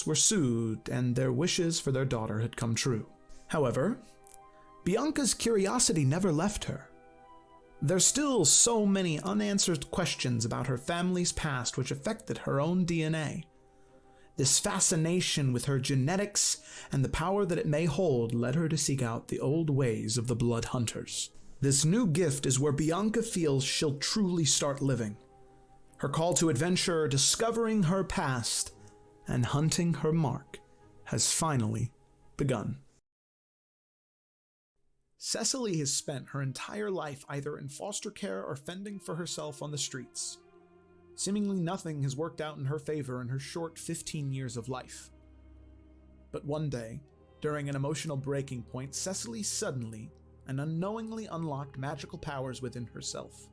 parents were soothed and their wishes for their daughter had come true. However, Bianca's curiosity never left her. There's still so many unanswered questions about her family's past which affected her own DNA. This fascination with her genetics and the power that it may hold led her to seek out the old ways of the Blood Hunters. This new gift is where Bianca feels she'll truly start living. Her call to adventure, discovering her past, and hunting her mark has finally begun. Cecily has spent her entire life either in foster care or fending for herself on the streets. Seemingly nothing has worked out in her favor in her short 15 years of life. But one day, during an emotional breaking point, Cecily suddenly and unknowingly unlocked magical powers within herself.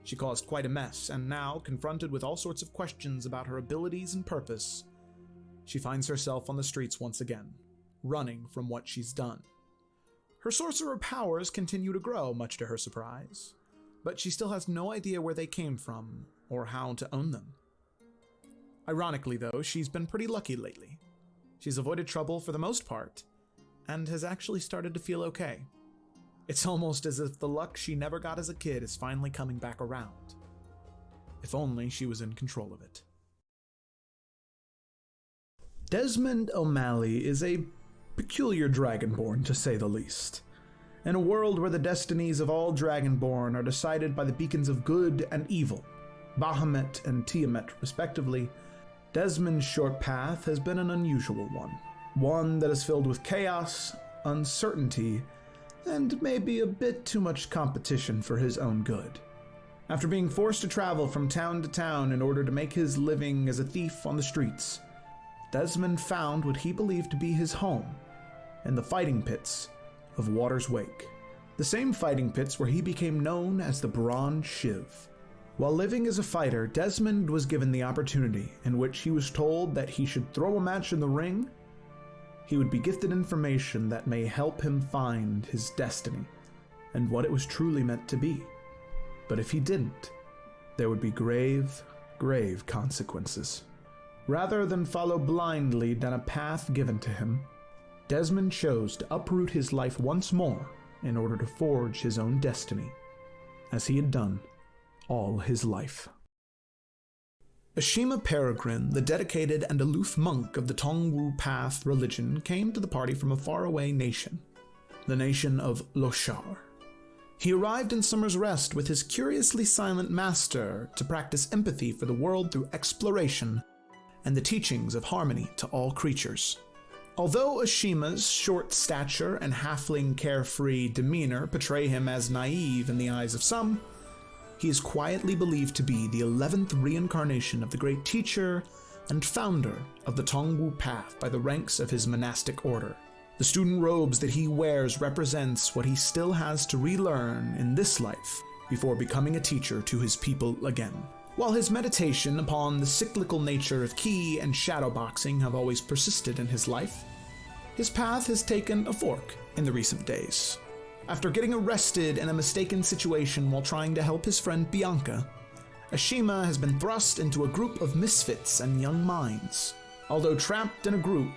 She caused quite a mess, and now, confronted with all sorts of questions about her abilities and purpose, she finds herself on the streets once again, running from what she's done. Her sorcerer powers continue to grow, much to her surprise, but she still has no idea where they came from or how to own them. Ironically, though, she's been pretty lucky lately. She's avoided trouble for the most part, and has actually started to feel okay. It's almost as if the luck she never got as a kid is finally coming back around. If only she was in control of it. Desmond O'Malley is a peculiar Dragonborn, to say the least. In a world where the destinies of all Dragonborn are decided by the beacons of good and evil, Bahamut and Tiamat respectively, Desmond's short path has been an unusual one that is filled with chaos, uncertainty, and maybe a bit too much competition for his own good. After being forced to travel from town to town in order to make his living as a thief on the streets, Desmond found what he believed to be his home in the fighting pits of Water's Wake, the same fighting pits where he became known as the Bronze Shiv. While living as a fighter, Desmond was given the opportunity in which he was told that he should throw a match in the ring. He would be gifted information that may help him find his destiny and what it was truly meant to be. But if he didn't, there would be grave, grave consequences. Rather than follow blindly down a path given to him, Desmond chose to uproot his life once more in order to forge his own destiny, as he had done all his life. Ashima Peregrine, the dedicated and aloof monk of the Tongwu Path religion, came to the party from a faraway nation, the nation of Loshar. He arrived in Summer's Rest with his curiously silent master to practice empathy for the world through exploration and the teachings of harmony to all creatures. Although Ashima's short stature and halfling carefree demeanor portray him as naive in the eyes of some, he is quietly believed to be the 11th reincarnation of the great teacher and founder of the Tongwu Path by the ranks of his monastic order. The student robes that he wears represents what he still has to relearn in this life before becoming a teacher to his people again. While his meditation upon the cyclical nature of ki and shadowboxing have always persisted in his life, his path has taken a fork in the recent days. After getting arrested in a mistaken situation while trying to help his friend Bianca, Ashima has been thrust into a group of misfits and young minds. Although trapped in a group,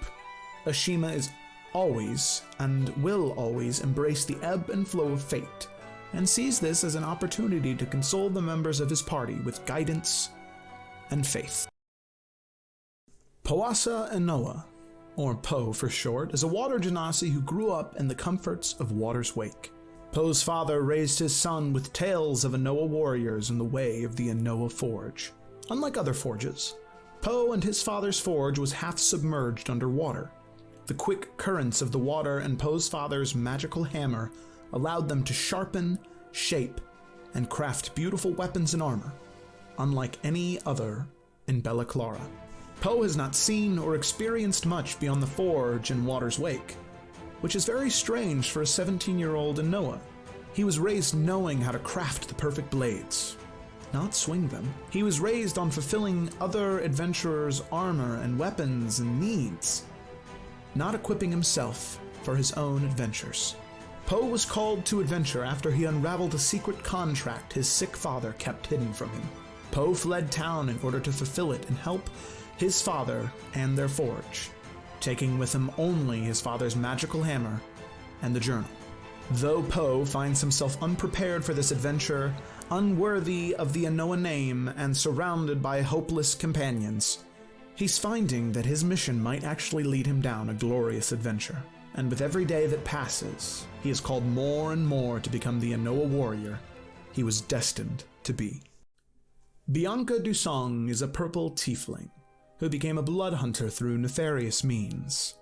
Ashima is always and will always embrace the ebb and flow of fate, and sees this as an opportunity to console the members of his party with guidance and faith. Powassa Inoa, or Po for short, is a water genasi who grew up in the comforts of Water's Wake. Po's father raised his son with tales of Inoa warriors in the way of the Inoa Forge. Unlike other forges, Po and his father's forge was half submerged underwater. The quick currents of the water and Po's father's magical hammer allowed them to sharpen, shape, and craft beautiful weapons and armor, unlike any other in Bella Clara. Po has not seen or experienced much beyond the forge in Water's Wake, which is very strange for a 17-year-old in Noah. He was raised knowing how to craft the perfect blades, not swing them. He was raised on fulfilling other adventurers' armor and weapons and needs, not equipping himself for his own adventures. Po was called to adventure after he unraveled a secret contract his sick father kept hidden from him. Po fled town in order to fulfill it and help his father and their forge, taking with him only his father's magical hammer and the journal. Though Poe finds himself unprepared for this adventure, unworthy of the Anoa name, and surrounded by hopeless companions, he's finding that his mission might actually lead him down a glorious adventure. And with every day that passes, he is called more and more to become the Anoa warrior he was destined to be. Bianca Dusong is a purple tiefling who became a blood hunter through nefarious means.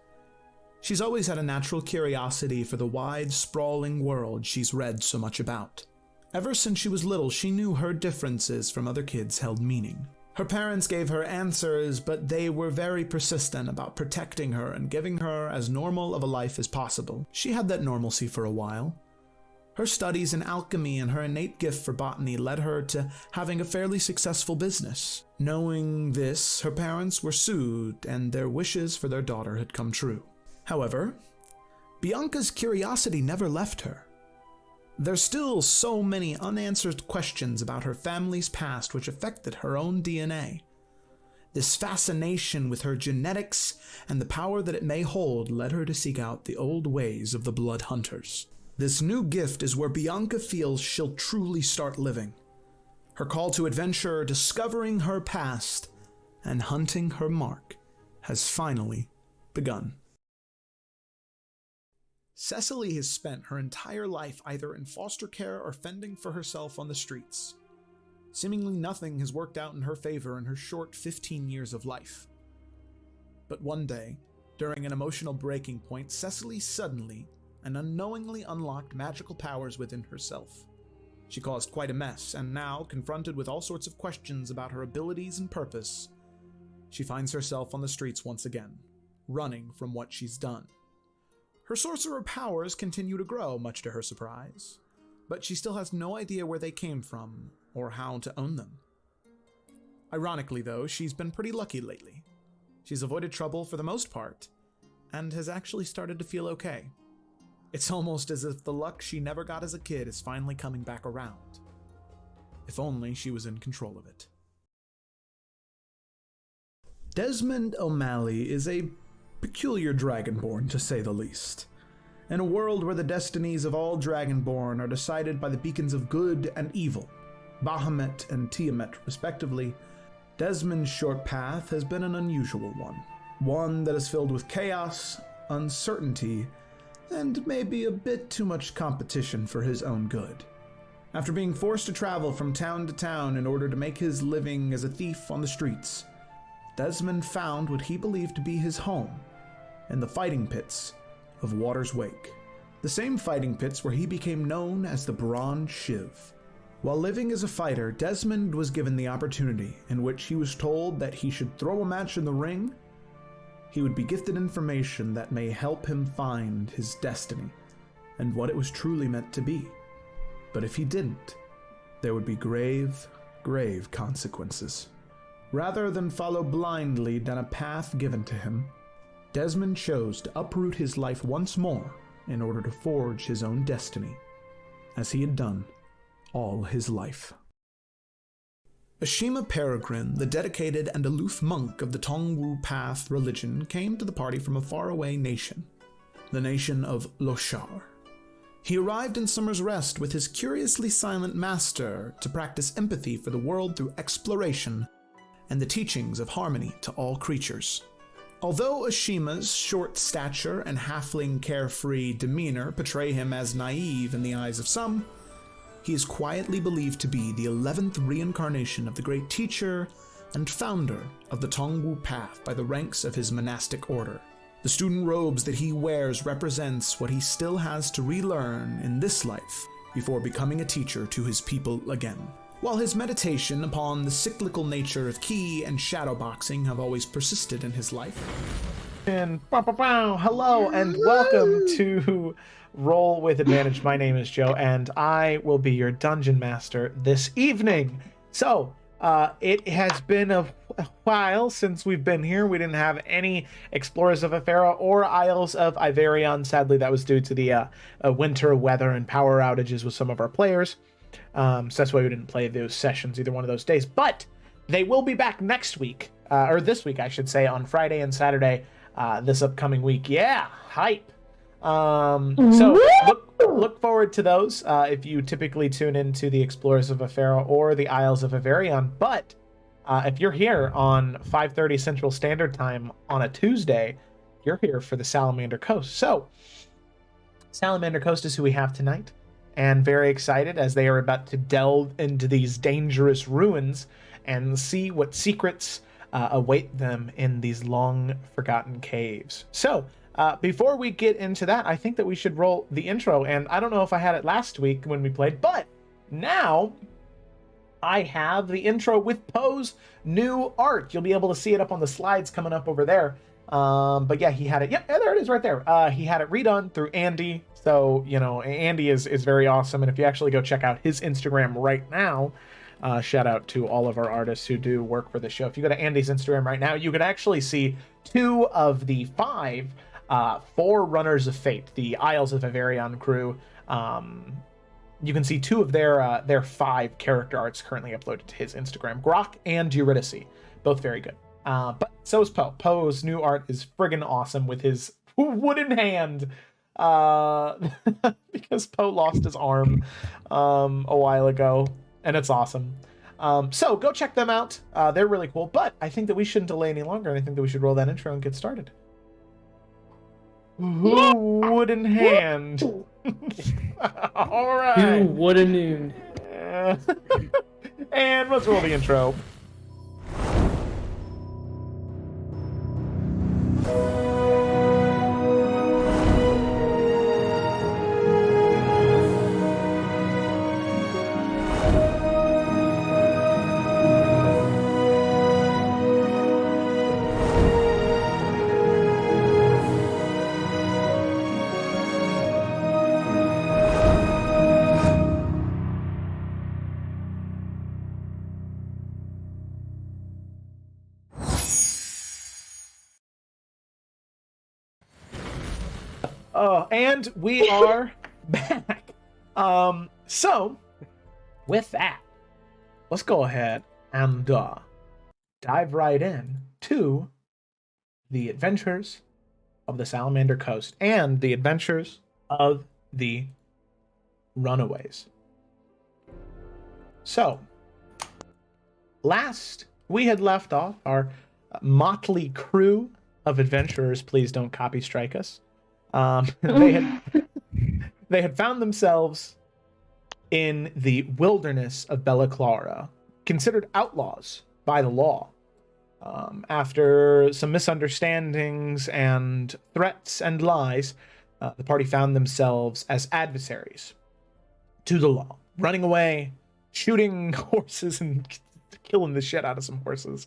She's always had a natural curiosity for the wide, sprawling world she's read so much about. Ever since she was little, she knew her differences from other kids held meaning. Her parents gave her answers, but they were very persistent about protecting her and giving her as normal of a life as possible. She had that normalcy for a while. Her studies in alchemy and her innate gift for botany led her to having a fairly successful business. Knowing this, her parents were soothed and their wishes for their daughter had come true. However, Bianca's curiosity never left her. There's still so many unanswered questions about her family's past which affected her own DNA. This fascination with her genetics and the power that it may hold led her to seek out the old ways of the Blood Hunters. This new gift is where Bianca feels she'll truly start living. Her call to adventure, discovering her past, and hunting her mark has finally begun. Cecily has spent her entire life either in foster care or fending for herself on the streets. Seemingly nothing has worked out in her favor in her short 15 years of life. But one day, during an emotional breaking point, Cecily suddenly and unknowingly unlocked magical powers within herself. She caused quite a mess, and now, confronted with all sorts of questions about her abilities and purpose, she finds herself on the streets once again, running from what she's done. Her sorcerer powers continue to grow, much to her surprise, but she still has no idea where they came from or how to own them. Ironically, though, she's been pretty lucky lately. She's avoided trouble for the most part, and has actually started to feel okay. It's almost as if the luck she never got as a kid is finally coming back around. If only she was in control of it. Desmond O'Malley is a peculiar Dragonborn, to say the least. In a world where the destinies of all Dragonborn are decided by the beacons of good and evil, Bahamut and Tiamat respectively, Desmond's short path has been an unusual one. One that is filled with chaos, uncertainty, and maybe a bit too much competition for his own good. After being forced to travel from town to town in order to make his living as a thief on the streets, Desmond found what he believed to be his home in the fighting pits of Water's Wake, the same fighting pits where he became known as the Bronze Shiv. While living as a fighter, Desmond was given the opportunity in which he was told that he should throw a match in the ring. He would be gifted information that may help him find his destiny and what it was truly meant to be. But if he didn't, there would be grave, grave consequences. Rather than follow blindly down a path given to him, Desmond chose to uproot his life once more in order to forge his own destiny, as he had done all his life. Ashima Peregrine, the dedicated and aloof monk of the Tongwu Path religion, came to the party from a faraway nation, the nation of Loshar. He arrived in Summer's Rest with his curiously silent master to practice empathy for the world through exploration and the teachings of harmony to all creatures. Although Ashima's short stature and halfling carefree demeanor portray him as naive in the eyes of some, he is quietly believed to be the 11th reincarnation of the great teacher and founder of the Tongwu Path by the ranks of his monastic order. The student robes that he wears represents what he still has to relearn in this life before becoming a teacher to his people again. While his meditation upon the cyclical nature of ki and shadowboxing have always persisted in his life. And hello and welcome to Roll with Advantage. My name is Joe and I will be your dungeon master this evening. So, it has been a while since we've been here. We didn't have any Explorers of Ephera or Isles of Iverion. Sadly, that was due to the winter weather and power outages with some of our players. So that's why we didn't play those sessions either one of those days. But They will be back next week, or this week, I should say, on Friday and Saturday, this upcoming week. Yeah, hype. So look forward to those if you typically tune into the Explorers of Ephera or the Isles of Averion. But if you're here on 5:30 Central Standard Time on a Tuesday, you're here for the Salamander Coast. So Salamander Coast is who we have tonight, and very excited as they are about to delve into these dangerous ruins and see what secrets await them in these long forgotten caves. So before we get into that, I think that we should roll the intro, and I don't know if I had it last week when we played, but now I have the intro with Poe's new art. You'll be able to see it up on the slides coming up over there. But yeah, he had it. Yep, there it is right there. He had it redone through Andy. So, you know, Andy is very awesome. And if you actually go check out his Instagram right now, shout out to all of our artists who do work for the show. If you go to Andy's Instagram right now, you can actually see 2 of the 5 Forerunners of Fate, the Isles of Averion crew. You can see 2 of their 5 character arts currently uploaded to his Instagram. Grok and Eurydice, both very good. But so is Poe. Poe's new art is friggin' awesome with his wooden hand. Because Poe lost his arm a while ago, and it's awesome. So go check them out. They're really cool. But I think that we shouldn't delay any longer, and I think that we should roll that intro and get started. Wooden hand. All right. Wooden noon. And let's roll the intro. And we are back. So with that, let's go ahead and dive right in to the adventures of the Salamander Coast and the adventures of the Runaways. So last we had left off our motley crew of adventurers. Please don't copy strike us. They had found themselves in the wilderness of Bella Clara, considered outlaws by the law. After some misunderstandings and threats and lies, the party found themselves as adversaries to the law, running away, shooting horses and killing the shit out of some horses.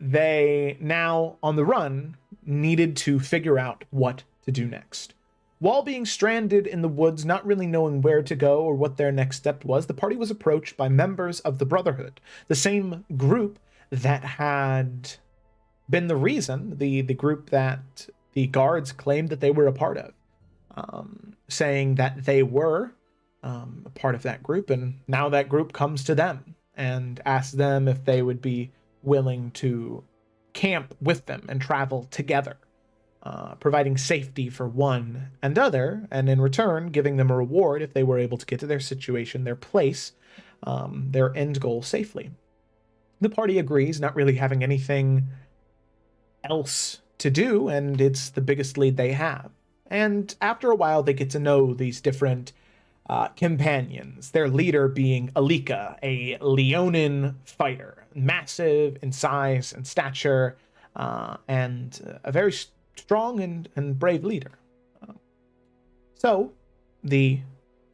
They, now on the run, needed to figure out what to do next. While being stranded in the woods, not really knowing where to go or what their next step was, the party was approached by members of the Brotherhood, the same group that had been the reason, the group that the guards claimed that they were a part of, saying that they were a part of that group, and now that group comes to them and asks them if they would be willing to camp with them and travel together, providing safety for one and other, and in return giving them a reward if they were able to get to their situation, their place, their end goal safely. The party agrees, not really having anything else to do, and it's the biggest lead they have. And after a while, they get to know these different companions, their leader being Alika, a Leonin fighter, massive in size and stature, and a very strong and brave leader. So, the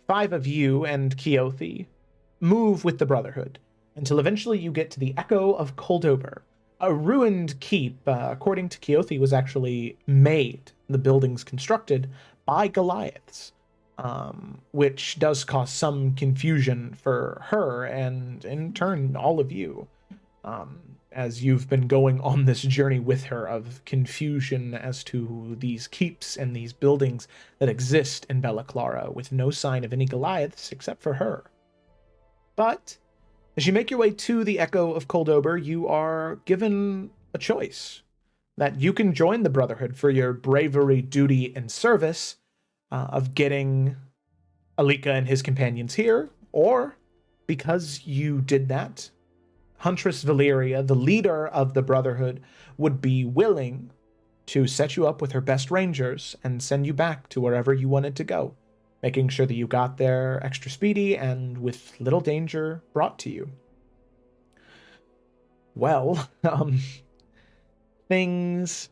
5 of you and Keothi move with the Brotherhood until eventually you get to the Echo of Coldover, a ruined keep. According to Keothi, was actually made, the buildings constructed by Goliaths. Which does cause some confusion for her and in turn all of you, as you've been going on this journey with her of confusion as to these keeps and these buildings that exist in Bella Clara with no sign of any Goliaths except for her. But As you make your way to the Echo of Coldober, you are given a choice that you can join the Brotherhood for your bravery, duty, and service of getting Alika and his companions here, or because you did that, Huntress Valeria, the leader of the Brotherhood, would be willing to set you up with her best rangers and send you back to wherever you wanted to go, making sure that you got there extra speedy and with little danger brought to you. Well, things,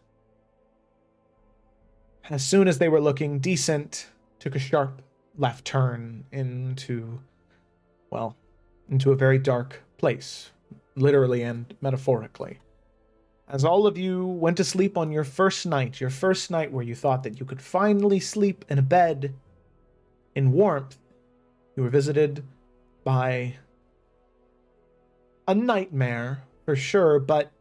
as soon as they were looking decent, took a sharp left turn into a very dark place, literally and metaphorically. As all of you went to sleep on your first night where you thought that you could finally sleep in a bed in warmth, you were visited by a nightmare, for sure, but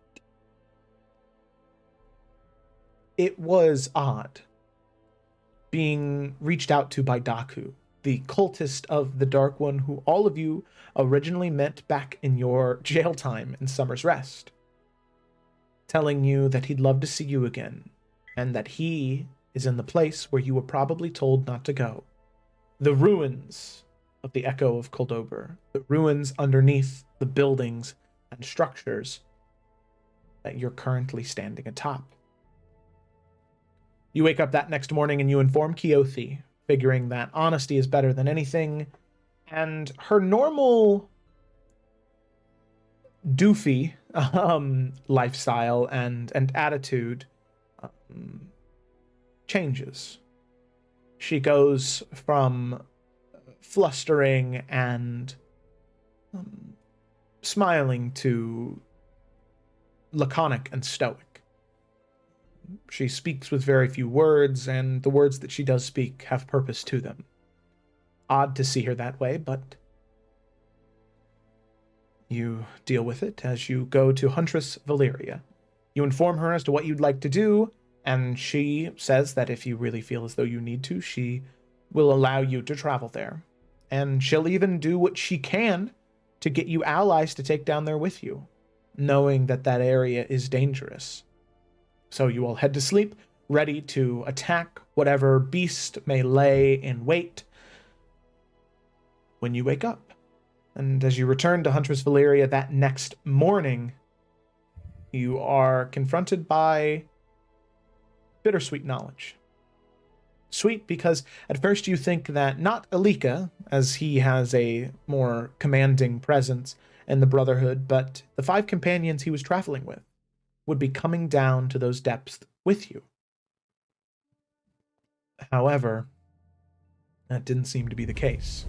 it was odd being reached out to by Daku, the cultist of the Dark One, who all of you originally met back in your jail time in Summer's Rest, telling you that he'd love to see you again, and that he is in the place where you were probably told not to go. The ruins of the Echo of Coldober, the ruins underneath the buildings and structures that you're currently standing atop. You wake up that next morning and you inform Keothi, figuring that honesty is better than anything, and her normal doofy lifestyle and attitude changes. She goes from flustering and smiling to laconic and stoic. She speaks with very few words, and the words that she does speak have purpose to them. Odd to see her that way, but you deal with it as you go to Huntress Valeria. You inform her as to what you'd like to do, and she says that if you really feel as though you need to, she will allow you to travel there. And she'll even do what she can to get you allies to take down there with you, knowing that that area is dangerous. So you all head to sleep, ready to attack whatever beast may lay in wait when you wake up. And as you return to Huntress Valeria that next morning, you are confronted by bittersweet knowledge. Sweet because at first you think that not Alika, as he has a more commanding presence in the Brotherhood, but the 5 companions he was traveling with would be coming down to those depths with you. However, that didn't seem to be the case.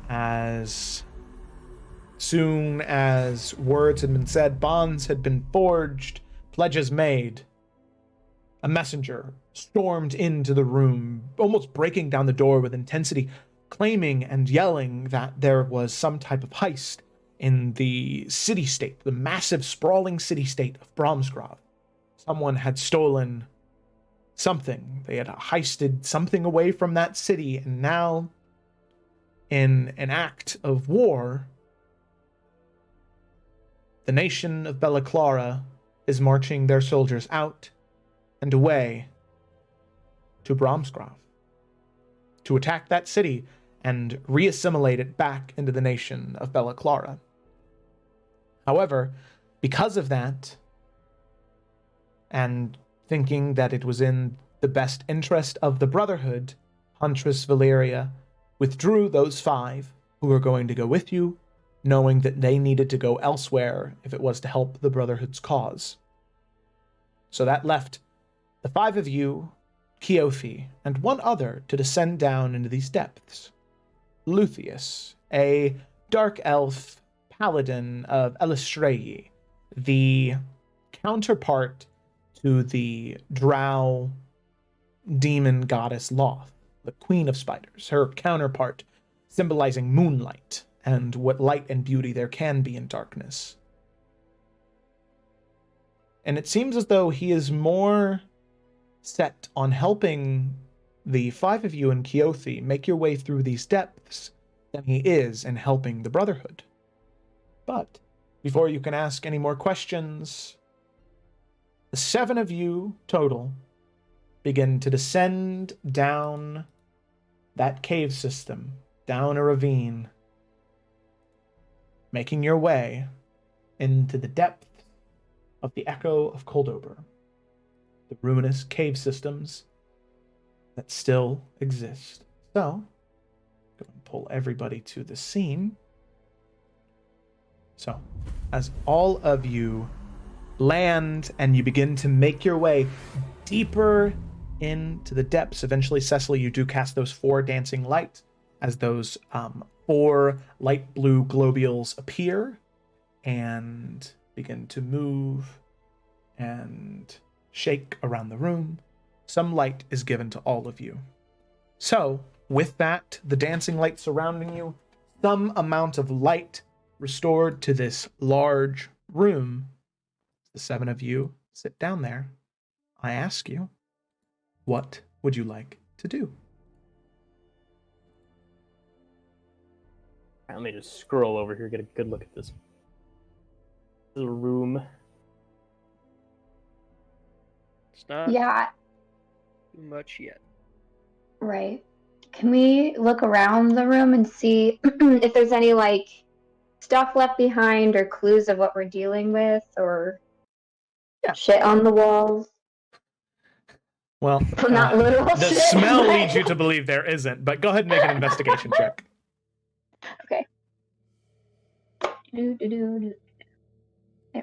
As soon as words had been said, bonds had been forged, pledges made, a messenger stormed into the room, almost breaking down the door with intensity, claiming and yelling that there was some type of heist in the city-state, the massive, sprawling city-state of Bromsgrove. Someone had stolen something. They had heisted something away from that city, and now, in an act of war, the nation of Bella Clara is marching their soldiers out and away to Bromsgrove to attack that city and re-assimilate it back into the nation of Bella Clara. However, because of that, and thinking that it was in the best interest of the Brotherhood, Huntress Valeria withdrew those 5 who were going to go with you, knowing that they needed to go elsewhere if it was to help the Brotherhood's cause. So that left the 5 of you, Keothi, and one other to descend down into these depths. Luthien, a dark elf paladin of Elistreyi, the counterpart to the drow demon goddess Loth, the queen of spiders, her counterpart symbolizing moonlight and what light and beauty there can be in darkness. And it seems as though he is more set on helping the 5 of you and Keothi make your way through these depths than he is in helping the Brotherhood. But before you can ask any more questions, the 7 of you total begin to descend down that cave system, down a ravine, making your way into the depths of the Echo of Coldober, the ruinous cave systems that still exist. So, go and pull everybody to the scene. So, as all of you land and you begin to make your way deeper into the depths, eventually, Cecily, you do cast those 4 dancing lights as those 4 light blue globules appear and begin to move and shake around the room. Some light is given to all of you. So, with that, the dancing light surrounding you, some amount of light restored to this large room. The 7 of you sit down there. I ask you, what would you like to do? Let me just scroll over here, get a good look at this little room. It's not too much yet. Right. Can we look around the room and see if there's any, like, stuff left behind or clues of what we're dealing with or shit on the walls? Well, not literal the shit, smell but... leads you to believe there isn't, but go ahead and make an investigation check. Okay. There we go.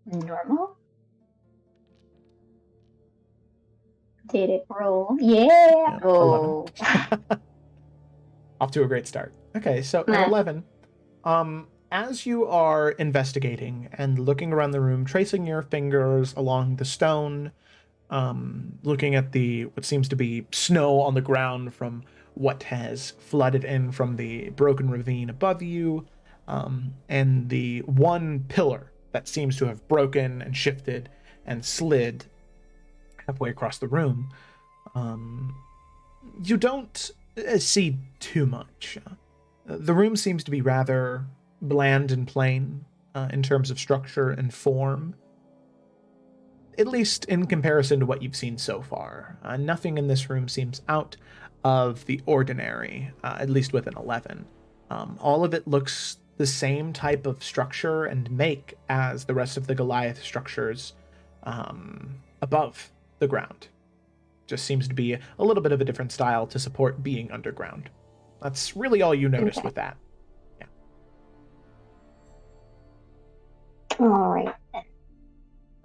Normal. Did it roll? Yeah. Oh. 11. Off to a great start. Okay, so at 11, as you are investigating and looking around the room, tracing your fingers along the stone, looking at what seems to be snow on the ground from what has flooded in from the broken ravine above you, and the one pillar that seems to have broken and shifted and slid halfway across the room, you don't see too much. The room seems to be rather bland and plain in terms of structure and form, at least in comparison to what you've seen so far. Nothing in this room seems out of the ordinary, at least with an 11. All of it looks the same type of structure and make as the rest of the Goliath structures above the ground. Just seems to be a little bit of a different style to support being underground. That's really all you notice with that. Yeah. All right.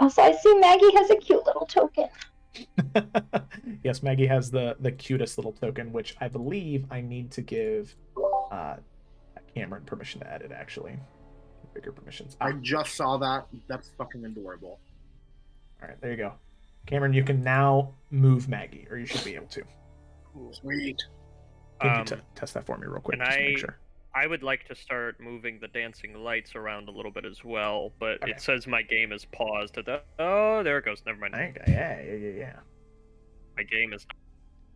Also, I see Maggie has a cute little token. Yes, Maggie has the cutest little token, which I believe I need to give Cameron permission to edit, actually. Bigger permissions. I just saw that. That's fucking adorable. All right, there you go. Cameron, you can now move Maggie, or you should be able to. Sweet. Can you test that for me real quick, just to make sure? I would like to start moving the dancing lights around a little bit as well, but it says my game is paused. Oh, there it goes. Never mind. Yeah. My game is...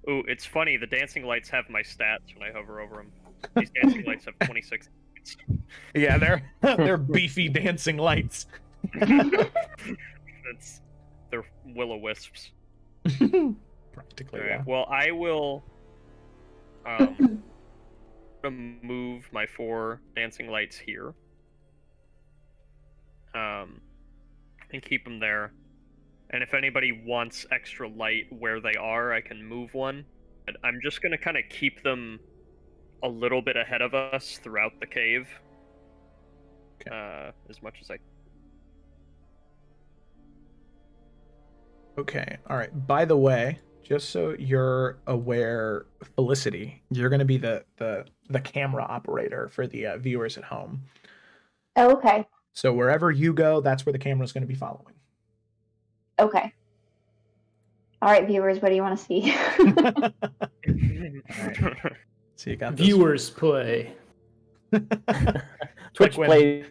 Ooh, it's funny. The dancing lights have my stats when I hover over them. These dancing lights have 26 points. Yeah, they're beefy dancing lights. They're will-o-wisps. Practically, right, yeah. well, I will move my 4 dancing lights here. And keep them there. And if anybody wants extra light where they are, I can move one. But I'm just going to kind of keep them a little bit ahead of us throughout the cave. Okay. As much as I... Okay, all right. By the way, just so you're aware, Felicity, you're going to be the camera operator for the viewers at home. Oh, okay. So wherever you go, that's where the camera's going to be following. Okay. All right, viewers, what do you want to see? Right. So you got viewers play. Twitch plays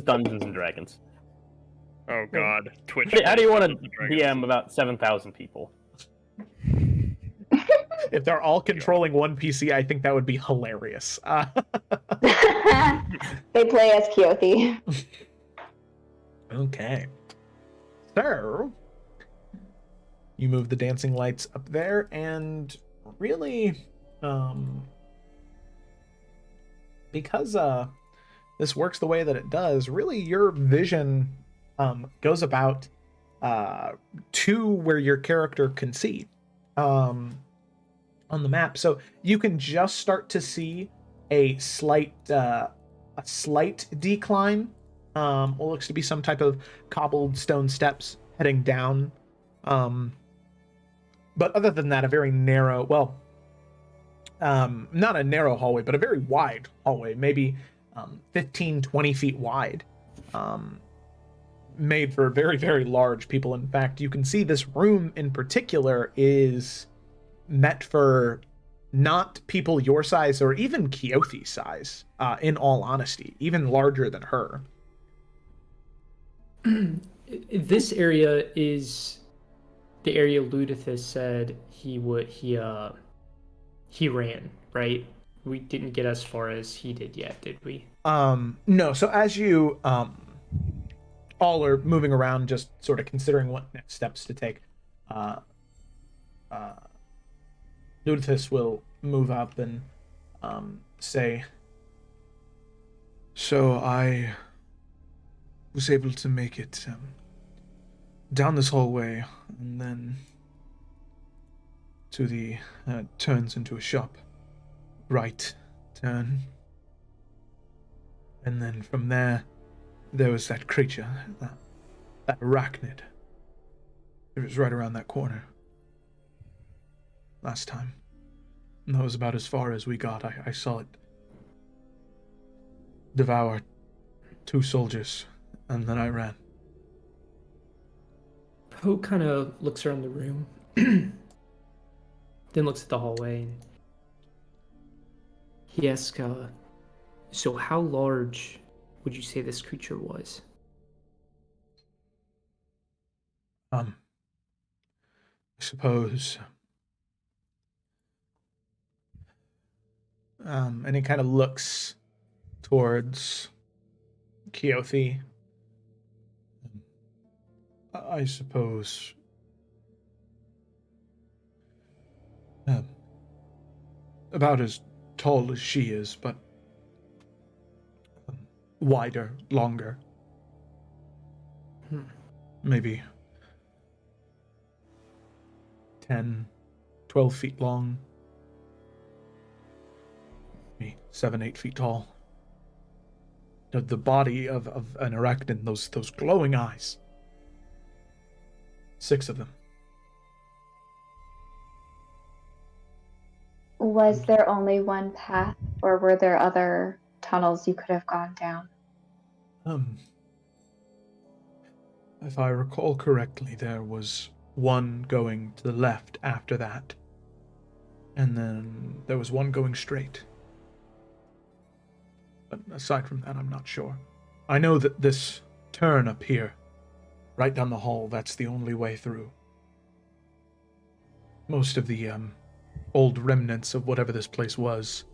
Dungeons and Dragons. Oh god, Twitch. How do you want to DM about 7,000 people? If they're all controlling one PC, I think that would be hilarious. They play as Keothi. Okay. So, you move the dancing lights up there, and really, because this works the way that it does, really your vision goes about to where your character can see on the map. So you can just start to see a slight decline. What looks to be some type of cobbled stone steps heading down. But other than that, a very narrow, well, not a narrow hallway, but a very wide hallway, maybe 15, 20 feet wide, made for very, very large people. In fact, you can see this room in particular is meant for not people your size or even Keothi's size, in all honesty, even larger than her. This area is the area Ludithus said he ran, right? We didn't get as far as he did yet, did we? No. So as you all are moving around, just sort of considering what next steps to take, Ludithus will move up and say, "So I was able to make it down this hallway, and then to the turns into a shop. Right turn. And then from there was that creature, that arachnid. It was right around that corner last time. And that was about as far as we got. I saw it devour 2 soldiers, and then I ran." Poe kind of looks around the room, then looks at the hallway, and he asks, so how large would you say this creature was? I suppose. and he kind of looks towards Keothi. I suppose. About as tall as she is, but wider, longer. Maybe 10, 12 feet long. Maybe 7, 8 feet tall. The body of an arachnid, those glowing eyes. 6 of them. Was there only one path, or were there other tunnels you could have gone down? If I recall correctly, there was one going to the left after that. And then there was one going straight. But aside from that, I'm not sure. I know that this turn up here, right down the hall, that's the only way through. Most of the old remnants of whatever this place was,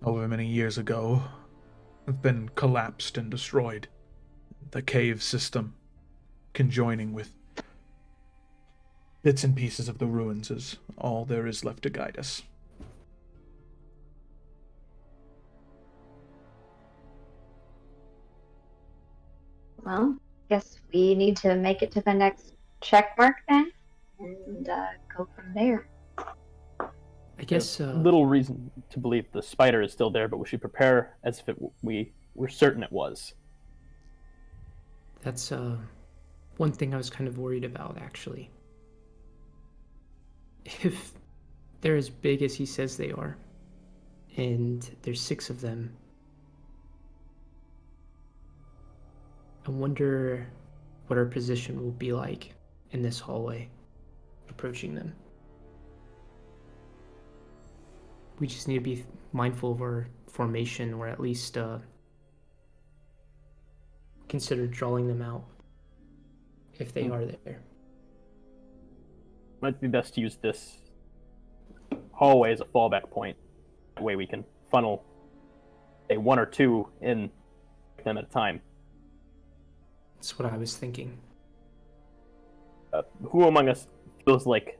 over many years ago, have been collapsed and destroyed. The cave system conjoining with bits and pieces of the ruins is all there is left to guide us. Well, guess we need to make it to the next check mark then, and go from there. I guess Little reason to believe the spider is still there, but we should prepare as if we were certain it was. that's one thing I was kind of worried about, actually. If they're as big as he says they are, and there's 6 of them, I wonder what our position will be like in this hallway, approaching them. We just need to be mindful of our formation, or at least consider drawing them out if they are there. Might be best to use this hallway as a fallback point. That way we can funnel, say, 1 or 2 in them at a time. That's what I was thinking. Who among us feels like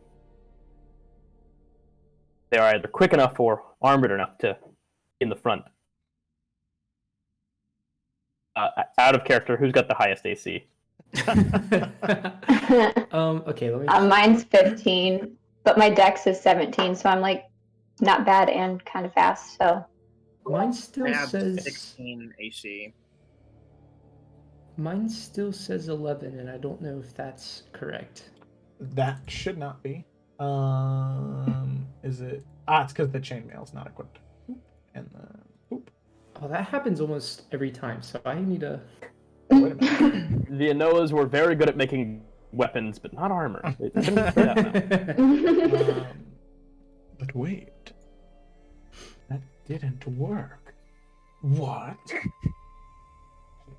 they are either quick enough or armored enough to be in the front? Out of character, who's got the highest AC? Okay, let me. Mine's 15, but my dex is 17, so I'm like not bad and kind of fast. So Mine I still have says 16 AC. mine still says 11, and I don't know if that's correct. That should not be. Is it? It's because the chainmail's not equipped. And the Oh, that happens almost every time. So I need to. wait a minute. The Anoas were very good at making weapons, but not armor. They couldn't say that now. But wait, that didn't work. What?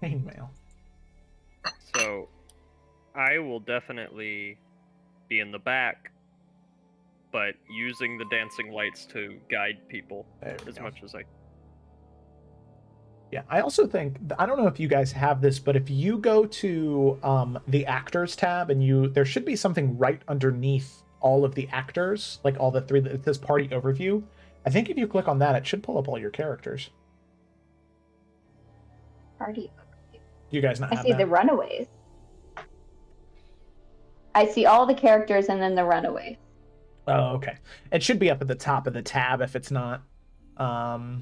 Chainmail. So, I will definitely be in the back, but using the dancing lights to guide people There we as go. much as I. Yeah, I also think I don't know if you guys have this, but if you go to the actors tab and there should be something right underneath all of the actors, like all the 3 that says party overview. I think if you click on that, it should pull up all your characters. party. Do you guys not I have see that? the runaways. I see all the characters and then the runaways. Oh, okay. It should be up at the top of the tab if it's not. Party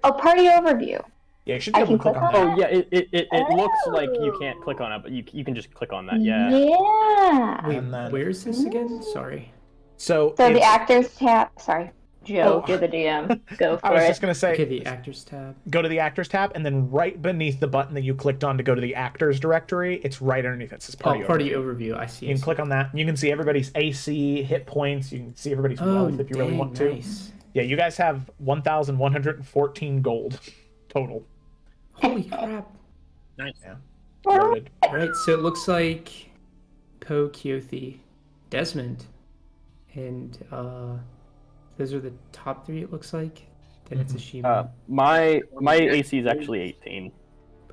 overview. Yeah, you should be I able to can click click on on that. Oh yeah, it looks like you can't click on it, but you can just click on that. Yeah. Yeah. Wait, And then- where is this again? Sorry. So So the it's- actors tab. Sorry, Joe, Oh. you're the DM. Go for I was it. just gonna say, Okay, the actors tab. go to the actors tab, and then right beneath the button that you clicked on to go to the actors directory, it's right underneath it. It says party. Party Overview. overview. I see. You can click on that. And you can see everybody's AC, hit points. You can see everybody's Oh, wealth if you really dang, want to. nice. Yeah, you guys have 1,114 gold total. Holy crap! Nice. Yeah. Loaded. All right, so it looks like Poe, Keothi, Desmond, and those are the top 3. It looks like. Then it's a Shima. My AC is actually 18.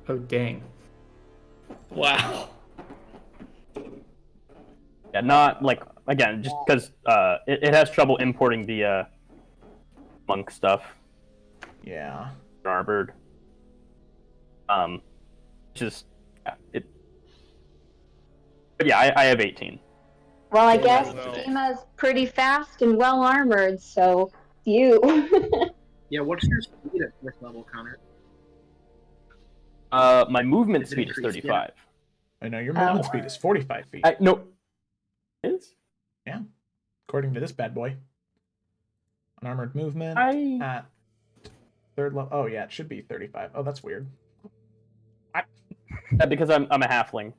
Oh dang! Wow. Yeah, not like again, just because it has trouble importing the monk stuff, Yeah. armored. Just yeah, it. But yeah, I have 18. Well, I guess well. Shima's pretty fast and well armored, so you. Yeah, what's your speed at this level, Connor? My movement Is it speed is increased? 35. I know your movement speed is 45 feet, No, is according to this bad boy. Unarmored movement I? at 3rd level. Oh yeah, it should be 35. Oh, that's weird. Because I'm a halfling.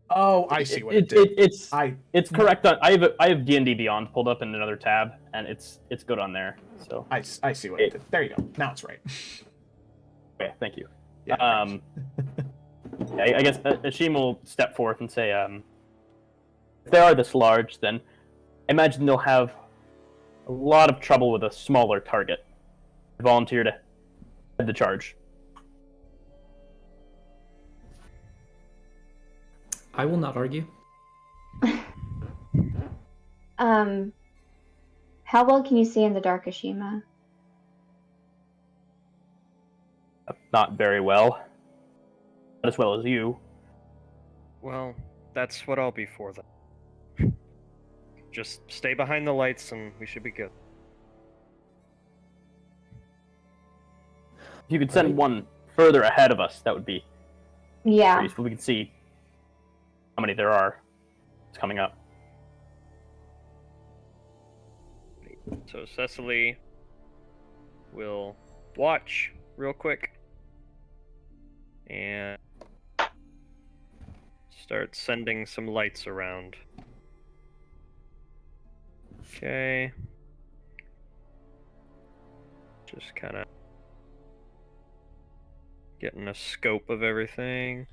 Oh, I see what it did. It's correct on. I have D&D Beyond pulled up in another tab, and it's good on there. So I see what it did. There you go. Now it's right. yeah, thank you. Yeah. Yeah, I guess Ashim will step forth and say, if they are this large, then I imagine they'll have a lot of trouble with a smaller target. I volunteer to head the charge. I will not argue. How well can you see in the dark, Ashima? Not very well. Not as well as you. Well, that's what I'll be for then. Just stay behind the lights and we should be good. If you could send one further ahead of us, that would be Yeah. very useful. We could see how many there are. It's coming up. So Cecily will watch real quick and start sending some lights around. Okay. Just kind of getting a scope of everything.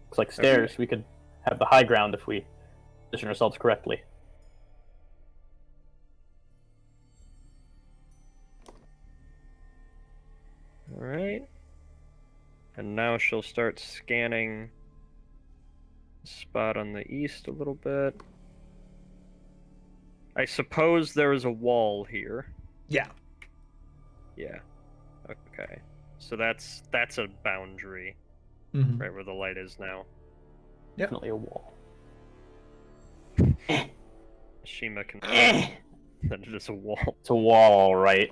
Looks like stairs. We could have the high ground if we position ourselves correctly. Alright. And now she'll start scanning the spot on the east a little bit. I suppose there is a wall here. Yeah. Yeah. Okay. So that's a boundary, Mm-hmm. right where the light is now. Yep. Definitely a wall. Shima can that it is a wall. It's a wall, right?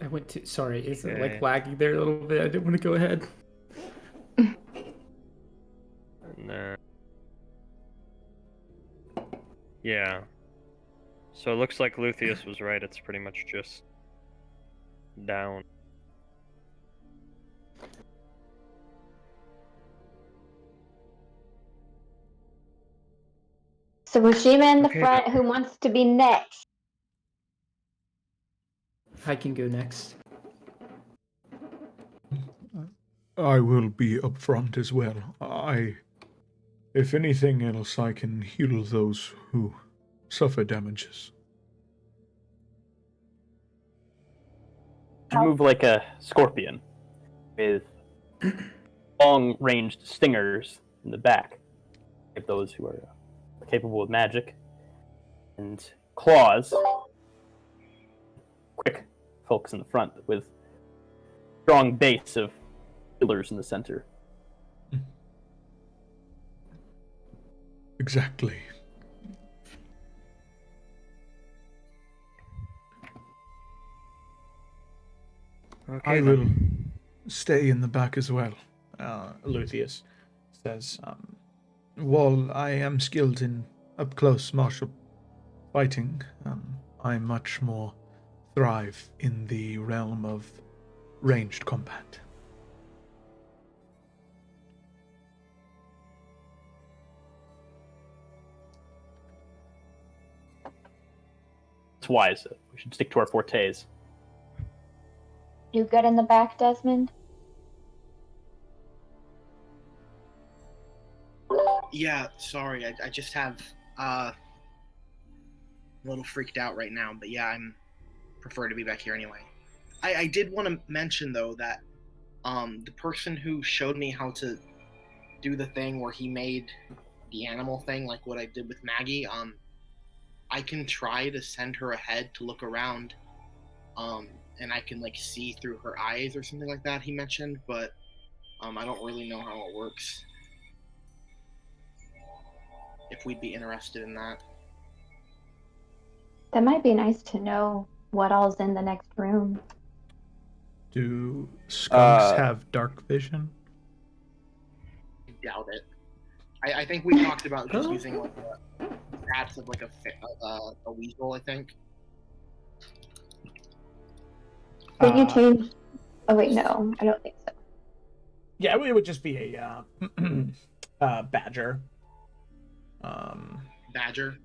I went to. Sorry, is it Okay. like lagging there a little bit? I didn't want to go ahead. And then... Yeah. So it looks like Luthien was right. It's pretty much just down. So Washima in the Okay, front, who wants to be next? I can go next. I will be up front as well. If anything else, I can heal those who suffer damages. You move like a scorpion with long-ranged stingers in the back. Of those who are capable of magic. And claws. Quick folks in the front with strong base of pillars in the center. Exactly. Okay, I then. will stay in the back as well. Luthien says, While I am skilled in up-close martial fighting, I much more thrive in the realm of ranged combat. It's wise. We should stick to our fortes. You good in the back, Desmond? Yeah, sorry, I just have a little freaked out right now, but yeah, I'm prefer to be back here anyway. I did want to mention though that the person who showed me how to do the thing where he made the animal thing, like what I did with Maggie, I can try to send her ahead to look around, and I can like see through her eyes or something like that he mentioned, but I don't really know how it works. If we'd be interested in that. That might be nice to know what all's in the next room. Do skunks have dark vision? I doubt it. I think we talked about just using like the stats of like a weasel, I think. Did you change? Oh wait, no, I don't think so. yeah, it would just be a badger. Badger.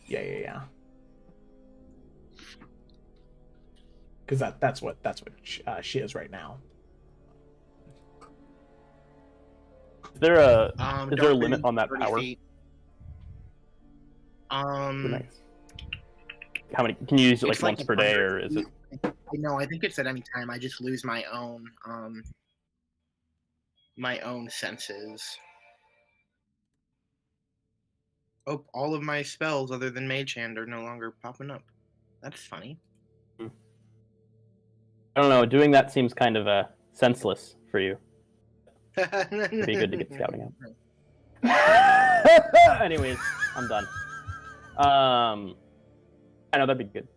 Yeah. Because that's what she is right now. Is there a dark limit vision, on that 30 power? feet. Nice. How many? Can you use it like it's once per day, or is it? No, I think it's at any time. I just lose my own senses. Oh, all of my spells other than Mage Hand are no longer popping up. That's funny. I don't know. Doing that seems kind of senseless for you. It'd be good to get scouting out. Anyways, I'm done. I know that'd be good.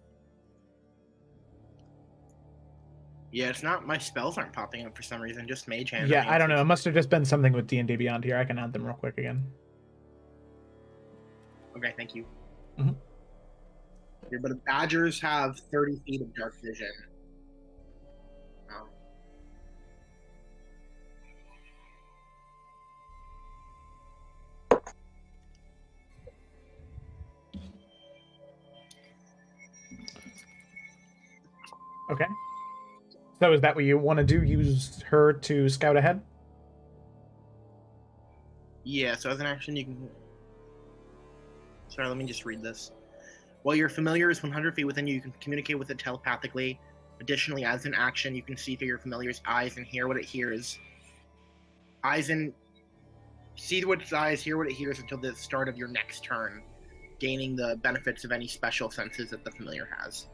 Yeah, it's not. My spells aren't popping up for some reason. Just Mage Hand. Yeah, I don't know. It must have just been something with D&D Beyond here. I can add them real quick again. Okay, thank you. Mhm. Yeah, but badgers have 30 feet of dark vision. Okay. So is that what you want to do? Use her to scout ahead? Yeah, so as an action, you can. Sorry, let me just read this. While your familiar is 100 feet within you, you can communicate with it telepathically. Additionally, as an action, you can see through your familiar's eyes and hear what it hears. See what its eyes, hear what it hears until the start of your next turn, gaining the benefits of any special senses that the familiar has.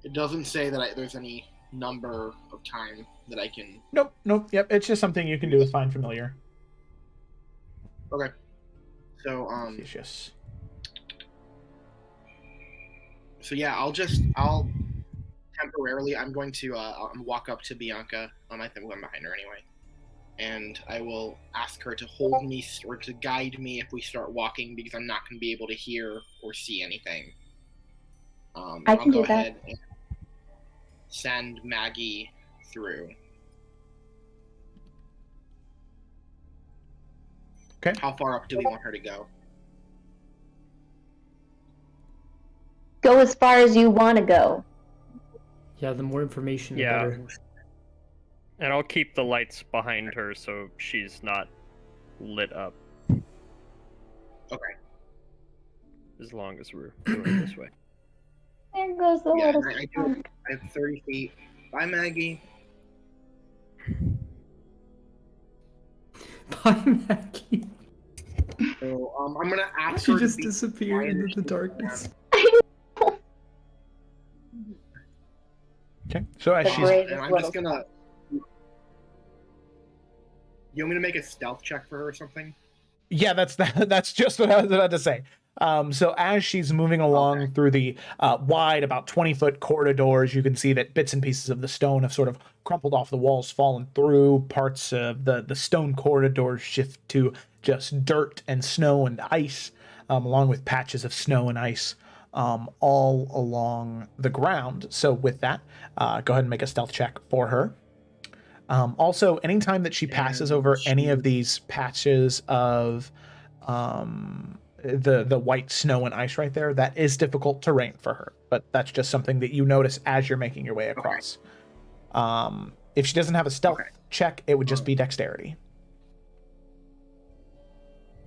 It doesn't say that there's any number of time that I can... Nope. Yep, it's just something you can do with Find Familiar. Okay. So, Yes. So yeah, I'll temporarily, I'm going to walk up to Bianca. I think I'm behind her anyway. And I will ask her to hold me or to guide me if we start walking, because I'm not going to be able to hear or see anything. I can do that. Ahead and send Maggie through. Okay. How far up do we want her to go? Go as far as you want to go. Yeah, the more information, the Yeah. better. And I'll keep the lights behind her so she's not lit up. Okay. As long as we're doing it this way. There goes the Yeah, little I have 30 feet. Bye, Maggie. Bye, Maggie. So I'm gonna ask She her just to be disappeared quiet into as the she darkness. Okay. So as The she's brave And I'm little just gonna. You want me to make a stealth check for her or something? Yeah, that's just what I was about to say. So as she's moving along through the wide, about 20-foot corridors, you can see that bits and pieces of the stone have sort of crumpled off the walls, fallen through. Parts of the stone corridors shift to just dirt and snow and ice, along with patches of snow and ice all along the ground. So with that, go ahead and make a stealth check for her. Also, anytime that she passes over any of these patches of the white snow and ice right there, that is difficult terrain for her, but that's just something that you notice as you're making your way across. If she doesn't have a stealth check, it would just be dexterity.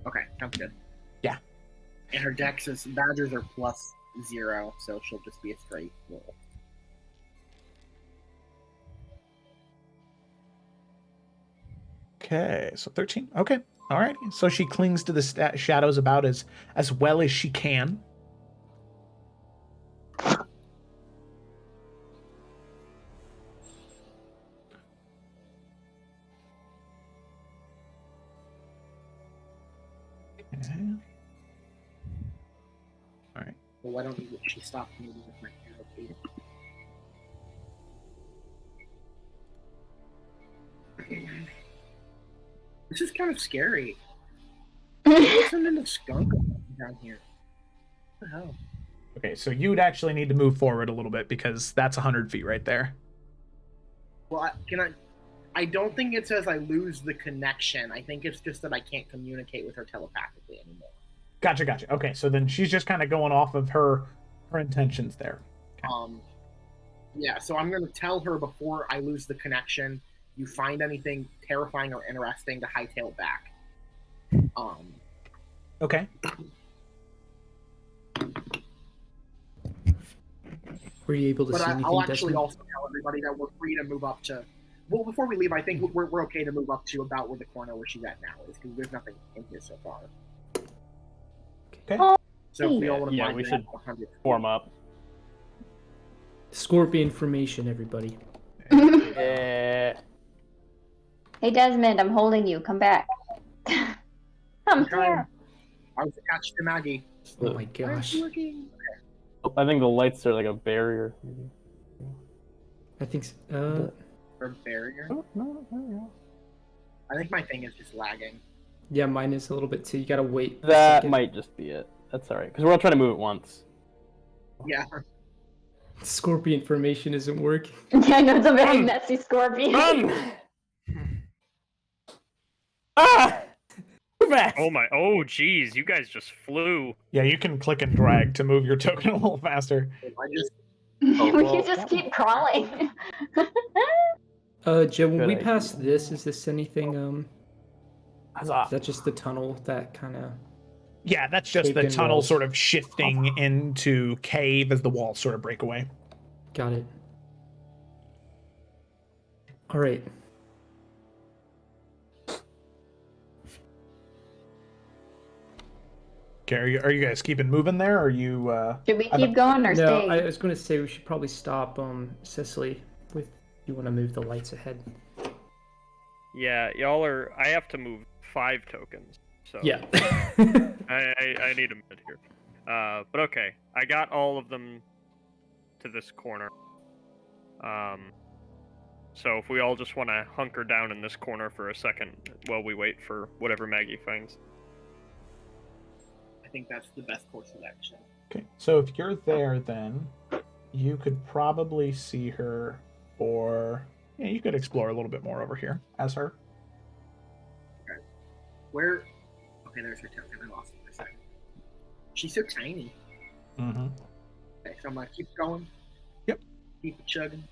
Okay, sounds good. Yeah. And her dex is badgers are +0, so she'll just be a straight roll. Okay, so 13. Okay, all right. So she clings to the shadows about as well as she can. Okay. All right. Well, why don't she stop moving with my arrow? This is kind of scary. There's some kind of skunk down here. What the hell? Okay, so you would actually need to move forward a little bit because that's 100 feet right there. Well, I don't think it says I lose the connection. I think it's just that I can't communicate with her telepathically anymore. Gotcha. Okay, so then she's just kind of going off of her intentions there. Okay. Yeah, so I'm going to tell her before I lose the connection, you find anything terrifying or interesting to hightail back. Okay. Were you able to see anything, I'll actually Desmond? also tell everybody that we're free to move up to... Well, before we leave, I think we're okay to move up to about where the corner where she's at now is, because there's nothing in here so far. Okay. So if we all want to Yeah, find we that should 100. form up. Scorpion formation, everybody. Yeah. Hey Desmond, I'm holding you. Come back. I'm here. I was attached to Maggie. Oh my gosh. I think the lights are like a barrier. I think For a barrier. No. I think my thing is just lagging. yeah, mine is a little bit too. You gotta wait. a That second. might just be it. That's alright, because we're all trying to move it once. Yeah. Scorpion formation isn't working. Yeah, I know it's a very messy scorpion. Ah! Move back! Oh geez, you guys just flew. Yeah, you can click and drag to move your token a little faster. I just We can just keep crawling. Joe, when Good we idea. pass this, is this anything, is Huzzah. that just the tunnel that kind of... Yeah, that's just the caved-in tunnel walls. sort of shifting into cave as the walls sort of break away. Got it. All right. Okay, are you guys keeping moving there, or are you? Should we I keep going or No, stay? I was going to say we should probably stop, Cicely, with you want to move the lights ahead. Yeah, y'all are. I have to move 5 tokens. So Yeah. I need a minute here. But okay, I got all of them to this corner. So if we all just want to hunker down in this corner for a second while we wait for whatever Maggie finds. I think that's the best course of action. Okay, so if you're there, then you could probably see her, or yeah, you could explore a little bit more over here as her. Okay. Where? Okay, there's her token. I lost it for a second. She's so tiny. Mm-hmm. Okay, so I'm gonna keep going. Yep. Keep it chugging.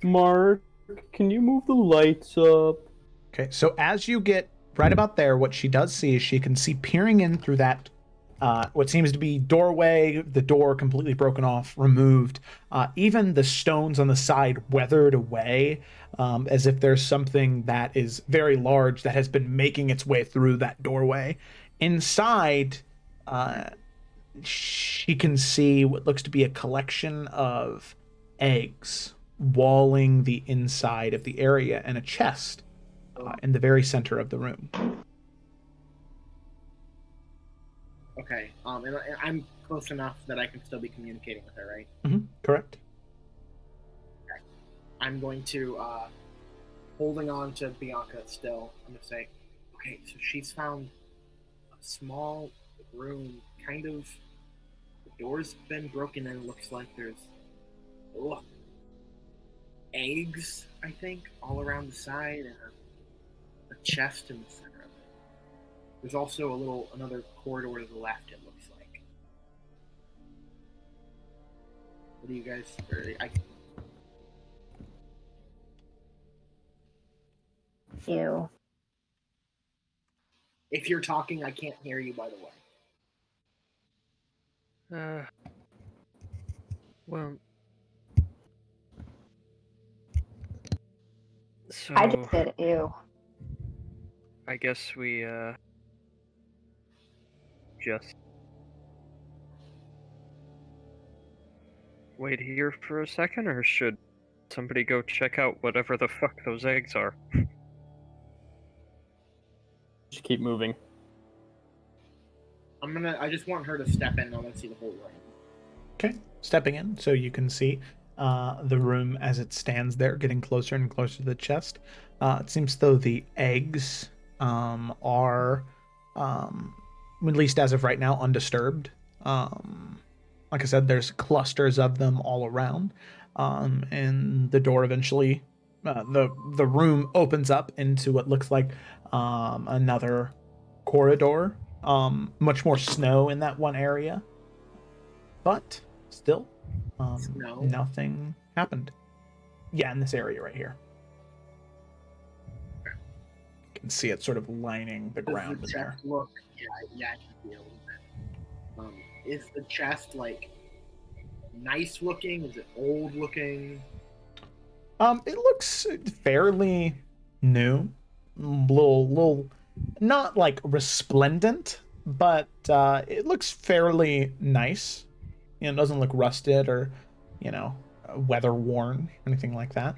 Mark, can you move the lights up? Okay, so as you get right about there, what she does see is she can see peering in through that, what seems to be doorway, the door completely broken off, removed, even the stones on the side weathered away, as if there's something that is very large that has been making its way through that doorway. Inside, she can see what looks to be a collection of eggs walling the inside of the area, and a chest in the very center of the room. Okay. And I'm close enough that I can still be communicating with her, right? Mm-hmm. Correct. Okay. I'm going to, holding on to Bianca still, I'm going to say, okay, so she's found a small room, kind of, the door's been broken and it looks like there's, eggs, I think, all around the side, and a chest in the center of it. There's also another corridor to the left, it looks like. What do you guys... Ew. If you're talking, I can't hear you, by the way. Well... So... I just said ew. I guess we, just wait here for a second, or should somebody go check out whatever the fuck those eggs are? Just keep moving. I just want her to step in and I want to see the whole room. Okay, stepping in so you can see the room as it stands there, getting closer and closer to the chest. It seems though the eggs are, at least as of right now, undisturbed. Like I said, there's clusters of them all around, and the door eventually, the room opens up into what looks like another corridor. Much more snow in that one area, but still, nothing happened. Yeah, in this area right here. You can see it sort of lining the ground in there. Look, yeah, I can feel it. Is the chest like nice looking? Is it old looking? It looks fairly new, little, not like resplendent, but it looks fairly nice. You know, it doesn't look rusted or, you know, weather worn, anything like that.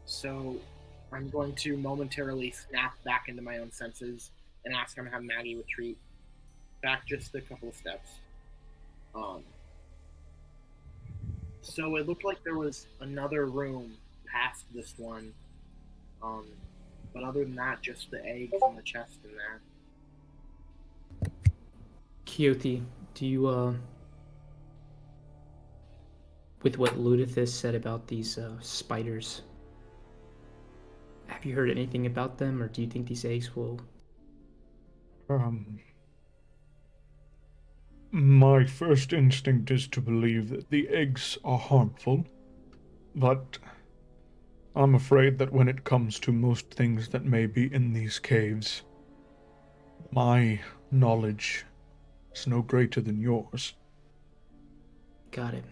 So I'm going to momentarily snap back into my own senses and ask him to have Maggie retreat back just a couple of steps. So it looked like there was another room past this one. But other than that, just the eggs and the chest in there. Keothi, do you, with what Ludithus said about these spiders, have you heard anything about them, or do you think these eggs will... My first instinct is to believe that the eggs are harmful, but I'm afraid that when it comes to most things that may be in these caves, my knowledge is no greater than yours. Got it.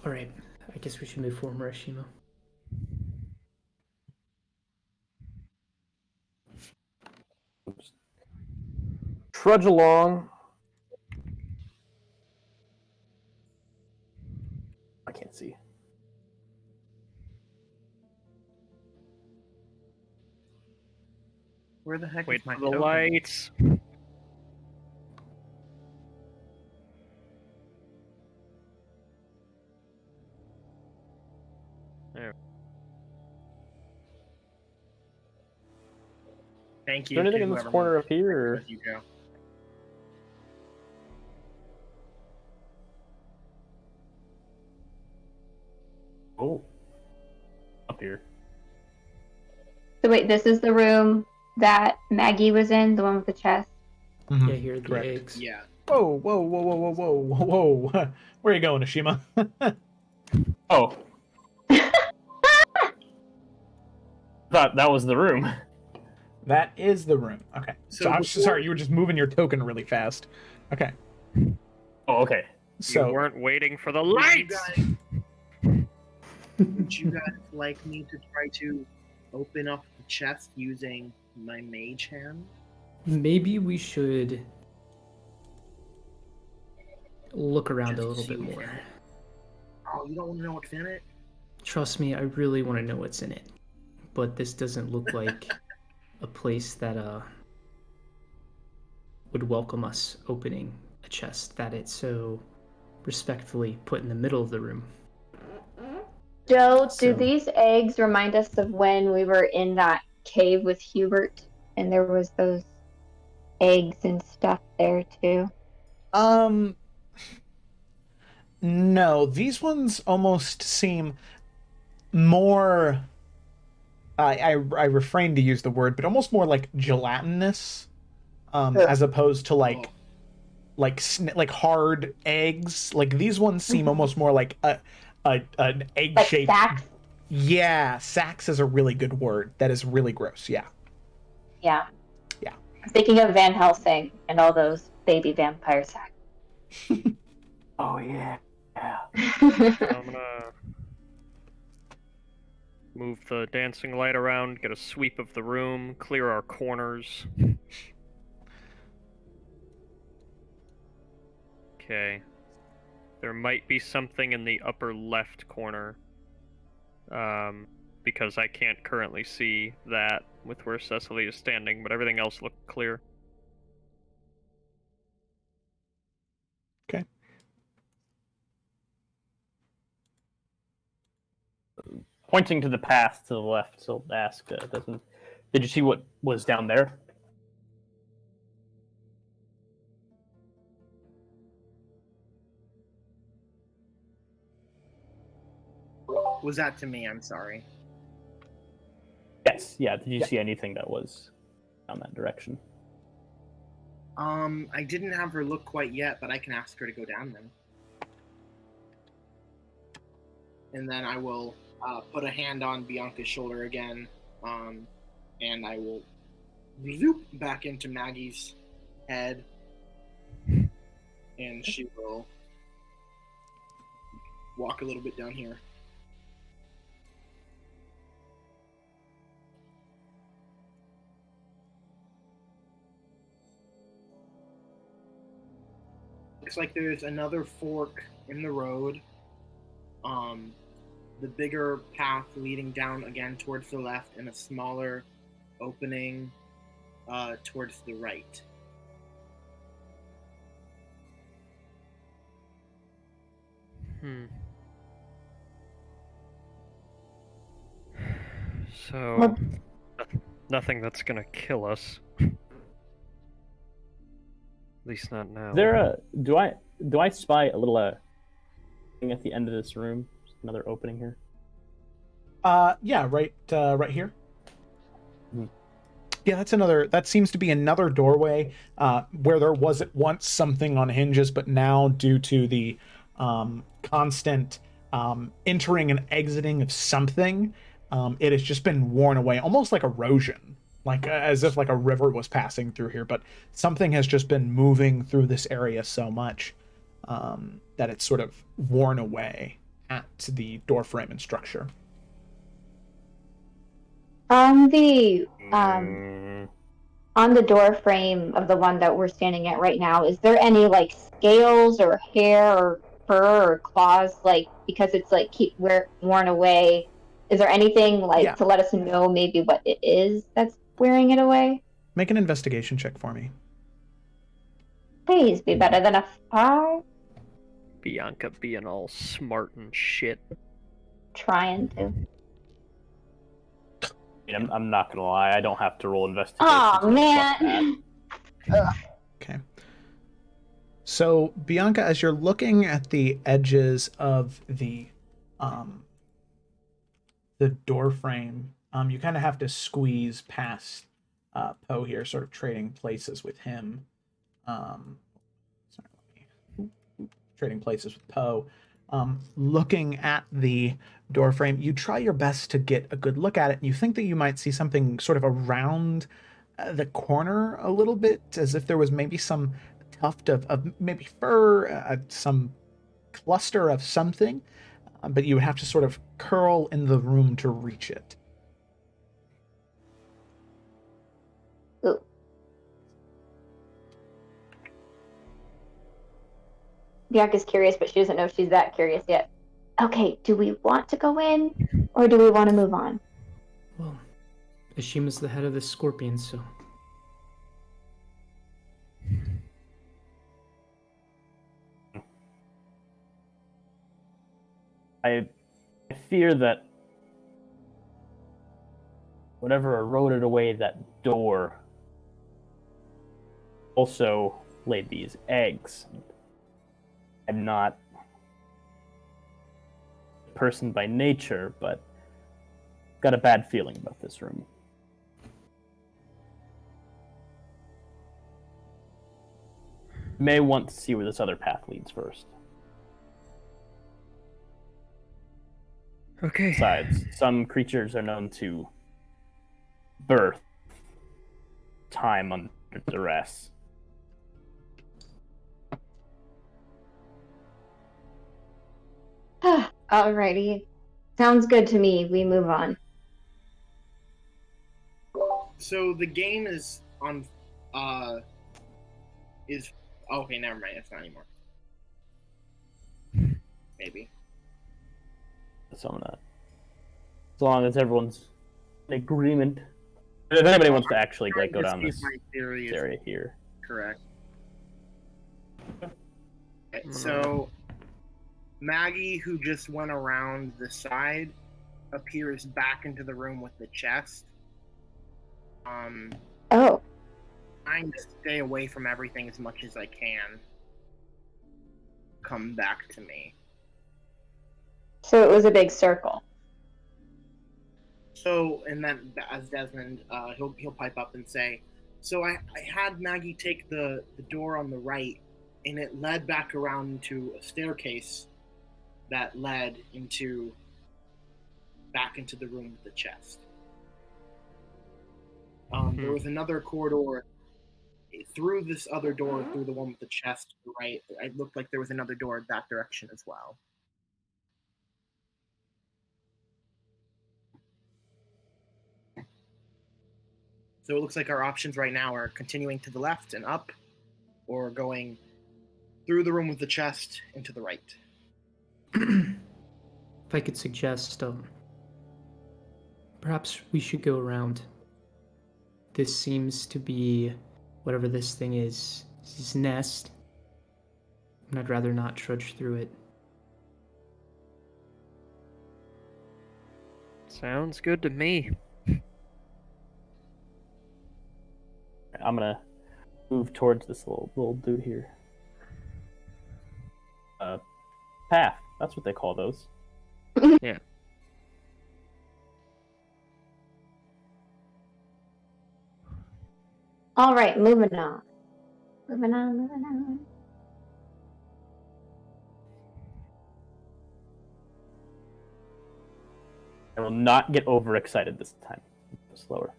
Alright, I guess we should move forward, Murashima. Trudge along. I can't see. Where the heck Wait is my for the token? lights. There. Thank Is you. there anything to in this whoever corner moved up here? with you, Joe. Oh. Up here. So wait, this is the room that Maggie was in, the one with the chest? Mhm, Yeah, here are the correct. eggs. Yeah. Whoa, whoa, whoa, whoa, whoa, whoa, whoa, whoa. Where are you going, Ashima? Oh. Thought that was the room. That is the room. Okay. So I'm before- sorry, you were just moving your token really fast. Okay. Oh, okay. So You weren't waiting for the Would you lights. Would you guys like me to try to open up the chest using my mage hand? Maybe we should look around Just a little see bit what's more. in it? Oh, you don't want to know what's in it? Trust me, I really want to know what's in it. But this doesn't look like a place that would welcome us opening a chest that it's so respectfully put in the middle of the room. Joe, So- do these eggs remind us of when we were in that cave with Hubert and there was those eggs and stuff there too? No, these ones almost seem more. I refrain to use the word, but almost more like gelatinous, as opposed to like hard eggs. Like these ones seem almost more like an egg Like shaped. sacks? Yeah, sacks is a really good word. That is really gross. Yeah. Yeah. Yeah. I'm thinking of Van Helsing and all those baby vampire sacks. Oh, yeah. Yeah. I'm gonna move the dancing light around, get a sweep of the room, clear our corners. Okay. There might be something in the upper left corner. Because I can't currently see that with where Cecily is standing, but everything else looked clear. Okay. Pointing to the path to the left, so ask, did you see what was down there? Was that to me? I'm sorry. Yes, yeah. Did you see anything that was down that direction? I didn't have her look quite yet, but I can ask her to go down then. And then I will put a hand on Bianca's shoulder again, and I will zoop back into Maggie's head, and she will walk a little bit down here. Looks like there's another fork in the road. The bigger path leading down again towards the left, and a smaller opening towards the right. So, nothing that's gonna kill us. At least not now. Do I spy a little thing at the end of this room? Just another opening here. Yeah, right here. Yeah, that seems to be another doorway where there was at once something on hinges, but now due to the constant entering and exiting of something, it has just been worn away, almost like erosion, like as if like a river was passing through here, but something has just been moving through this area so much that it's sort of worn away at the door frame and structure. On the door frame of the one that we're standing at right now, is there any like scales or hair or fur or claws, like, because it's like worn away? Is there anything like to let us know maybe what it is that's wearing it away? Make an investigation check for me. Please be better than a 5. Bianca being all smart and shit. Trying to. I'm not gonna lie, I don't have to roll investigation. Oh man. Okay. So Bianca, as you're looking at the edges of the door frame, you kind of have to squeeze past Poe here, sort of trading places with him. Trading places with Poe. Looking at the door frame, you try your best to get a good look at it, and you think that you might see something sort of around the corner a little bit, as if there was maybe some tuft of maybe fur, some cluster of something, but you would have to sort of curl in the room to reach it. Ooh. Bianca's curious, but she doesn't know she's that curious yet. Okay, do we want to go in, or do we want to move on? Well, Ashima's the head of the Scorpion, so... I fear that whatever eroded away that door also laid these eggs. I'm not a person by nature, but got a bad feeling about this room. May want to see where this other path leads first. Okay. Besides, some creatures are known to birth time under duress. Alrighty. Sounds good to me. We move on. So the game is on, okay, never mind, it's not anymore. Maybe. Some of that. As long as everyone's in agreement. If anybody wants to actually like go down this area here. Correct. Okay, so Maggie, who just went around the side, appears back into the room with the chest. Oh. Trying to stay away from everything as much as I can. Come back to me. So it was a big circle. So, and then as Desmond, he'll pipe up and say, so I had Maggie take the door on the right, and it led back around into a staircase that led back into the room with the chest. There was another corridor through this other door, through the one with the chest to the right. It looked like there was another door that direction as well. So it looks like our options right now are continuing to the left and up, or going through the room with the chest into the right. If I could suggest, perhaps we should go around. This seems to be whatever this thing is, his nest, and I'd rather not trudge through it. Sounds good to me. I'm gonna move towards this little dude here. Path. That's what they call those. Yeah. All right, moving on. Moving on. I will not get overexcited this time. Slower.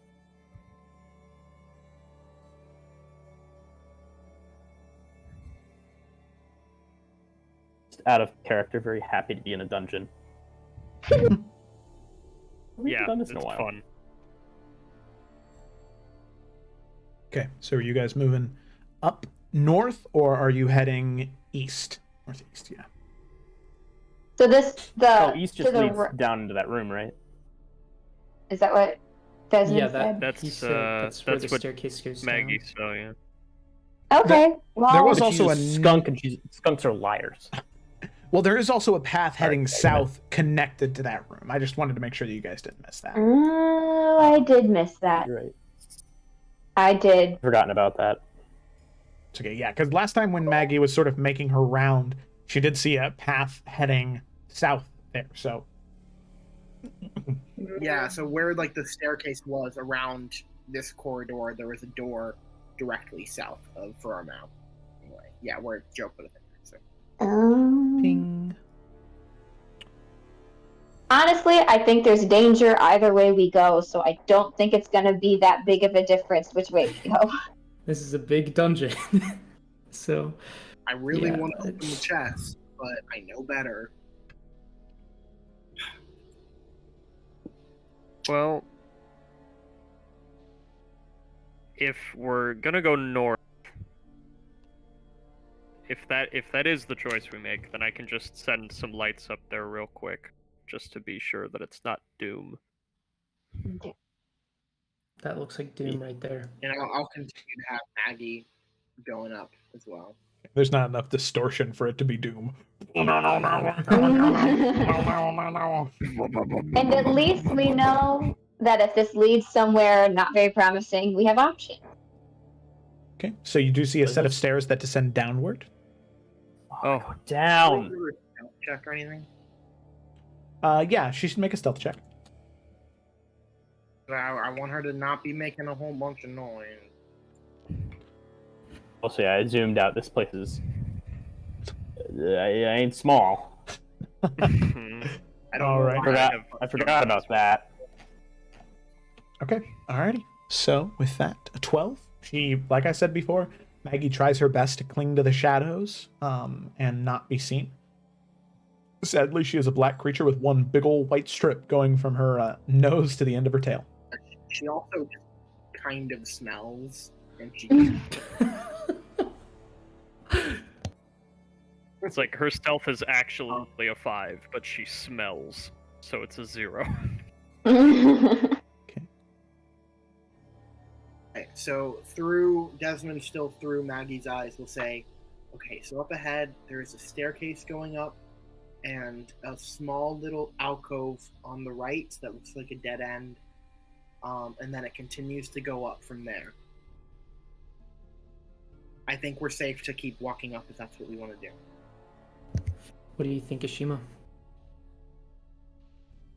Just out of character, very happy to be in a dungeon. We've Yeah, done this it's in a while. fun. Okay, so are you guys moving up north, or are you heading east? Northeast, yeah. So Oh, east to just the leads down into that room, right? is that what Desmond Yeah, said? he That's said that's where the what staircase goes Maggie. down. So yeah. Okay. Well, there was But also she's a skunk, and skunks are liars. Well, there is also a path heading sorry, south connected to that room. I just wanted to make sure that you guys didn't miss that. Oh, I did miss that. You're right. I did. Forgotten about that. It's okay, yeah, because last time when Maggie was sort of making her round, she did see a path heading south there. So Yeah, so where like the staircase was around this corridor, there was a door directly south of for our mouth. Anyway, yeah, where Joe put it in. So. ping. Honestly, I think there's danger either way we go, so I don't think it's going to be that big of a difference which way we go. This is a big dungeon. So I really yeah, want to open the chest, but I know better. Well, if we're gonna go north, if that is the choice we make, then I can just send some lights up there real quick, just to be sure that it's not doom. that looks like doom right there. And I'll continue to have Maggie going up as well. There's not enough distortion for it to be doom. And at least we know that if this leads somewhere not very promising, we have options. Okay, so you do see a What is set of this? stairs that descend downward. Oh, down. Check or anything? Yeah, she should make a stealth check. I want her to not be making a whole bunch of noise. Also, yeah, I zoomed out. This place is. I ain't small. I don't All know right. why. I forgot about that. Okay, alrighty. So with that, a 12. She, like I said before, Maggie tries her best to cling to the shadows and not be seen. Sadly, she is a black creature with one big ol' white strip going from her nose to the end of her tail. She also just kind of smells, and she It's like her stealth is actually a 5, but she smells, so it's a 0. Okay, so through Desmond, still through Maggie's eyes, will say, okay, so up ahead there is a staircase going up and a small little alcove on the right that looks like a dead end, and then it continues to go up from there. I think we're safe to keep walking up if that's what we want to do. What do you think, Ashima?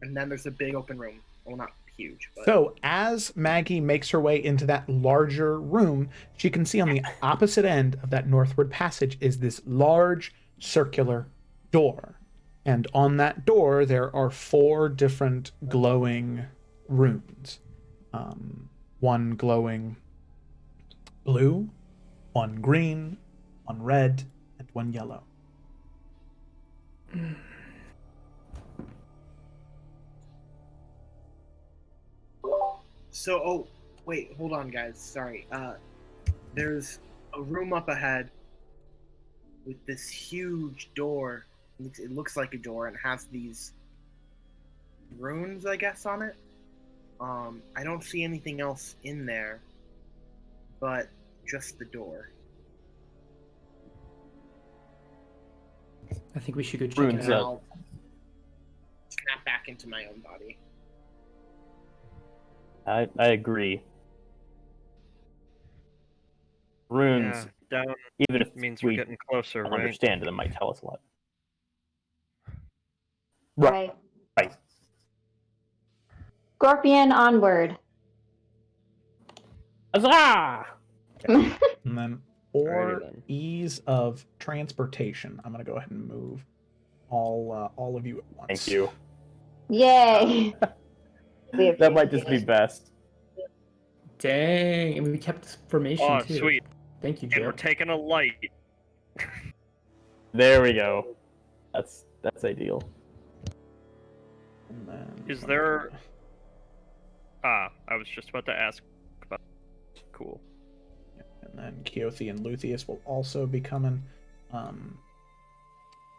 And then there's a big open room. Well, not huge, but... So as Maggie makes her way into that larger room, she can see on the opposite end of that northward passage is this large circular door. And on that door, there are 4 different glowing runes. One glowing blue, one green, one red, and one yellow. So, oh, wait, hold on, guys. Sorry. There's a room up ahead with this huge door. It looks like a door and has these runes, I guess, on it. I don't see anything else in there, but just the door. I think we should go check Runes it out. I'll snap back into my own body. I agree. Runes, Down even if means we we're getting closer, don't right? understand them, might tell us a lot. Right. Right. Scorpion onward. Huzzah! And then for Alrighty then. ease of transportation, I'm gonna go ahead and move all of you at once. Thank you. Yay! We That might just appreciate be best. Dang, and we kept this formation Oh, too. sweet. Thank you, And we're Joe. taking a light. There we go. That's ideal. And then Is there... I was just about to ask about... Cool. And then Keothi and Luthien will also be coming.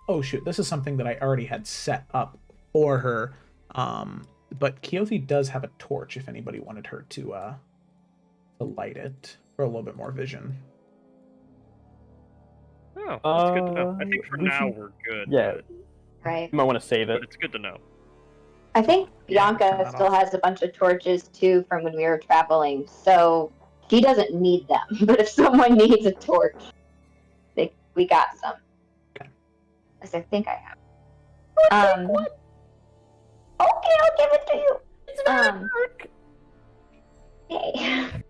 Oh shoot, this is something that I already had set up for her. But Keothi does have a torch if anybody wanted her to light it for a little bit more vision. Oh, that's good to know. I think for we now should- we're good. Yeah, Right. you might want to save it. But it's good to know. I think Yeah, turn Bianca that still off. has a bunch of torches too from when we were traveling, so she doesn't need them. But if someone needs a torch, we got some. Okay. As I think I have. Okay, I'll give it to you. It's dark. Okay.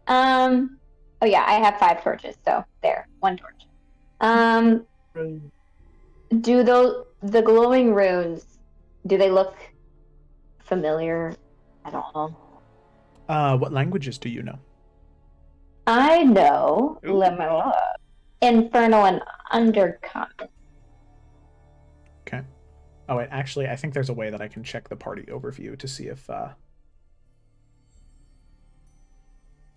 Oh yeah, I have 5 torches, so there, 1 torch. Do the glowing runes? Do they look familiar at all? What languages do you know? I know Ooh. Lemon, Infernal, and Undercommon. Okay. Oh wait, actually, I think there's a way that I can check the party overview to see if.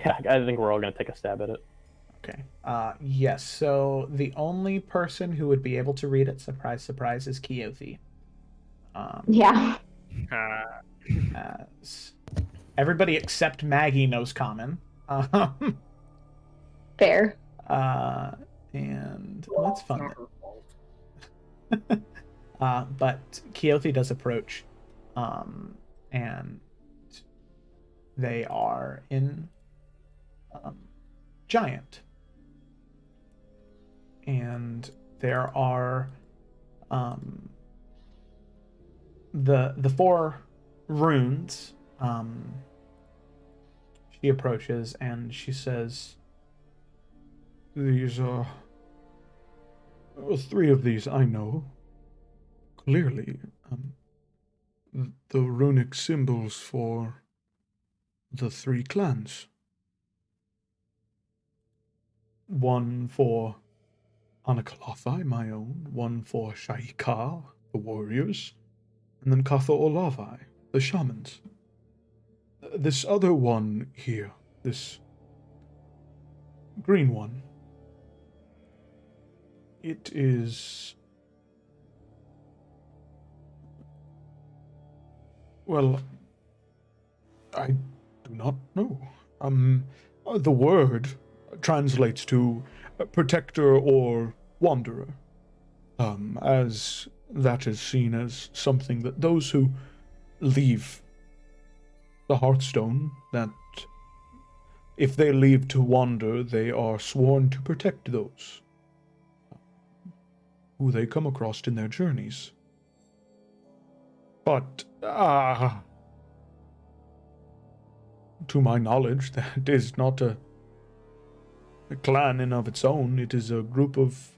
Yeah, I think we're all gonna take a stab at it. Okay. Yes. So the only person who would be able to read it, surprise, surprise, is Keothi. Yeah. As everybody except Maggie knows Common. Fair. And well, that's fun. But Keothi does approach, and they are in Giant. And there are the 4 runes. She approaches and she says, "These are 3 of these I know clearly. The runic symbols for the 3 clans. One for Anakalathai, my own, one for Shaikar, the warriors, and then Katha Olavai, the shamans. This other one here, this green one, it is... Well, I do not know. The word translates to protector or wanderer, as that is seen as something that those who leave the Hearthstone, that if they leave to wander, they are sworn to protect those who they come across in their journeys. But, to my knowledge, that is not a clan in of its own. It is a group of,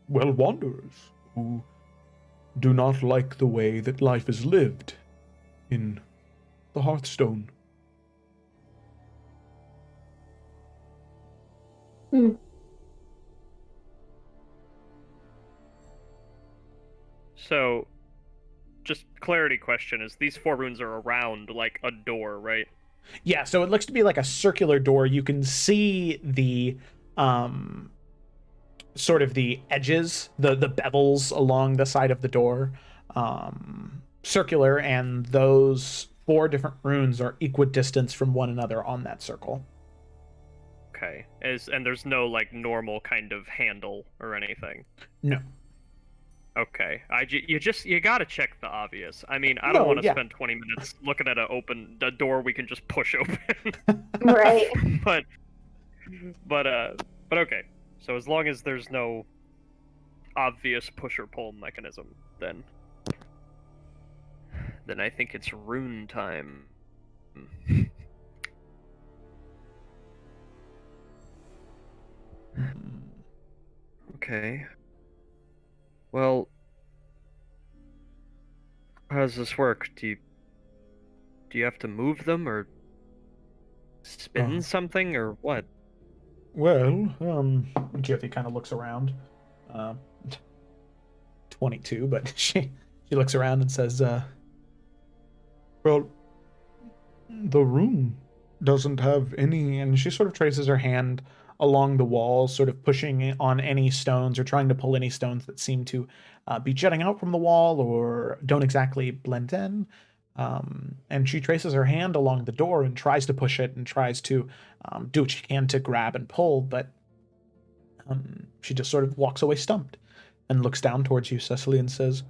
well, wanderers who do not like the way that life is lived in the Hearthstone. So, just clarity question, is these 4 runes are around, like, a door, right? Yeah, so it looks to be like a circular door. You can see the sort of the edges, the bevels along the side of the door, circular, and those 4 different runes are equidistant from one another on that circle. Okay. And there's no, like, normal kind of handle or anything? No. Okay. You gotta check the obvious. I mean, I don't want to spend 20 minutes looking at a door we can just push open. Right. But okay. So as long as there's no obvious push or pull mechanism, then I think it's rune time. Okay. Well, how does this work? Do you have to move them or spin something or what? Well, Jyoti kind of looks around. Um, 22, but she looks around and says, well, the room doesn't have any, and she sort of traces her hand along the wall, sort of pushing on any stones or trying to pull any stones that seem to be jutting out from the wall or don't exactly blend in. And she traces her hand along the door and tries to push it and tries to do what she can to grab and pull, but she just sort of walks away stumped and looks down towards you, Cecily, and says,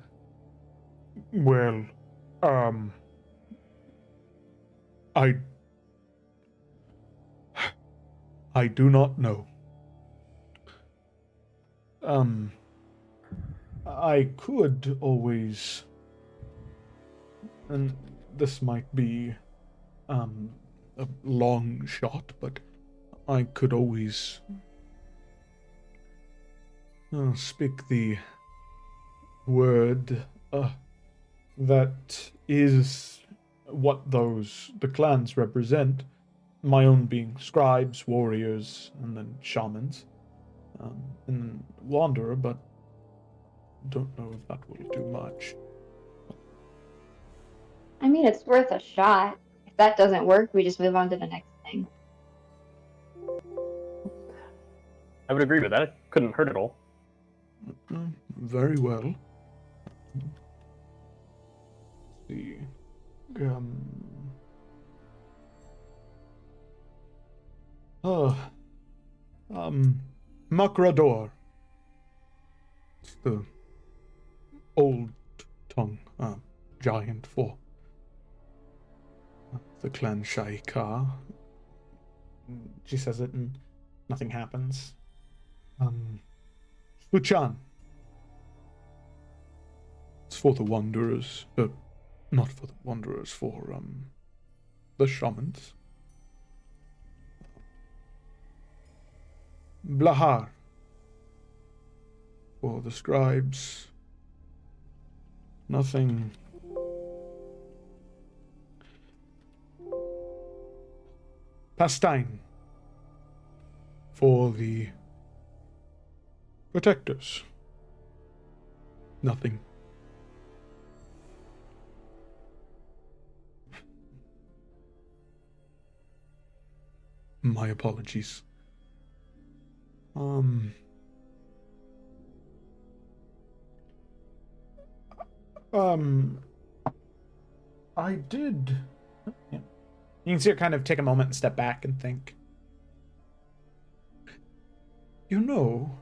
well, I do not know. I could always, and this might be a long shot, but I could always speak the word that is what the clans represent. My own being scribes, warriors, and then shamans, and then wanderer, but don't know if that will do much. I mean, it's worth a shot. If that doesn't work, we just move on to the next thing. I would agree with that. It couldn't hurt at all. Very well. Let's see. Makrador. It's the old tongue, giant for the clan Shaikar. She says it and nothing happens. Fuchan. It's for the wanderers. Not for the wanderers, for, the shamans. Blahar. For the scribes. Nothing. Pastine. For the protectors. Nothing. My apologies. I did. Yeah. You can see her kind of take a moment and step back and think. You know,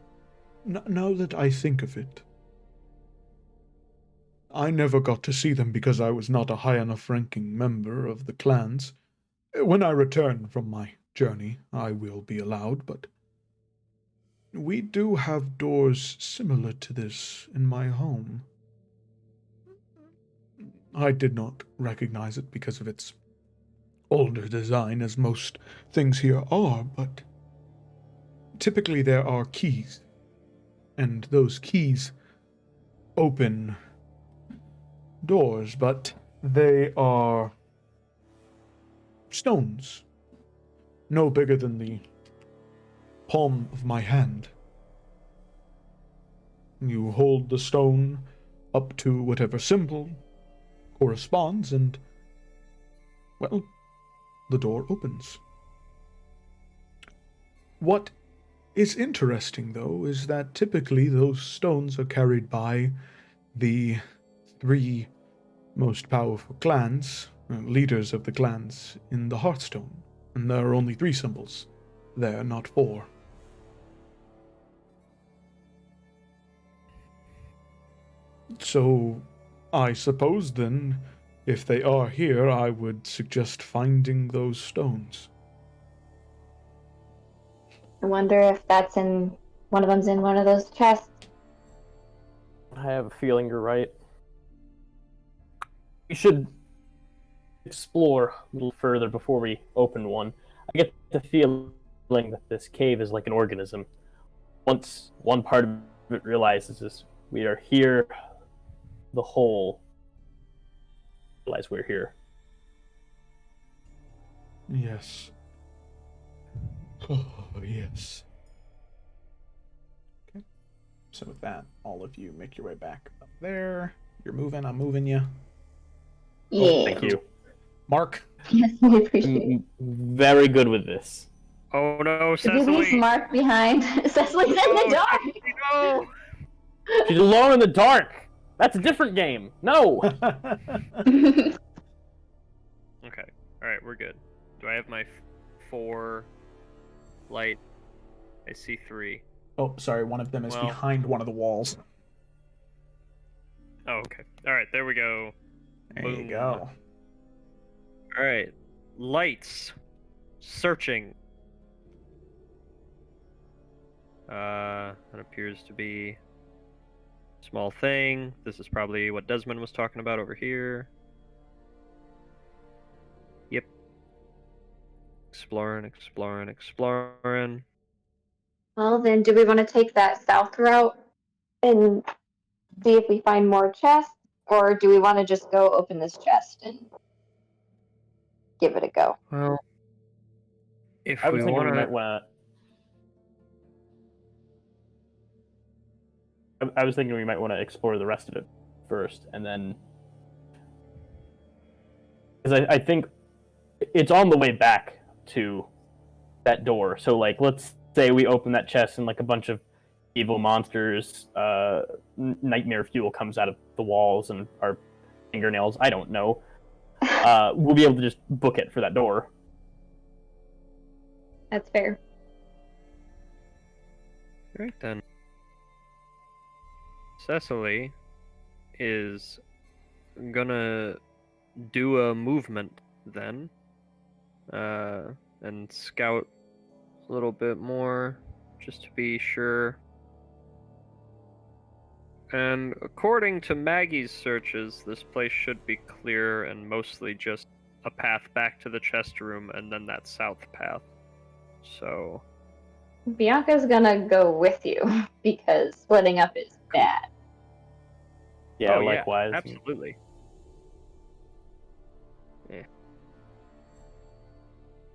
now that I think of it, I never got to see them because I was not a high enough ranking member of the clans. When I return from my journey, I will be allowed, but we do have doors similar to this in my home. I did not recognize it because of its older design, as most things here are, but typically there are keys, and those keys open doors, but they are stones, no bigger than the palm of my hand. You hold the stone up to whatever symbol corresponds, and, well, the door opens. What is interesting, though, is that typically those stones are carried by the 3 most powerful clans, leaders of the clans in the Hearthstone, and there are only 3 symbols there, not 4. So, I suppose then, if they are here, I would suggest finding those stones. I wonder if that's in one of them's in one of those chests. I have a feeling you're right. We should explore a little further before we open one. I get the feeling that this cave is like an organism. once one part of it realizes this, we are here, the whole realize we're here. Yes. Oh, yes. Okay. So with that, all of you make your way back up there. You're moving, I'm moving you. Yeah. Thank you. Mark? Yes, we appreciate it. Very good with this. Oh no, Did we leave Cecily! Mark behind? Cecily's in the dark! No! She's alone in the dark. That's a different game. No. Okay. Alright, we're good. Do I have my 4 light? I see 3. Oh, sorry, one of them is Well- behind one of the walls. Oh, okay. Alright, there we go. There you Boom. go. Alright. Lights. Searching. That appears to be a small thing. This is probably what Desmond was talking about over here. Yep. Exploring, exploring, exploring. Well, then, do we want to take that south route and see if we find more chests? Or do we want to just go open this chest and give it a go? Well, if I was we thinking want we might to... want to. I was thinking we might want to explore the rest of it first, and then, because I think it's on the way back to that door. So, like, let's say we open that chest and like a bunch of evil monsters, nightmare fuel comes out of the walls and our fingernails. I don't know. We'll be able to just book it for that door. That's fair. Right then. Cecily is gonna do a movement then, and scout a little bit more, just to be sure. And according to Maggie's searches, this place should be clear and mostly just a path back to the chest room and then that south path. So, Bianca's gonna go with you because splitting up is bad. Yeah, oh, likewise. yeah, absolutely. Yeah.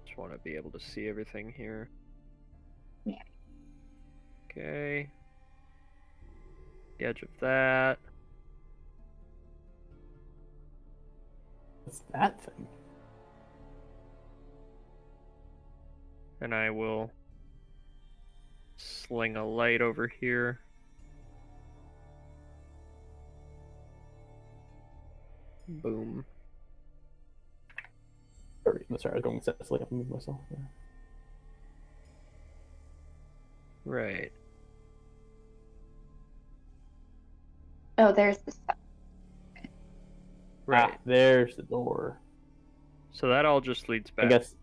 Just want to be able to see everything here. Yeah. Okay. The edge of that. What's that thing? And I will sling a light over here. Boom. Sorry, I was going to Cecily. I moved myself. Yeah. Right. Oh, there's the stuff. Right. Ah, there's the door. So that all just leads back. I guess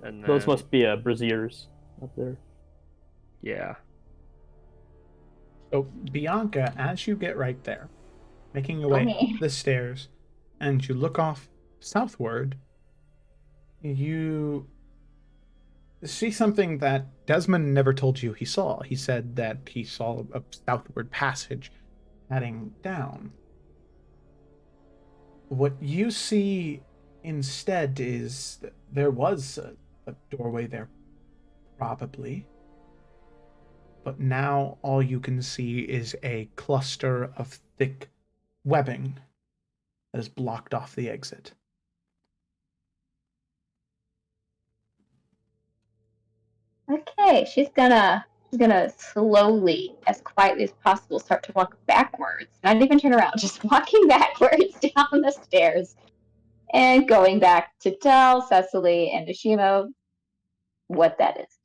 And those then- must be braziers up there. Yeah. So, Bianca, as you get right there, making your way Okay. up the stairs, and you look off southward, you see something that Desmond never told you he saw. He said that he saw a southward passage heading down. What you see instead is that there was a doorway there, probably. But now all you can see is a cluster of thick webbing that has blocked off the exit. Okay, she's gonna slowly, as quietly as possible, start to walk backwards. Not even turn around, just walking backwards down the stairs, and going back to tell Cecily and Ashimo what that is.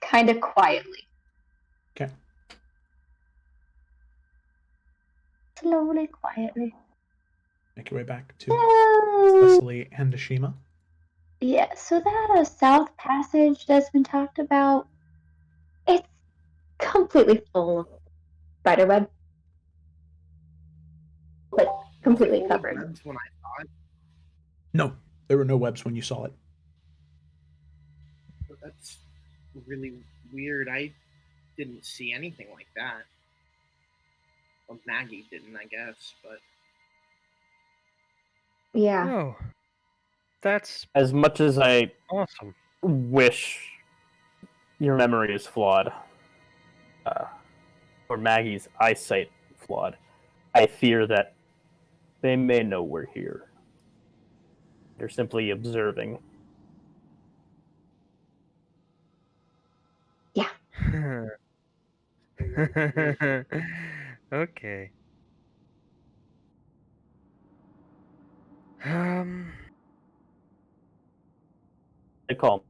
Kind of quietly. Okay. Slowly, quietly. Make your way back to Oh, Cecily and Ashima. yeah, so that south passage that's been talked about, it's completely full of spiderweb. But completely Was it full of covered. webs when I saw it? No, there were no webs when you saw it. That's really weird. I didn't see anything like that. Well, Maggie didn't, I guess, but Yeah. Oh, that's As much as I awesome. wish your memory is flawed, or Maggie's eyesight flawed, I fear that they may know we're here. They're simply observing. Okay. Um. They call them.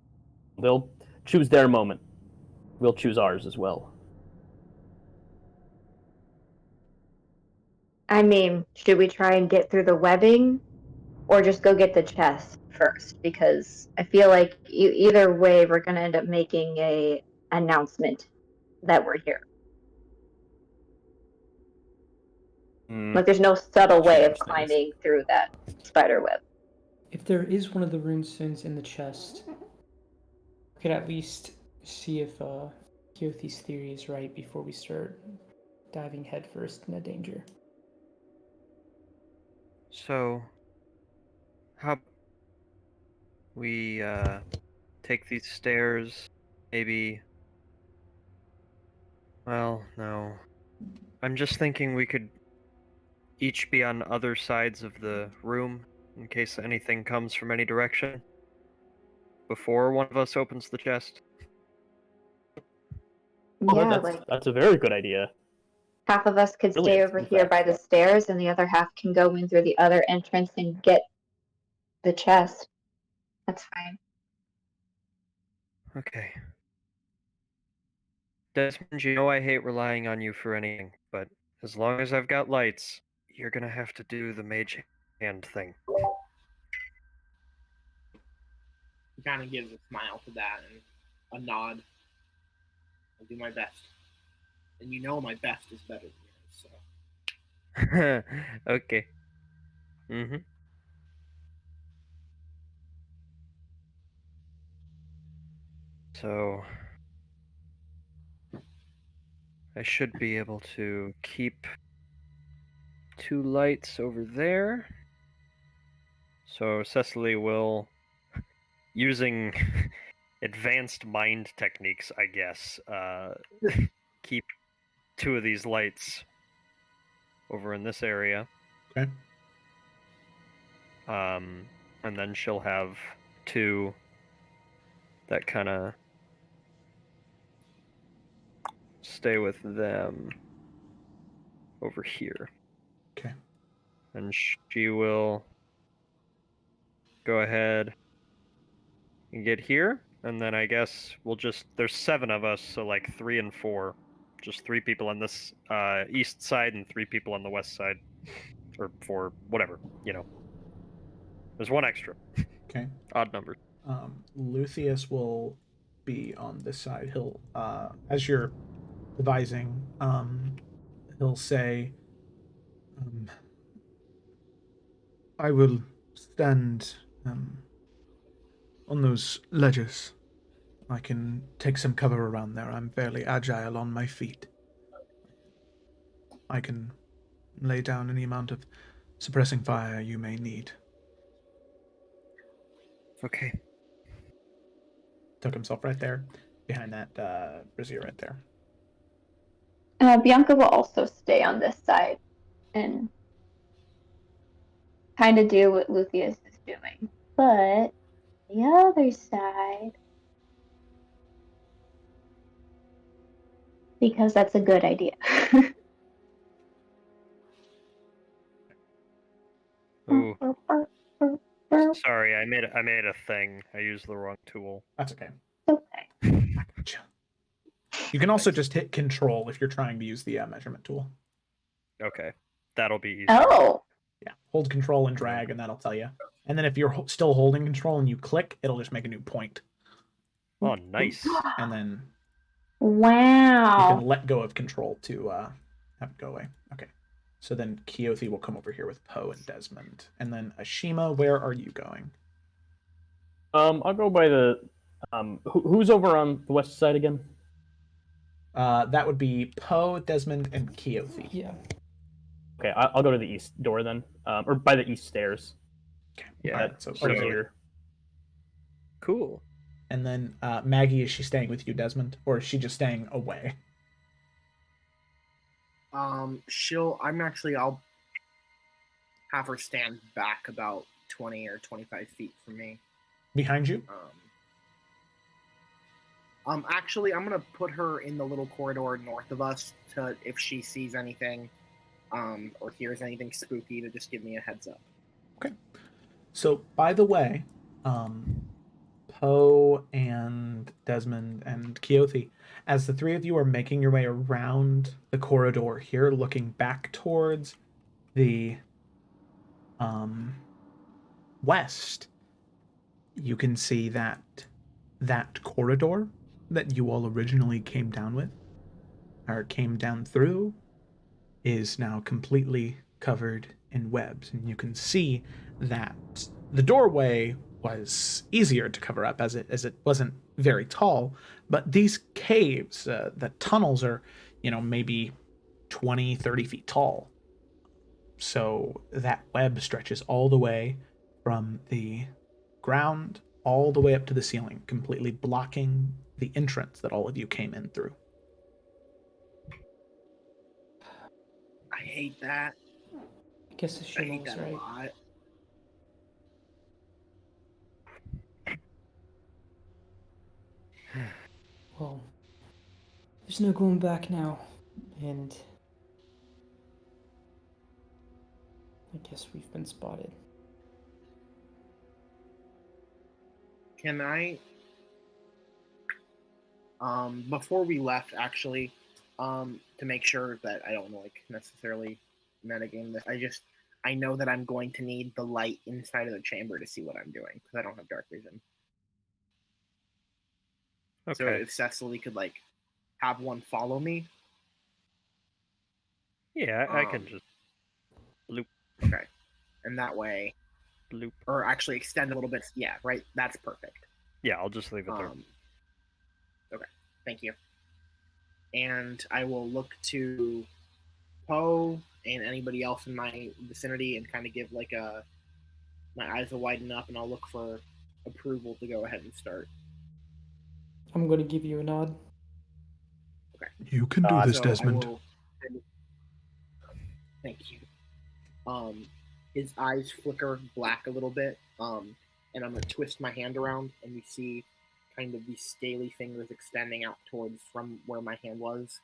They'll choose their moment. We'll choose ours as well. I mean, should we try and get through the webbing or just go get the chest first? Because I feel like either way, we're going to end up making a announcement that we're here. Like, there's no subtle way of climbing through that spider web. If there is one of the rune stones in the chest, we could at least see if Keothi's theory is right before we start diving headfirst into danger. So, how we take these stairs? Maybe. Well, no. I'm just thinking we could each be on other sides of the room in case anything comes from any direction before one of us opens the chest. Yeah, That's a very good idea. half of us could stay Brilliant, over in here fact. by the stairs, and the other half can go in through the other entrance and get the chest. That's fine. Okay. Desmond, you know I hate relying on you for anything, but as long as I've got lights, you're gonna have to do the mage hand thing. he kind of gives a smile to that and a nod. I'll do my best. And you know my best is better than yours, so. Okay. Mm-hmm. So I should be able to keep 2 lights over there. So Cecily will, using advanced mind techniques, I guess, keep 2 of these lights over in this area. Okay. And then she'll have 2 that kind of stay with them over here. Okay. And she will go ahead and get here, and then I guess we'll just, there's 7 of us, so like 3 and 4. Just 3 people on this east side and 3 people on the west side. Or 4, whatever, you know. There's 1 extra. Okay. Odd numbers. Lucius will be on this side. He'll, as you're devising, he'll say, I will stand on those ledges. I can take some cover around there. I'm fairly agile on my feet. I can lay down any amount of suppressing fire you may need. Okay. Took himself right there, behind that brazier right there. Bianca will also stay on this side and kind of do what Lucius is doing. But the other side, because that's a good idea. Ooh. Sorry, I made a thing. I used the wrong tool. That's okay. Okay. I gotcha. You can also just hit Control if you're trying to use the measurement tool. Okay. That'll be easy. Oh. Yeah, hold Control and drag, and that'll tell you. And then if you're still holding Control and you click, it'll just make a new point. Oh, nice. And then Wow. you can let go of Control to have it go away. Okay. So then Keothi will come over here with Poe and Desmond. And then Ashima, where are you going? I'll go by the Who's over on the west side again? That would be Poe, Desmond, and Keothi. Yeah. Okay, I'll go to the east door then, or by the east stairs. Yeah. Alright, so Pretty early. easier. Cool. And then Maggie, is she staying with you, Desmond, or is she just staying away? I'll have her stand back about 20 or 25 feet from me. Behind you? Actually, I'm gonna put her in the little corridor north of us to, if she sees anything, or hears anything spooky, to just give me a heads up. Okay. So, by the way, Poe and Desmond and Keothi, as the three of you are making your way around the corridor here, looking back towards the west, you can see that that corridor that you all originally came down with, or came down through, is now completely covered in webs. And you can see that the doorway was easier to cover up as it wasn't very tall, but these caves, the tunnels are, maybe 20, 30 feet tall. So that web stretches all the way from the ground all the way up to the ceiling, completely blocking the entrance that all of you came in through. I hate that. I guess the I hate Shimmel's that a right. lot. Well, there's no going back now, and I guess we've been spotted. Can I, before we left, actually, to make sure that I don't necessarily metagame this, I know that I'm going to need the light inside of the chamber to see what I'm doing, because I don't have dark vision. Okay. So if Cecily could have one follow me. Yeah, I can just loop. Okay. And that way, Loop. or actually extend a little bit. Yeah, right. That's perfect. Yeah, I'll just leave it there. Okay. Thank you. And I will look to Poe and anybody else in my vicinity and kind of give my eyes will widen up, and I'll look for approval to go ahead and start. I'm going to give you a nod. Okay. You can do this, So Desmond. Thank you. His eyes flicker black a little bit, and I'm gonna twist my hand around, and you see kind of these scaly fingers extending out towards from where my hand was,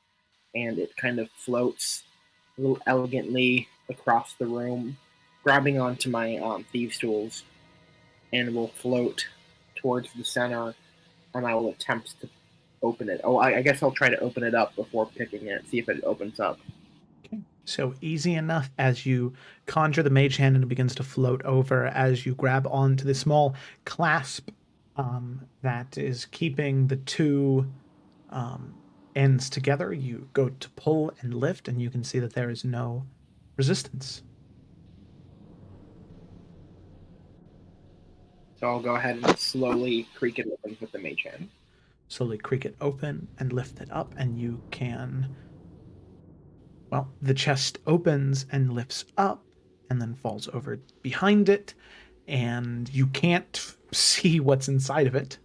and it kind of floats a little elegantly across the room, grabbing onto my thieves' tools, and will float towards the center, and I will attempt to open it. Oh, I guess I'll try to open it up before picking it, see if it opens up. Okay. So easy enough as you conjure the mage hand and it begins to float over as you grab onto the small clasp that is keeping the two ends together. You go to pull and lift, and you can see that there is no resistance. So I'll go ahead and slowly creak it open with the mage hand. Slowly creak it open and lift it up, and you can. Well, the chest opens and lifts up and then falls over behind it, and you can't see what's inside of it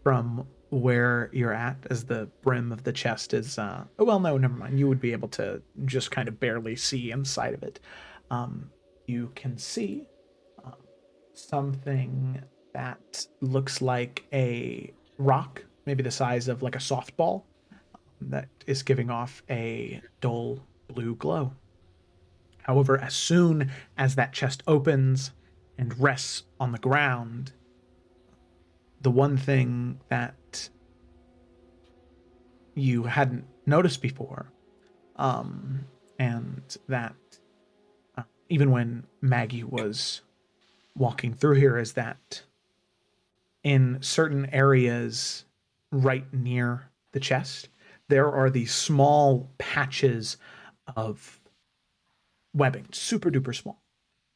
from where you're at, as the brim of the chest is well, no, never mind, you would be able to just kind of barely see inside of it. You can see something that looks like a rock, maybe the size of like a softball, that is giving off a dull blue glow. However, as soon as that chest opens and rests on the ground, the one thing that you hadn't noticed before, and that even when Maggie was walking through here, is that in certain areas right near the chest, there are these small patches of webbing, super duper small.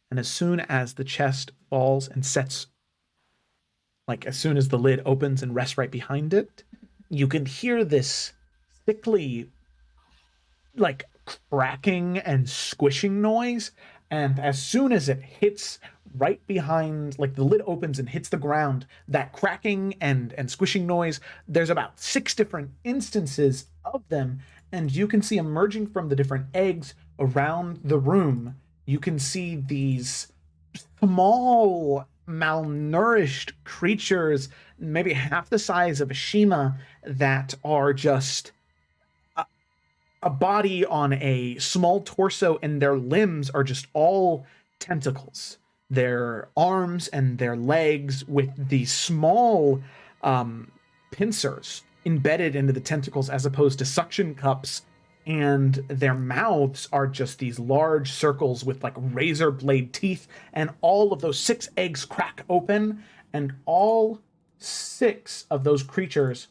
And as soon as the chest falls and sets like as soon as the lid opens and rests right behind it, you can hear this thickly, like, cracking and squishing noise. And as soon as it hits right behind, like the lid opens and hits the ground, that cracking and squishing noise, there's about 6 different instances of them. And you can see emerging from the different eggs around the room, you can see these small, malnourished creatures, maybe half the size of a Shima, that are just a body on a small torso, and their limbs are just all tentacles. Their arms and their legs with these small pincers embedded into the tentacles as opposed to suction cups, and their mouths are just these large circles with like razor blade teeth, and all of those 6 eggs crack open, and all 6 of those creatures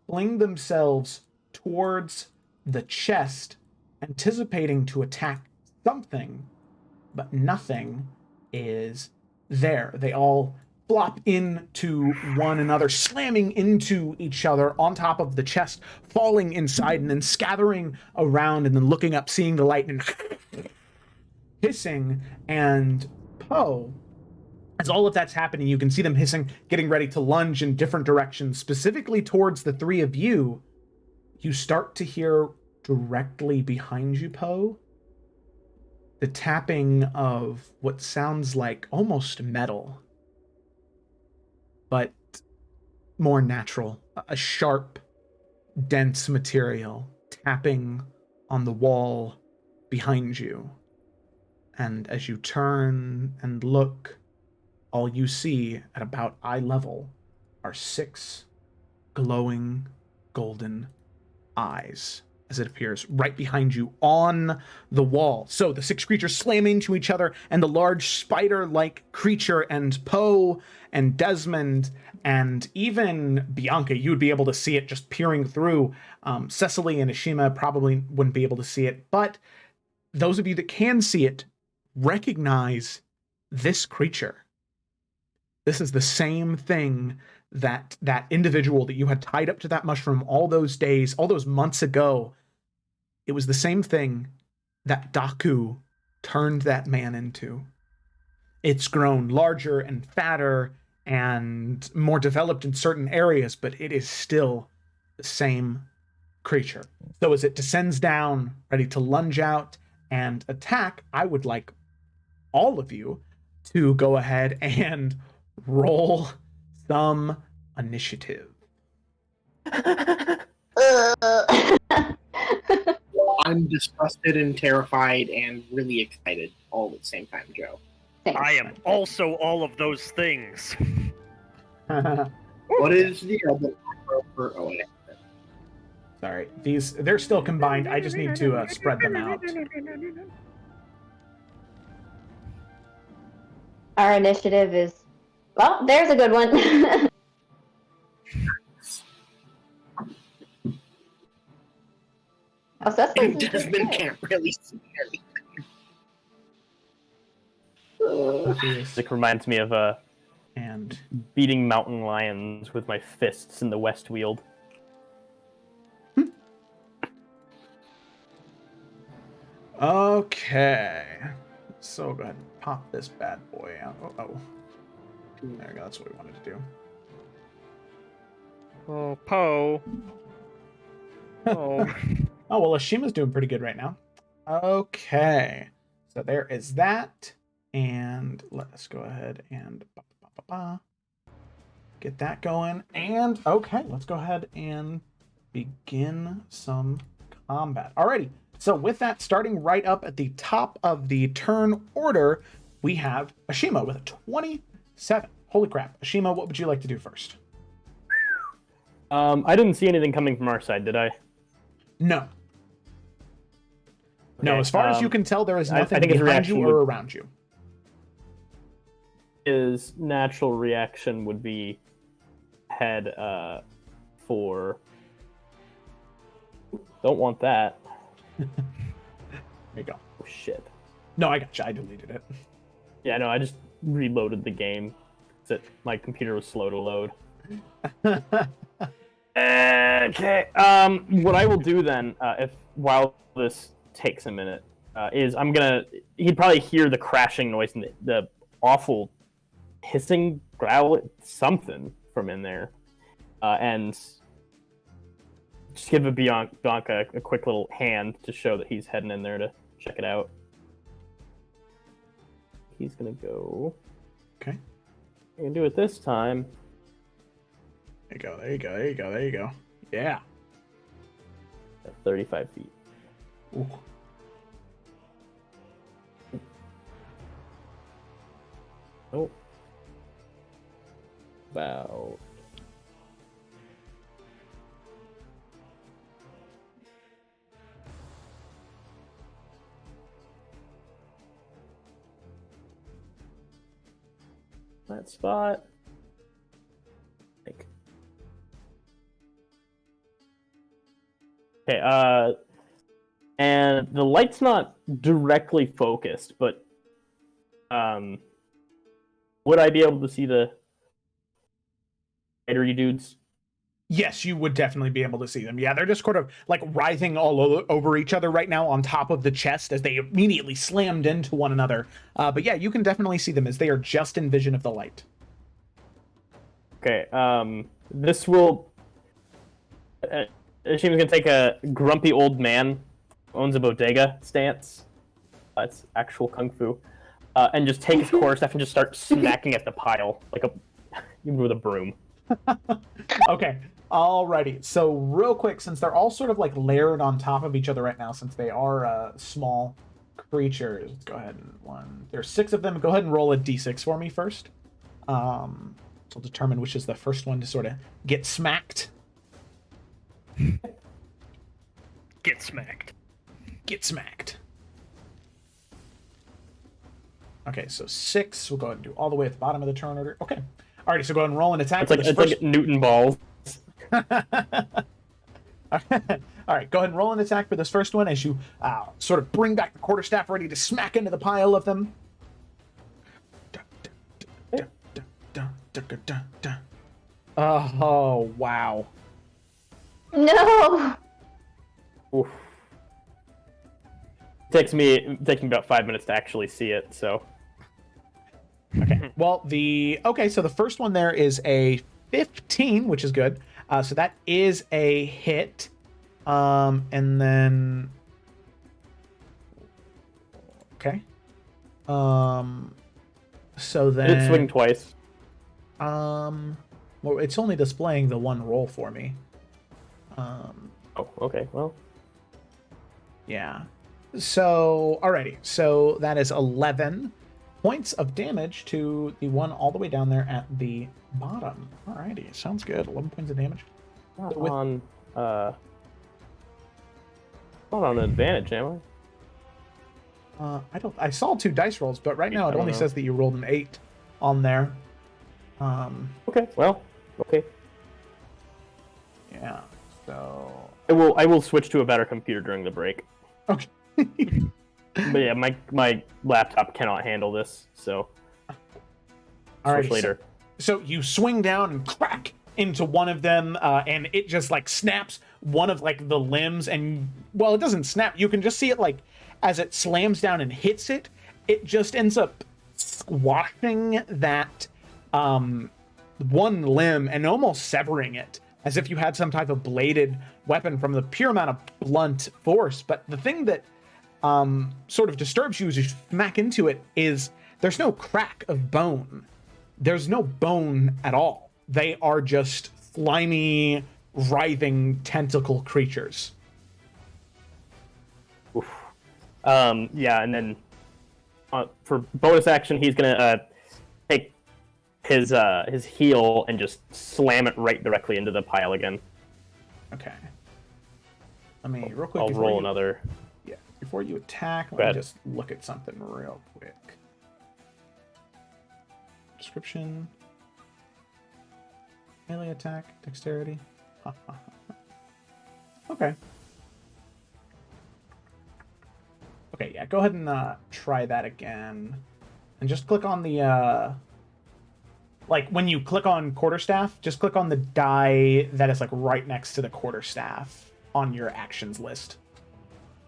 fling themselves towards the chest, anticipating to attack something, but nothing is there. They all flop into one another, slamming into each other on top of the chest, falling inside, and then scattering around, and then looking up, seeing the light, and hissing. And Poe, as all of that's happening, you can see them hissing, getting ready to lunge in different directions, specifically towards the 3 of you. You start to hear directly behind you, Poe, the tapping of what sounds like almost metal, but more natural. A sharp, dense material tapping on the wall behind you. And as you turn and look, all you see at about eye level are 6 glowing golden eyes as it appears right behind you on the wall. So the 6 creatures slam into each other, and the large spider-like creature, and Poe and Desmond and even Bianca, you would be able to see it just peering through. Cecily and Ashima probably wouldn't be able to see it, but those of you that can see it recognize this creature. This is the same thing that individual that you had tied up to that mushroom all those days, all those months ago. It was the same thing that Daku turned that man into. It's grown larger and fatter and more developed in certain areas, but it is still the same creature. So as it descends down, ready to lunge out and attack, I would like all of you to go ahead and roll some initiative. I'm disgusted and terrified and really excited all at the same time, Joe. Thanks. I am also all of those things. What is the other for? Oh, yeah. Sorry, they're still combined. I just need to spread them out. Our initiative is, well, there's a good one. Oh, so And Desmond can't really see anything. It reminds me of And beating mountain lions with my fists in the West Weald. okay, so go ahead and pop this bad boy out. Oh, there we go. That's what we wanted to do. Oh, Poe. Oh. Oh, well, Ashima's doing pretty good right now. Okay, so there is that. And let's go ahead and get that going. And okay, let's go ahead and begin some combat. Alrighty, so with that, starting right up at the top of the turn order, we have Ashima with a 27. Holy crap. Ashima, what would you like to do first? I didn't see anything coming from our side, did I? No. No, as far as you can tell, there is nothing I think his behind you reaction or would- around you. His natural reaction would be head for... Don't want that. There you go. Oh, shit. No, I gotcha. I deleted it. Yeah, no, I just reloaded the game. My computer was slow to load. Okay. What I will do then, while this takes a minute, is he'd probably hear the crashing noise and the awful hissing, growl, something from in there, and just give Bianca a quick little hand to show that he's heading in there to check it out. He's gonna go. Okay. I'm gonna do it this time. There you go. There you go. There you go. There you go. Yeah. At 35 feet. Ooh. Oh. About. That spot. Okay, and the light's not directly focused, but would I be able to see the spidery dudes? Yes, you would definitely be able to see them. Yeah, they're just sort of like writhing all over each other right now on top of the chest as they immediately slammed into one another. But yeah, you can definitely see them as they are just in vision of the light. Okay, this will... Ashim's gonna take a grumpy old man who owns a bodega stance. It's actual kung fu. And just take his quarterstaff and just start smacking at the pile like with a broom. Okay, alrighty. So real quick, since they're all sort of like layered on top of each other right now, since they are small creatures, let's go ahead and there's 6 of them. Go ahead and roll a d6 for me first. So I'll determine which is the first one to sort of get smacked. Get smacked. Get smacked. Okay, so 6. We'll go ahead and do all the way at the bottom of the turn order. Okay. Alrighty, so go ahead and roll an attack. It's like Newton balls. Alright, go ahead and roll an attack for this first one as you sort of bring back the quarterstaff ready to smack into the pile of them. Oh, wow. No! Oof. Takes me about 5 minutes to actually see it, so. Okay. Well, so the first one there is a 15, which is good. So that is a hit. And then okay. So then Did it swing twice? Well, it's only displaying the one roll for me. Oh, okay. Well, yeah. So, alrighty. So that is 11 points of damage to the one all the way down there at the bottom. Alrighty, sounds good. 11 points of damage. not on an advantage, am I? I saw 2 dice rolls, but right now it only says that you rolled an 8 on there. Okay. Well. Okay. Yeah. So I will switch to a better computer during the break. okay. But yeah, my laptop cannot handle this, so. All right. Later. So you swing down and crack into one of them, and it just like snaps one of like the limbs, and well, it doesn't snap. You can just see it like as it slams down and hits it. It just ends up squashing that one limb and almost severing it, as if you had some type of bladed weapon from the pure amount of blunt force. But the thing that sort of disturbs you as you smack into it is there's no crack of bone. There's no bone at all. They are just slimy, writhing tentacle creatures. Oof. Yeah, and then for bonus action, he's gonna take his heel and just slam it right directly into the pile again. Okay. Let me real quick. I'll roll another. Yeah, before you attack, let me just look at something real quick. Description. Melee attack, dexterity. Okay. Okay, yeah, go ahead and try that again. And just click on the like when you click on quarterstaff, just click on the die that is like right next to the quarterstaff on your actions list.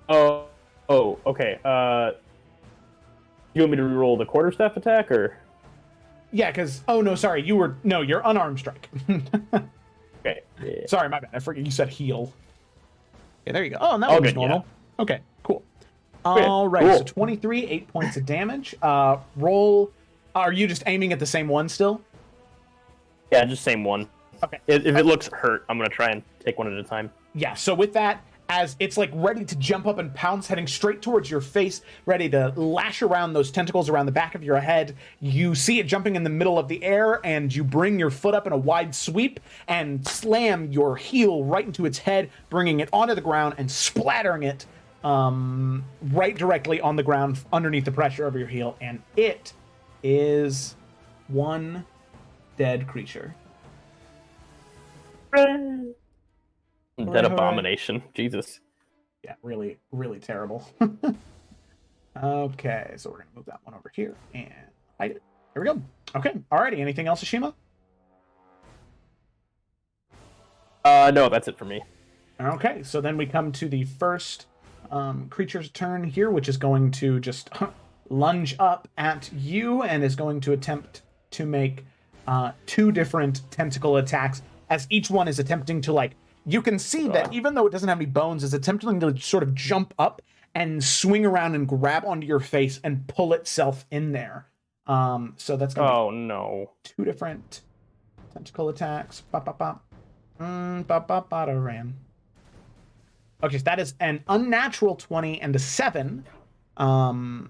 Oh, okay. You want me to reroll the quarterstaff attack, or? Yeah, because you're unarmed strike. Okay. Yeah. Sorry, my bad. I forget you said heal. Okay, there you go. Oh, and that one was normal. Yeah. Okay, cool. All right, cool. So 23, 8 points of damage. Roll. Are you just aiming at the same one still? Yeah, just same one. Okay. If it looks hurt, I'm gonna try and take one at a time. Yeah. So with that, as it's like ready to jump up and pounce, heading straight towards your face, ready to lash around those tentacles around the back of your head, you see it jumping in the middle of the air, and you bring your foot up in a wide sweep and slam your heel right into its head, bringing it onto the ground and splattering it right directly on the ground underneath the pressure of your heel, and it is one dead creature. That abomination. Jesus. Yeah, really, really terrible. Okay, so we're going to move that one over here and hide it. There we go. Okay, alrighty. Anything else, Ashima? No, that's it for me. Okay, so then we come to the first creature's turn here, which is going to just lunge up at you and is going to attempt to make 2 different tentacle attacks, as each one is attempting to, like, you can see that even though it doesn't have any bones, it's attempting to sort of jump up and swing around and grab onto your face and pull itself in there. So that's going to be no. 2 different tentacle attacks. Ram. Okay, so that is an unnatural 20 and a 7. Yeah,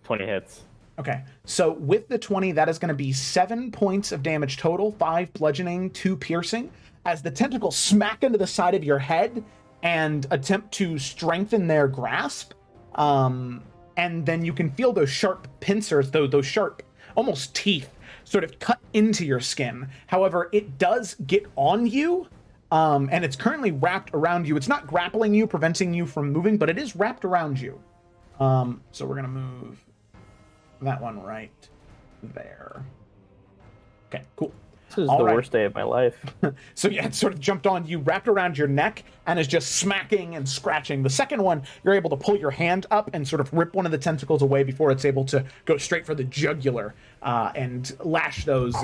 20 hits. Okay, so with the 20, that is going to be 7 points of damage total, 5 bludgeoning, 2 piercing, as the tentacles smack into the side of your head and attempt to strengthen their grasp. And then you can feel those sharp pincers, those sharp, almost teeth, sort of cut into your skin. However, it does get on you, and it's currently wrapped around you. It's not grappling you, preventing you from moving, but it is wrapped around you. So we're going to move that one right there. Okay, cool. This is the worst day of my life. So yeah, it sort of jumped on you, wrapped around your neck, and is just smacking and scratching. The second one, you're able to pull your hand up and sort of rip one of the tentacles away before it's able to go straight for the jugular and lash those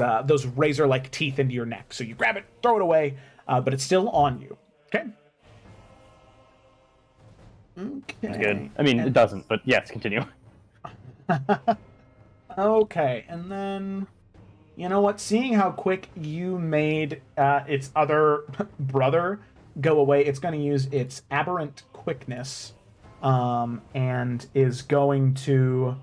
razor-like teeth into your neck. So you grab it, throw it away, but it's still on you. Okay. Okay. It's good. I mean, it doesn't, but yes, continue. Okay, and then, you know what? Seeing how quick you made its other brother go away, it's going to use its aberrant quickness, and is going to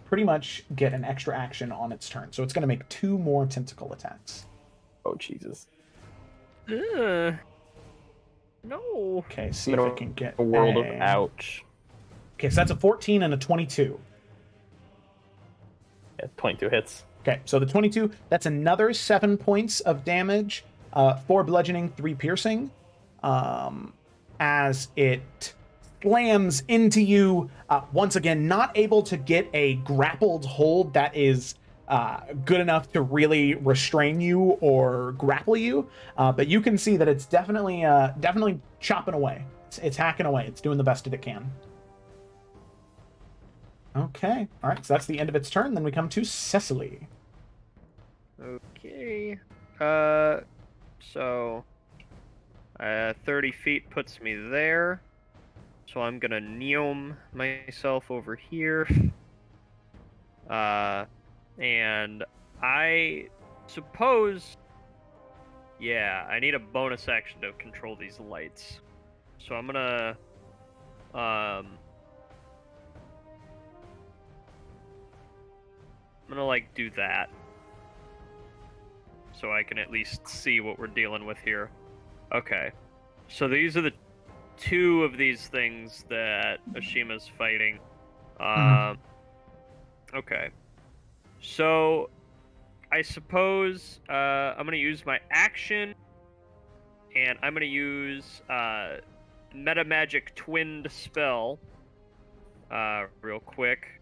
pretty much get an extra action on its turn. So it's going to make 2 more tentacle attacks. Oh, Jesus. No. Okay, see if it can get a world of ouch. Okay, so that's a 14 and a 22. Yeah, 22 hits. Okay, so the 22, that's another 7 points of damage, 4 bludgeoning, 3 piercing, as it slams into you, once again, not able to get a grappled hold that is good enough to really restrain you or grapple you, but you can see that it's definitely chopping away. It's hacking away. It's doing the best that it can. Okay, all right, so that's the end of its turn. Then we come to Cecily. Okay. So 30 feet puts me there. So I'm gonna neom myself over here. And I suppose, yeah, I need a bonus action to control these lights. So I'm gonna, like do that. So I can at least see what we're dealing with here. Okay. So these are the 2 of these things that Ashima's fighting. Okay. So I suppose I'm going to use my action, and I'm going to use Meta Magic Twinned Spell real quick.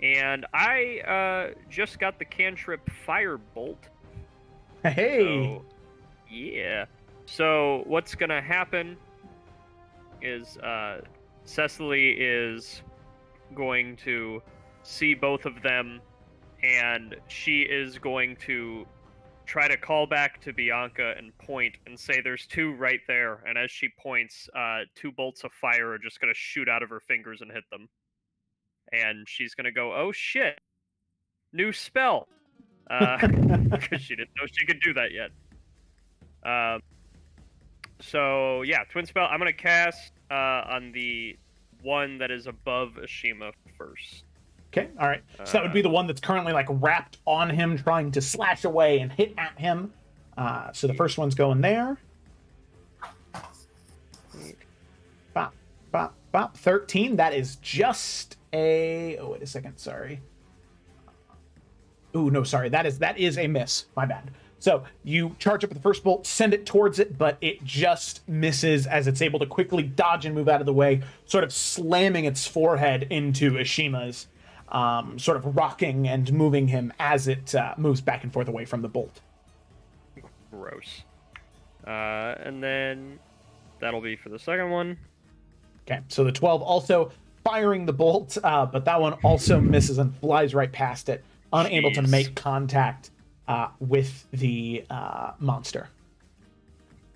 And I just got the cantrip Firebolt. Hey! So, yeah. So what's gonna happen is Cecily is going to see both of them, and she is going to try to call back to Bianca and point and say there's two right there. And as she points, two bolts of fire are just gonna shoot out of her fingers and hit them. And she's gonna go, "Oh shit, new spell," because she didn't know she could do that yet. So yeah, twin spell. I'm gonna cast on the one that is above Ashima first. Okay, all right. So that would be the one that's currently like wrapped on him, trying to slash away and hit at him. So the first one's going there. Bop, bop, bop. 13. That is just a. Oh, wait a second. Sorry. Oh no, sorry. That is a miss. My bad. So you charge up with the first bolt, send it towards it, but it just misses as it's able to quickly dodge and move out of the way, sort of slamming its forehead into Ashima's, sort of rocking and moving him as it moves back and forth away from the bolt. Gross. And then that'll be for the second one. Okay, so the 12 also firing the bolt, but that one also misses and flies right past it, unable to make contact with the monster.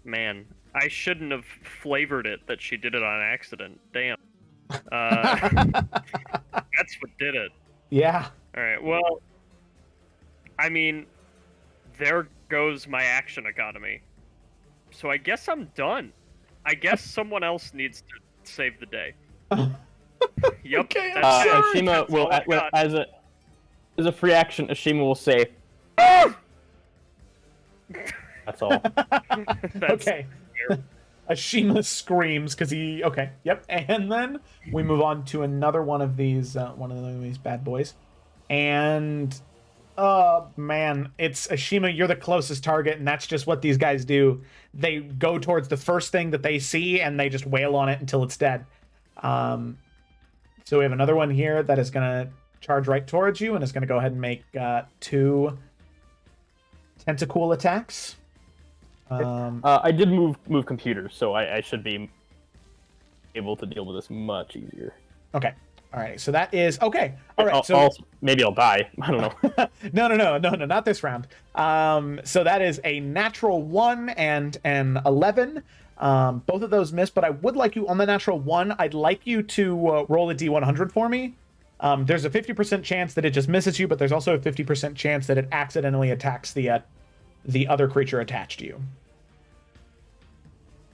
Man, I shouldn't have flavored it that she did it on accident. Damn. That's what did it. Yeah. Alright, well, I mean, there goes my action economy. So I guess I'm done. I guess someone else needs to save the day. Yep. Okay, I'm sorry. Ashima will, as a free action, Ashima will say, that's all. Okay. Ashima screams because he. Okay. Yep. And then we move on to another one of these bad boys, and oh man, it's Ashima. You're the closest target, and that's just what these guys do. They go towards the first thing that they see, and they just wail on it until it's dead. So we have another one here that is gonna charge right towards you, and is gonna go ahead and make 2 tentacle attacks. I did move computers, so I should be able to deal with this much easier. Okay. All right. So that is okay. All right. So maybe I'll die. I don't know. No, not this round. So that is a natural 1 and an 11. Both of those miss, but I would like you on the natural 1. I'd like you to roll a D100 for me. There's a 50% chance that it just misses you, but there's also a 50% chance that it accidentally attacks the other creature attached to you.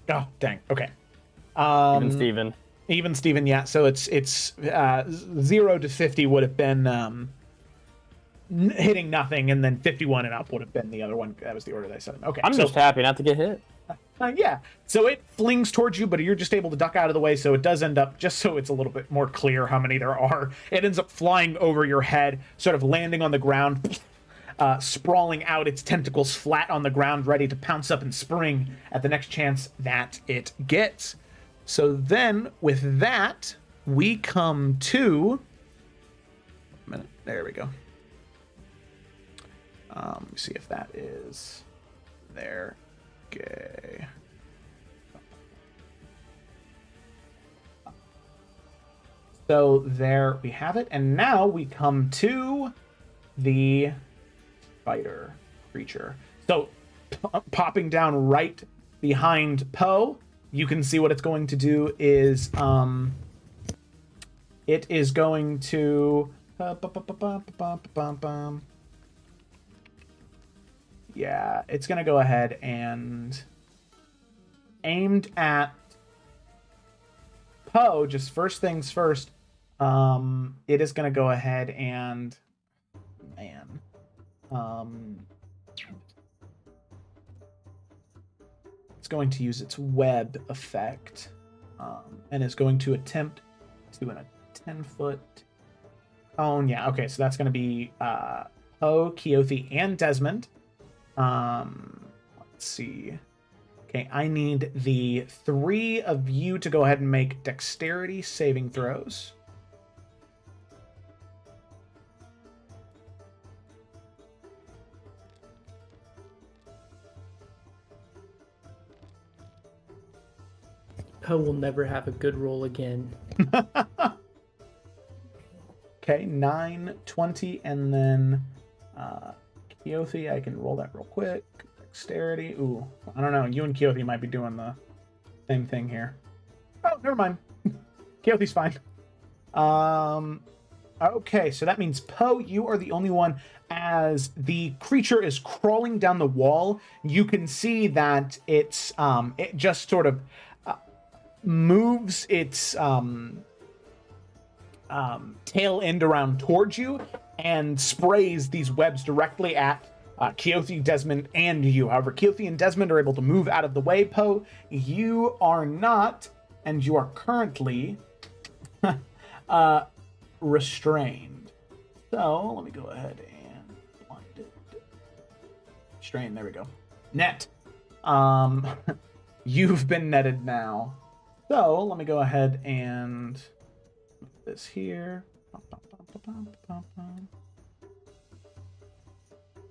Oh, dang. Okay. Even Steven, yeah. So it's 0 to 50 would have been hitting nothing, and then 51 and up would have been the other one. That was the order that I set him. Okay. I'm just happy not to get hit. Yeah. So it flings towards you, but you're just able to duck out of the way, so it does end up, just so it's a little bit more clear how many there are, it ends up flying over your head, sort of landing on the ground, sprawling out its tentacles flat on the ground, ready to pounce up and spring at the next chance that it gets. So then, with that, we come to... A minute. There we go. Let me see if that is there. Okay. So there we have it. And now we come to the spider creature. So popping down right behind Poe, you can see what it's going to do is it is going to yeah, it's going to go ahead and aimed at Poe, just first things first, it is going to go ahead and it's going to use its web effect and is going to attempt to in a 10-foot cone. Yeah, okay, so that's going to be Poe, Keothi, and Desmond. Let's see. Okay, I need the 3 of you to go ahead and make dexterity saving throws. Poe will never have a good roll again. Okay, 9, 20, and then Keothi, I can roll that real quick. Dexterity. Ooh, I don't know. You and Keothi might be doing the same thing here. Oh, never mind. Keothi's fine. Okay, so that means Poe, you are the only one. As the creature is crawling down the wall, you can see that it just sort of moves its tail end around towards you and sprays these webs directly at Keothi, Desmond, and you. However, Keothi and Desmond are able to move out of the way. Poe, you are not, and you are currently restrained. So let me go ahead and find it. Restrained. There we go. Net. You've been netted now. So let me go ahead and move this here.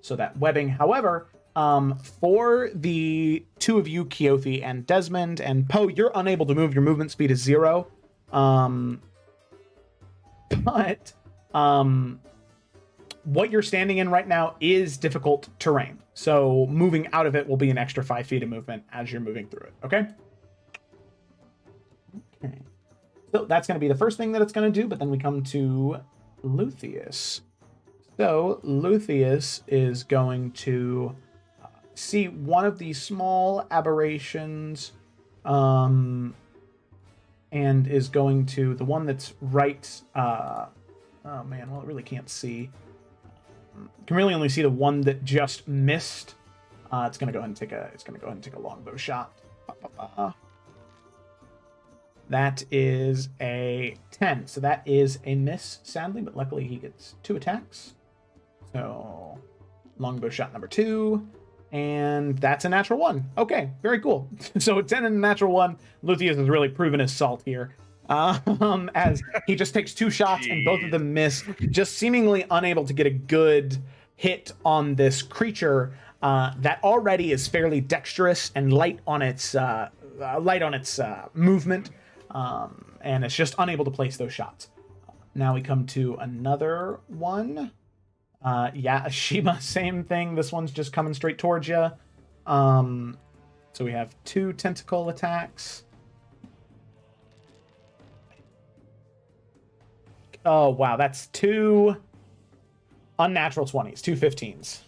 So that webbing. However, for the two of you, Keothi and Desmond, and Poe, you're unable to move. Your movement speed is 0. But what you're standing in right now is difficult terrain. So moving out of it will be an extra 5 feet of movement as you're moving through it. Okay? Okay. So that's going to be the first thing that it's going to do, but then we come to Luthien. So Luthien is going to see one of these small aberrations, and is going to the one that's right. Oh man, well, it really can't see. Can really only see the one that just missed. It's gonna go ahead and take a. It's gonna go ahead and take a longbow shot. That is a 10, so that is a miss, sadly. But luckily, he gets 2 attacks. So longbow shot number 2. And that's a natural 1. Okay, very cool. So a 10 and a natural 1. Luthien has really proven his salt here. As he just takes 2 shots and both of them miss, just seemingly unable to get a good hit on this creature that already is fairly dexterous and light on its movement, and it's just unable to place those shots. Now we come to another one. Yeah, Ashima, same thing. This one's just coming straight towards you. So we have 2 tentacle attacks. Oh, wow, that's 2 unnatural 20s, 2 15s.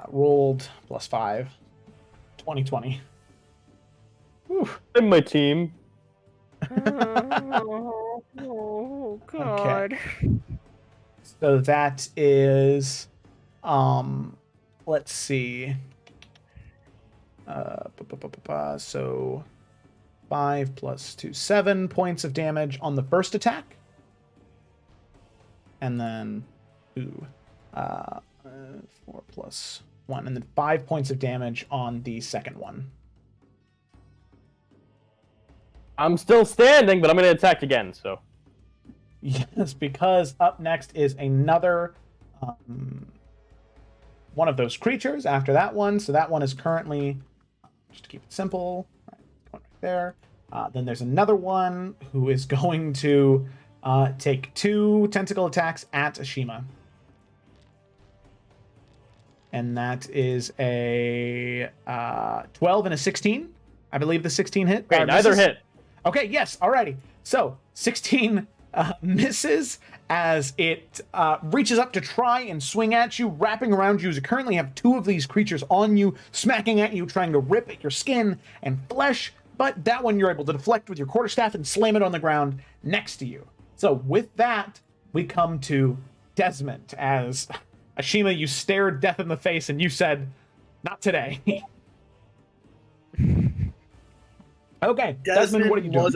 Rolled +5. 20. Whew. In my team. Oh, God. Okay. So that is, let's see. So 5 + 2, 7 points of damage on the first attack. And then 4 + 1, and then 5 points of damage on the second one. I'm still standing, but I'm going to attack again, so. Yes, because up next is another one of those creatures after that one. So that one is currently, just to keep it simple, right there. Then there's another one who is going to take 2 tentacle attacks at Ashima. And that is a 12 and a 16. I believe the 16 hit. Okay, neither hit. Okay, yes, alrighty. So 16 misses as it reaches up to try and swing at you, wrapping around you as you currently have 2 of these creatures on you, smacking at you, trying to rip at your skin and flesh. But that one you're able to deflect with your quarterstaff and slam it on the ground next to you. So with that, we come to Desmond. As Ashima, you stared death in the face and you said, "Not today." Okay, Desmond, what are you doing? Was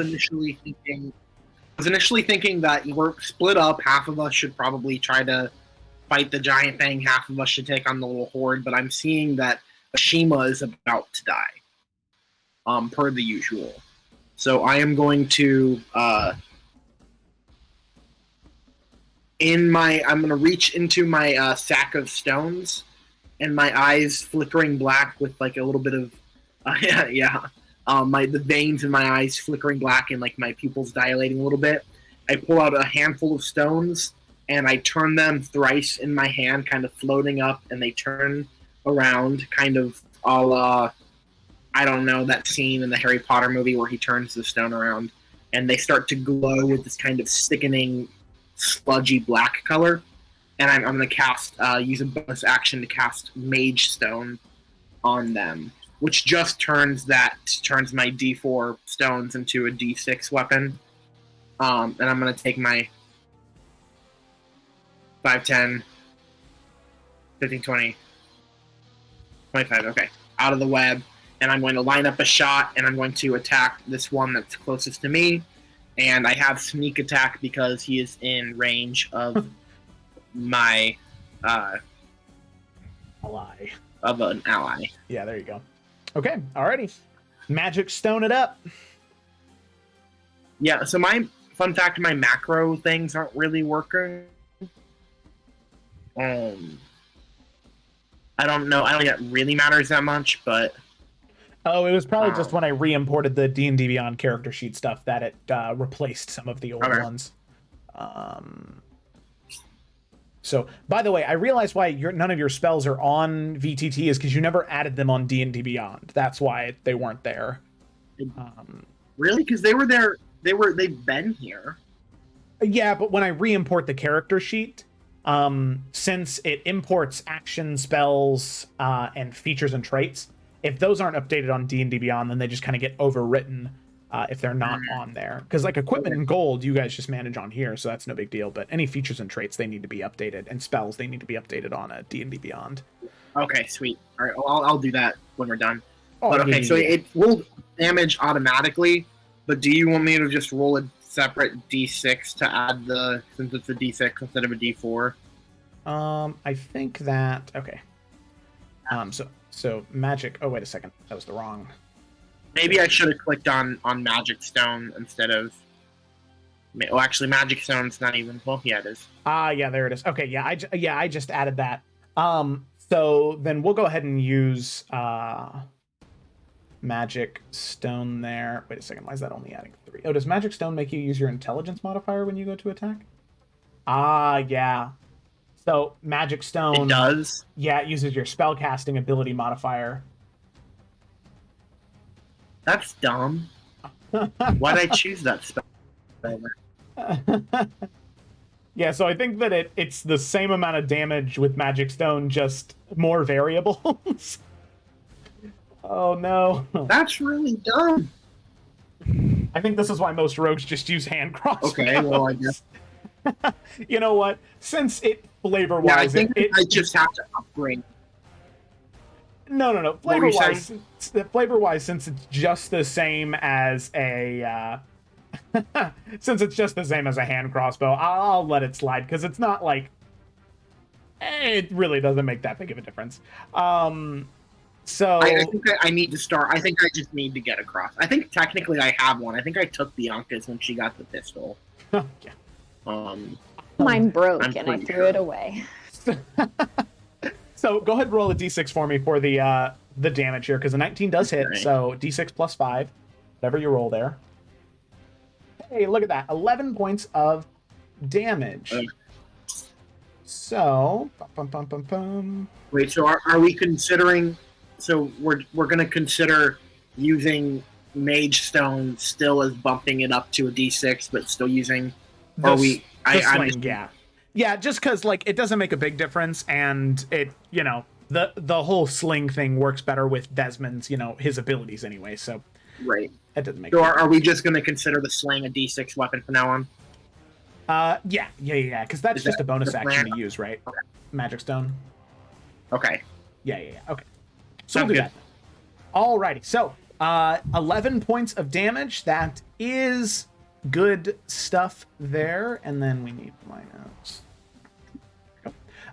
initially thinking that we're split up. Half of us should probably try to fight the giant thing. Half of us should take on the little horde. But I'm seeing that Ashima is about to die, per the usual. So I am going to I'm going to reach into my sack of stones, and my eyes flickering black with like a little bit of the veins in my eyes flickering black and like my pupils dilating a little bit. I pull out a handful of stones and I turn them thrice in my hand, kind of floating up, and they turn around, kind of a la, I don't know, that scene in the Harry Potter movie where he turns the stone around, and they start to glow with this kind of sickening, sludgy black color. And I'm going to cast, use a bonus action to cast Mage Stone on them, which just turns my D4 stones into a D6 weapon. And I'm going to take my 5, 10, 15, 20, 25, okay, out of the web. And I'm going to line up a shot, and I'm going to attack this one that's closest to me. And I have sneak attack because he is in range of my Ally. Of an ally. Yeah, there you go. Okay, alrighty. Magic Stone it up. Yeah, so my fun fact, my macro things aren't really working. I don't know. I don't think that really matters that much, but Oh, it was probably just when I re-imported the D&D Beyond character sheet stuff that it replaced some of the old ones. So, by the way, I realized why none of your spells are on VTT is because you never added them on D&D Beyond. That's why they weren't there. Really? Because they were there. They've been here. Yeah, but when I re-import the character sheet, since it imports action spells and features and traits, if those aren't updated on D&D Beyond, then they just kind of get overwritten if they're not on there. Because like equipment and gold, you guys just manage on here, so that's no big deal. But any features and traits, they need to be updated, and spells, they need to be updated on a D&D Beyond. Okay, sweet. All right, I'll do that when we're done. Oh, but okay, so it will damage automatically, but do you want me to just roll a separate D6 to add since it's a D6 instead of a D4? I think that, okay. So magic, oh wait a second, that was the wrong. Maybe I should have clicked on Magic Stone instead of, well actually Magic Stone's not even, well yeah it is. Yeah, there it is. Okay, yeah, I just added that. So then we'll go ahead and use Magic Stone there. Wait a second, why is that only adding 3? Oh, does Magic Stone make you use your intelligence modifier when you go to attack? Yeah. So Magic Stone... It does? Yeah, it uses your spellcasting ability modifier. That's dumb. Why'd I choose that spell? Yeah, so I think that it's the same amount of damage with Magic Stone, just more variables. Oh no. That's really dumb. I think this is why most rogues just use hand crossbows. Okay, well I guess. You know what? Since it flavor-wise... Yeah, I think I just have to upgrade. No. Flavor-wise, since it's just the same as a... since it's just the same as a hand crossbow, I'll let it slide, because it's not like... It really doesn't make that big of a difference. So... I think I need to start... I think I just need to get across. I think technically I have one. I think I took Bianca's when she got the pistol. Yeah. Mine broke I'm and I pretty threw sure. it away. So go ahead and roll a d6 for me for the damage here, because the 19 does hit. Right. So d6 plus 5, whatever you roll there. Hey, look at that, 11 points of damage. So, Wait, so are we considering? So we're gonna consider using Mage Stone still as bumping it up to a D6, but still using. Are we? I'm just, yeah, just because like it doesn't make a big difference, and it the whole sling thing works better with Desmond's his abilities anyway. So right. It doesn't make. So are we just gonna consider the sling a D6 weapon from now on? Yeah, because that's just a bonus action to use, right? Okay. Magic Stone. Okay. Yeah. Okay. So Sounds we'll do good. that. Alrighty. So, 11 points of damage. That is good stuff there. And then we need my notes.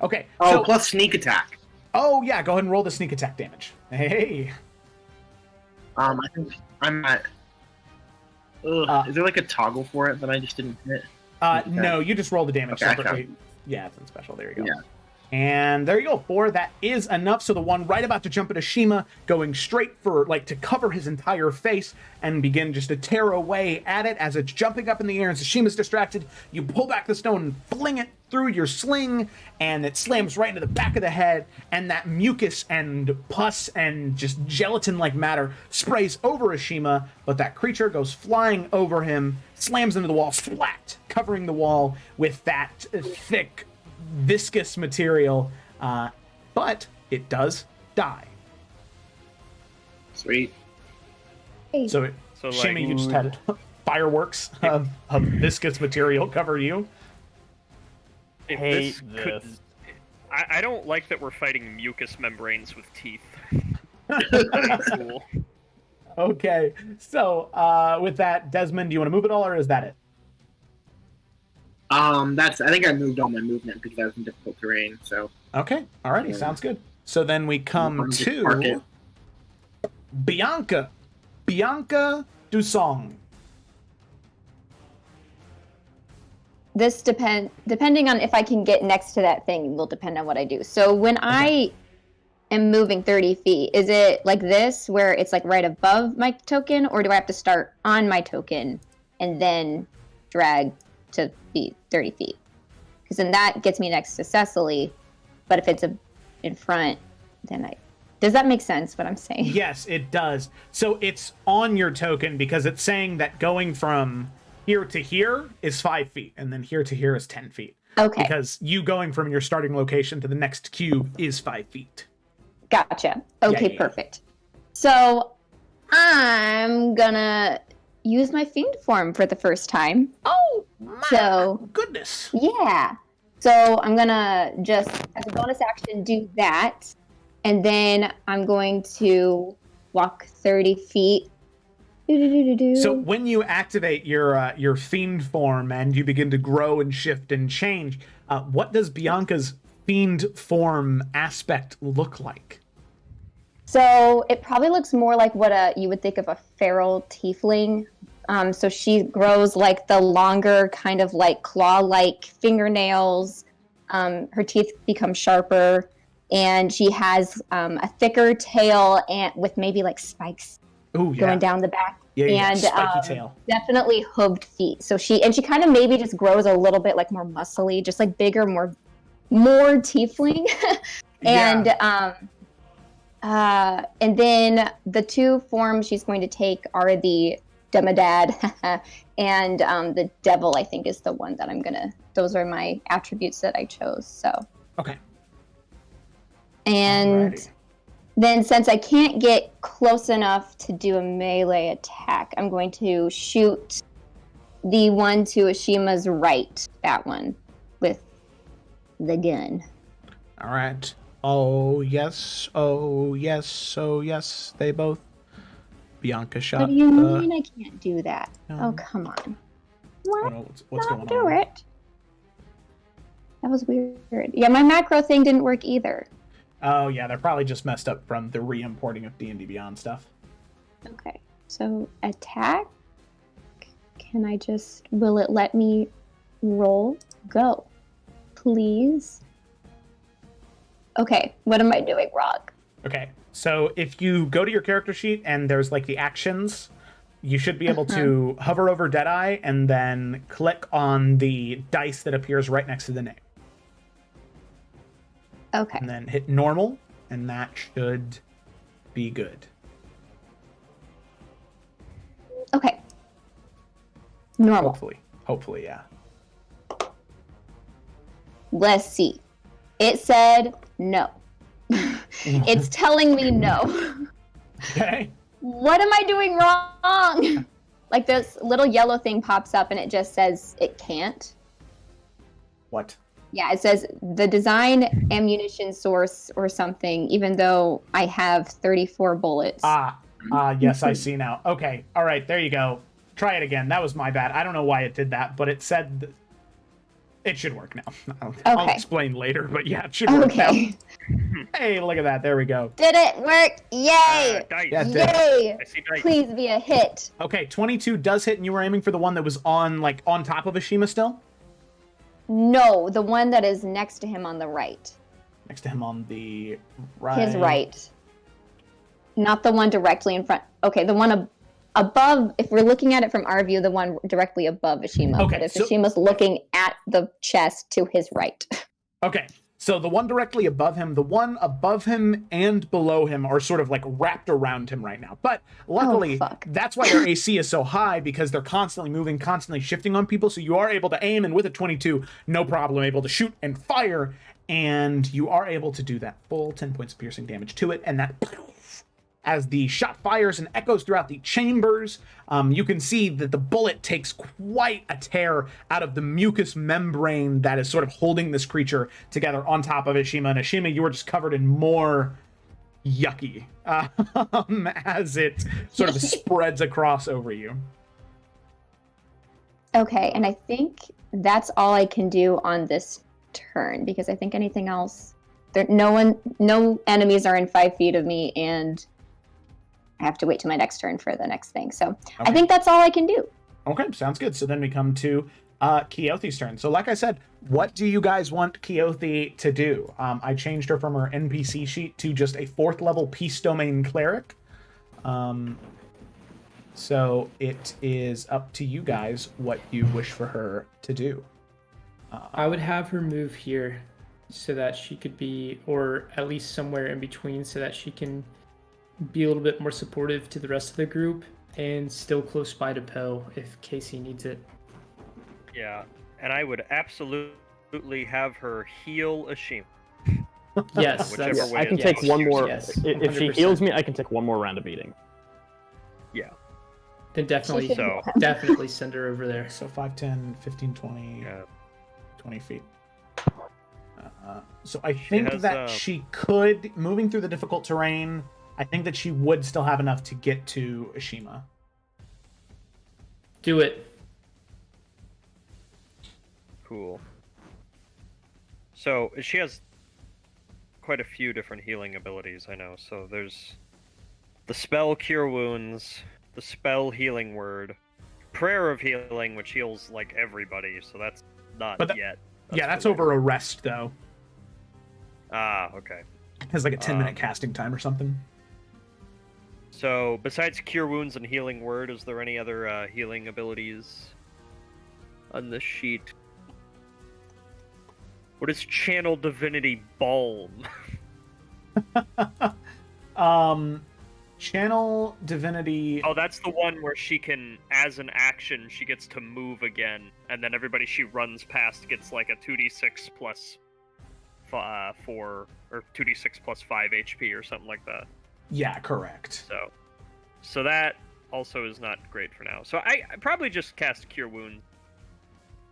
Okay. Oh, so, plus sneak attack. Oh yeah, go ahead and roll the sneak attack damage. Hey. I think I'm at. Is there like a toggle for it that I just didn't hit? No, you just roll the damage Okay, separately. Yeah, it's in special. There you go. Yeah. And there you go. 4, that is enough. So the one right about to jump at Ashima, going straight for, like, to cover his entire face and begin just to tear away at it as it's jumping up in the air. And Ashima's distracted. You pull back the stone and fling it through your sling, and it slams right into the back of the head. And that mucus and pus and just gelatin-like matter sprays over Ashima, but that creature goes flying over him, slams into the wall flat, covering the wall with that thick, viscous material, but it does die. Sweet. So, Shimmy, you just had fireworks of viscous material cover you. If this. I don't like that we're fighting mucous membranes with teeth. Cool. Okay, so with that, Desmond, do you want to move at all, or is that it? I think I moved all my movement because I was in difficult terrain, so. Okay, alrighty, sounds good. So then we come to Bianca. Bianca Dusong. This depending on if I can get next to that thing will depend on what I do. So when I am moving 30 feet, is it like this where it's like right above my token, or do I have to start on my token and then drag to be 30 feet? Because then that gets me next to Cecily, but if it's in front, then does that make sense what I'm saying? Yes, it does. So it's on your token because it's saying that going from here to here is 5 feet, and then here to here is 10 feet. Okay. Because you going from your starting location to the next cube is 5 feet. Gotcha. Okay, perfect. So I'm gonna use my fiend form for the first time. Oh my goodness. Yeah. So I'm gonna just, as a bonus action, do that. And then I'm going to walk 30 feet. So when you activate your fiend form and you begin to grow and shift and change, what does Bianca's fiend form aspect look like? So it probably looks more like what you would think of a feral tiefling. So she grows like the longer kind of like claw-like fingernails. Her teeth become sharper, and she has a thicker tail and with maybe like spikes going down the back. Yeah, and spiky tail. Definitely hooved feet. So she kind of maybe just grows a little bit like more muscly, just like bigger, more tiefling. And and then the 2 forms she's going to take are the Demadad and the Devil, I think, is the one that those are my attributes that I chose. So okay. And Alrighty. Then since I can't get close enough to do a melee attack, I'm going to shoot the one to Ashima's right, that one, with the gun. All right. Oh, yes. Oh, yes. Oh, yes. They both. Bianca shot. What do you mean I can't do that? Oh, come on. What? I don't know what's going do on. it. That was weird. Yeah, my macro thing didn't work either. Oh, yeah. They're probably just messed up from the re-importing of D&D Beyond stuff. Okay. So, attack. Will it let me roll? Go. Please. Okay. What am I doing wrong? Okay. So if you go to your character sheet and there's like the actions, you should be able to hover over Deadeye and then click on the dice that appears right next to the name. Okay. And then hit normal, and that should be good. Okay. Normal. Hopefully, yeah. Let's see. It said no. It's telling me no. Okay. What am I doing wrong? Like this little yellow thing pops up and it just says it can't. What? Yeah, it says the design ammunition source or something, even though I have 34 bullets. Yes, I see now. Okay, all right, there you go. Try it again. That was my bad. I don't know why it did that, but it said it should work now. I'll explain later, but yeah, it should work now. Hey, look at that. There we go. Did it work? Yay! Dice. Yeah, it did. Yay! I see dice. Please be a hit. Okay, 22 does hit, and you were aiming for the one that was on top of Ashima still? No, the one that is next to him on the right. Next to him on the right. His right. Not the one directly in front. Okay, the one above, if we're looking at it from our view, the one directly above Ashima. Okay, but if so- Ashima's looking at the chest to his right. Okay, so the one directly above him, the one above him and below him are sort of like wrapped around him right now. But luckily, that's why their AC is so high, because they're constantly moving, constantly shifting on people. So you are able to aim, and with a 22, no problem, able to shoot and fire. And you are able to do that full 10 points of piercing damage to it. And that, as the shot fires and echoes throughout the chambers, you can see that the bullet takes quite a tear out of the mucous membrane that is sort of holding this creature together on top of Ashima. And Ashima, you are just covered in more yucky as it sort of spreads across over you. Okay, and I think that's all I can do on this turn, because I think anything else, no enemies are in 5 feet of me, and I have to wait till my next turn for the next thing. So okay. I think that's all I can do. Okay, sounds good. So then we come to Keothi's turn. So like I said, what do you guys want Keothi to do? I changed her from her NPC sheet to just a 4th level Peace Domain Cleric. So it is up to you guys what you wish for her to do. I would have her move here so that she could be, or at least somewhere in between, so that she can be a little bit more supportive to the rest of the group and still close by to Poe if Casey needs it. Yeah, and I would absolutely have her heal Ashima. Yes, whichever way I can is take most one more. Yes, If she 100%. heals me, I can take one more round of beating. Yeah. Then definitely, So- definitely send her over there. So 5, 10, 15, 20, Yeah. 20 feet. So I think has, that she could, moving through the difficult terrain, I think that she would still have enough to get to Ashima. Do it. Cool. So she has quite a few different healing abilities, I know. So there's the spell Cure Wounds, the spell Healing Word, Prayer of Healing, which heals like everybody. So that's not yet. That's for over a rest though. Ah, okay. It has like a 10-minute casting time or something. So besides Cure Wounds and Healing Word, is there any other healing abilities on this sheet? What is Channel Divinity Balm? Channel Divinity. Oh, that's the one where she can, as an action, she gets to move again, and then everybody she runs past gets like a 2d6 plus 4, or 2d6 plus 5 HP or something like that. Yeah, correct. So that also is not great for now. So I probably just cast Cure Wound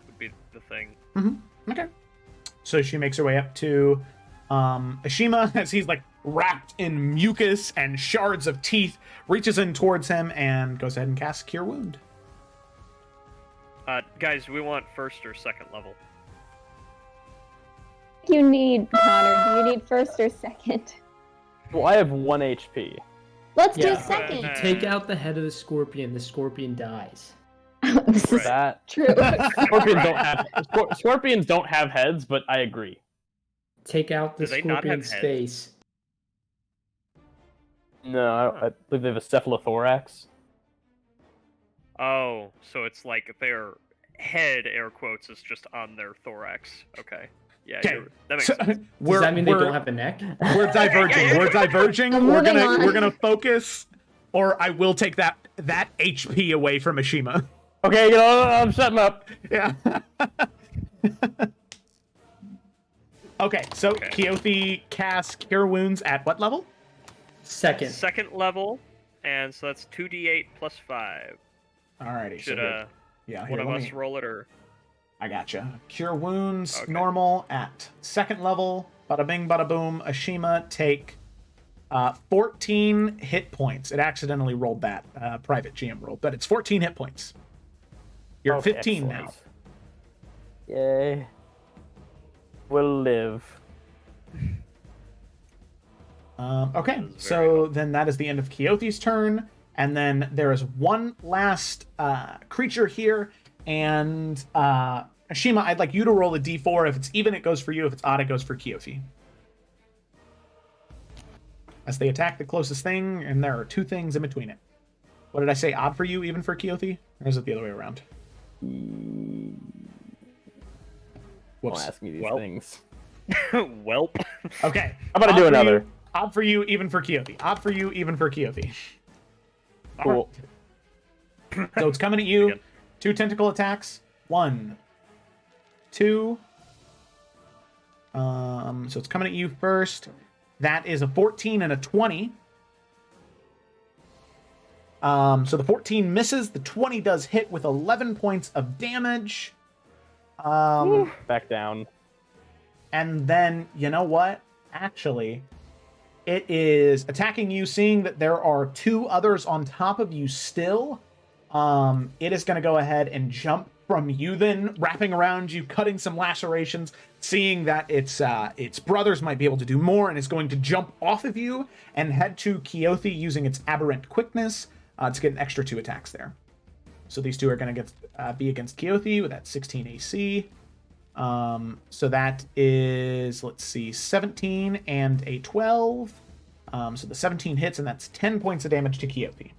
would be the thing. Mm-hmm. Okay. So she makes her way up to Ashima as he's like wrapped in mucus and shards of teeth, reaches in towards him and goes ahead and casts Cure Wound. Guys, do we want 1st or 2nd level? You need, Connor, do you need 1st or 2nd? Well, I have 1 HP. Let's do Yeah. 2nd. Take out the head of the scorpion dies. This is That true. Scorpions don't have heads, but I agree. Take out the Do they not have scorpion's heads? face. No, I believe they have a cephalothorax. Oh, so it's like their head, air quotes, is just on their thorax. Okay. Yeah, Okay. that makes So, sense. Does that mean they don't have a neck? We're diverging. We're diverging. I'm We're moving on. gonna focus, or I will take that HP away from Ashima. Okay, I'm shutting up. Yeah. Okay, so Keothi casts Cure Wounds at what level? 2nd. 2nd level, and so that's 2d8 plus 5. Alrighty. Should yeah, one of us roll it, or? I gotcha. Cure Wounds Okay. normal at 2nd level. Bada bing, bada boom. Ashima take 14 hit points. It accidentally rolled that private GM roll, but it's 14 hit points. You're at 15 now. Yay. We'll live. Okay, so then that is the end of Keothi's turn, and then there is one last creature here, and Ashima, I'd like you to roll a d4. If it's even, it goes for you. If it's odd, it goes for Keothi. as they attack the closest thing, and there are 2 things in between it. What did I say? Odd for you, even for Keothi? Or is it the other way around? Whoops. Don't ask me these Well. things. Welp. Okay. I'm gonna do another. Odd for you, even for Keothi. Odd for you, even for Keothi. Cool. So it's coming at you. Again. 2 tentacle attacks. 1, 2. So it's coming at you first. That is a 14 and a 20. So the 14 misses. The 20 does hit with 11 points of damage. Back down. And then, you know what? Actually, it is attacking you, seeing that there are 2 others on top of you still. It is going to go ahead and jump from you then, wrapping around you, cutting some lacerations, seeing that its brothers might be able to do more, and is going to jump off of you and head to Keothi using its aberrant quickness to get an extra 2 attacks there. So these 2 are going to be against Keothi with that 16 AC. So that is, let's see, 17 and a 12. So the 17 hits, and that's 10 points of damage to Keothi.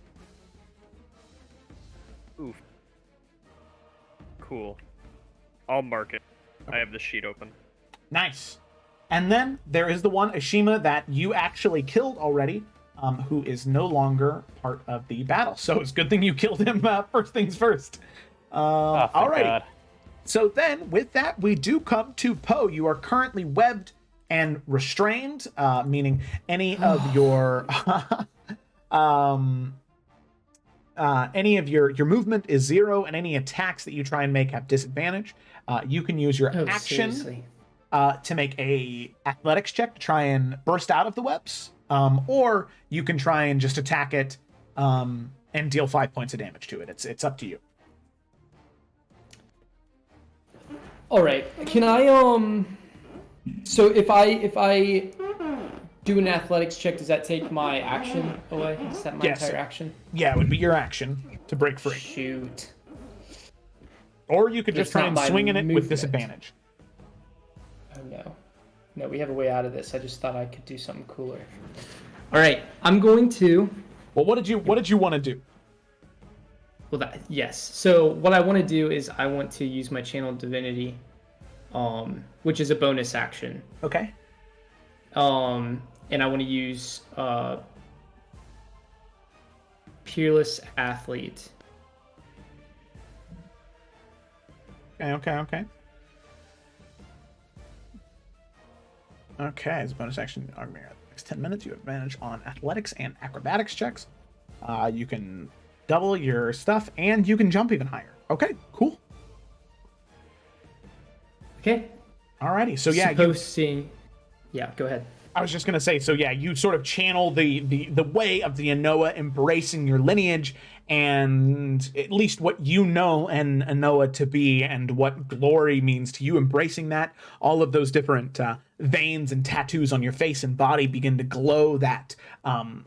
Oof. Cool. I'll mark it. I have the sheet open. Nice. And then there is the one, Ashima, that you actually killed already, who is no longer part of the battle. So it's a good thing you killed him first things first. All right. So then, with that, we do come to Poe. You are currently webbed and restrained, meaning any of your your movement is 0, and any attacks that you try and make have disadvantage. You can use your action to make a athletics check to try and burst out of the webs, or you can try and just attack it and deal 5 points of damage to it. It's up to you. All right. Can I So if I do an athletics check, does that take my action away? Is that my entire action? Yeah, it would be your action to break free. Shoot. Or you could just It's try not and my swing in it with movement. disadvantage. Oh no. No, we have a way out of this. I just thought I could do something cooler. All right. I'm going to. Well, what did you want to do? Well, yes. So what I want to do is I want to use my Channel Divinity, which is a bonus action. Okay. And I want to use Peerless Athlete. Okay. Okay, as a bonus action, next 10 minutes, you have advantage on athletics and acrobatics checks. You can double your stuff, and you can jump even higher. Okay, cool. Okay. Alrighty, so yeah, Yeah, go ahead. I was just gonna say, so yeah, you sort of channel the way of the Anoa embracing your lineage, and at least what you know and Anoa to be, and what glory means to you, embracing that. All of those different veins and tattoos on your face and body begin to glow that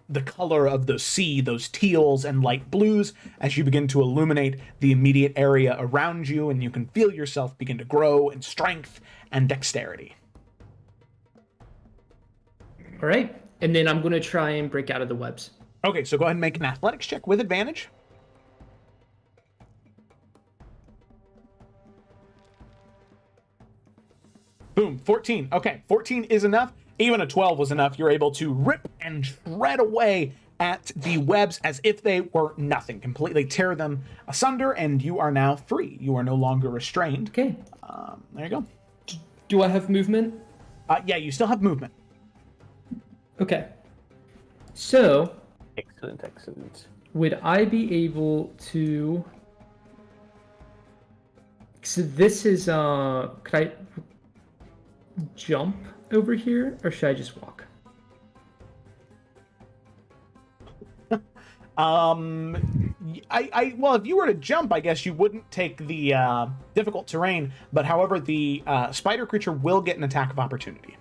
the color of the sea, those teals and light blues, as you begin to illuminate the immediate area around you, and you can feel yourself begin to grow in strength and dexterity. All right. And then I'm going to try and break out of the webs. Okay, so go ahead and make an athletics check with advantage. Boom, 14. Okay, 14 is enough. Even a 12 was enough. You're able to rip and shred away at the webs as if they were nothing. Completely tear them asunder, and you are now free. You are no longer restrained. Okay. There you go. Do I have movement? Yeah, you still have movement. Okay. So, Excellent. would I be able to... So this is, could I jump over here, or should I just walk? Well, if you were to jump, I guess you wouldn't take the difficult terrain, but however, the spider creature will get an attack of opportunity.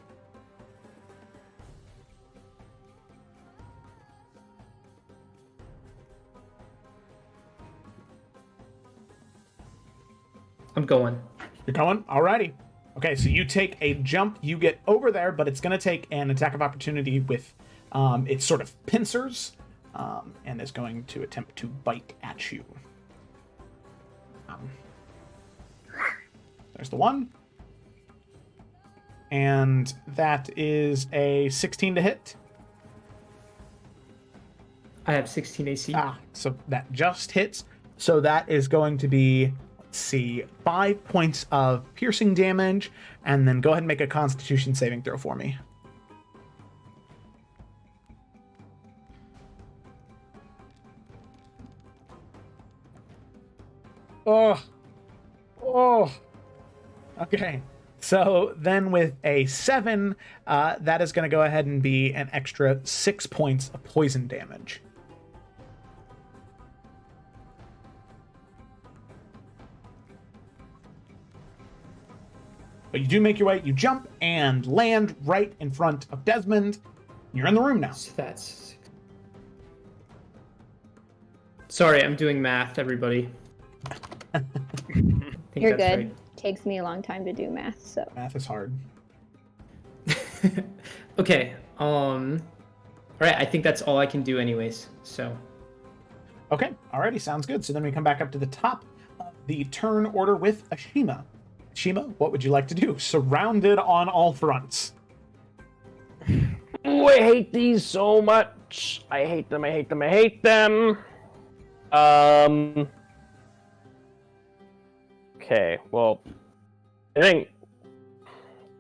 I'm going. You're going? Alrighty. Okay, so you take a jump, you get over there, but it's going to take an attack of opportunity with It sort of pincers and is going to attempt to bite at you. There's the one. And that is a 16 to hit. I have 16 AC. So that just hits. So that is going to be, let's see, 5 points of piercing damage. And then go ahead and make a Constitution saving throw for me. Oh. Okay. So then with a 7, that is going to go ahead and be an extra 6 points of poison damage. But you do make your way, you jump and land right in front of Desmond. You're in the room now. So that's... Sorry, I'm doing math, everybody. You're good. Right. Takes me a long time to do math, so. Math is hard. Okay. All right, I think that's all I can do anyways, so. Okay, alrighty, sounds good. So then we come back up to the top of the turn order with Ashima. Ashima, what would you like to do? Surrounded on all fronts. Oh, I hate these so much. I hate them, I hate them, I hate them. Okay, well, I think...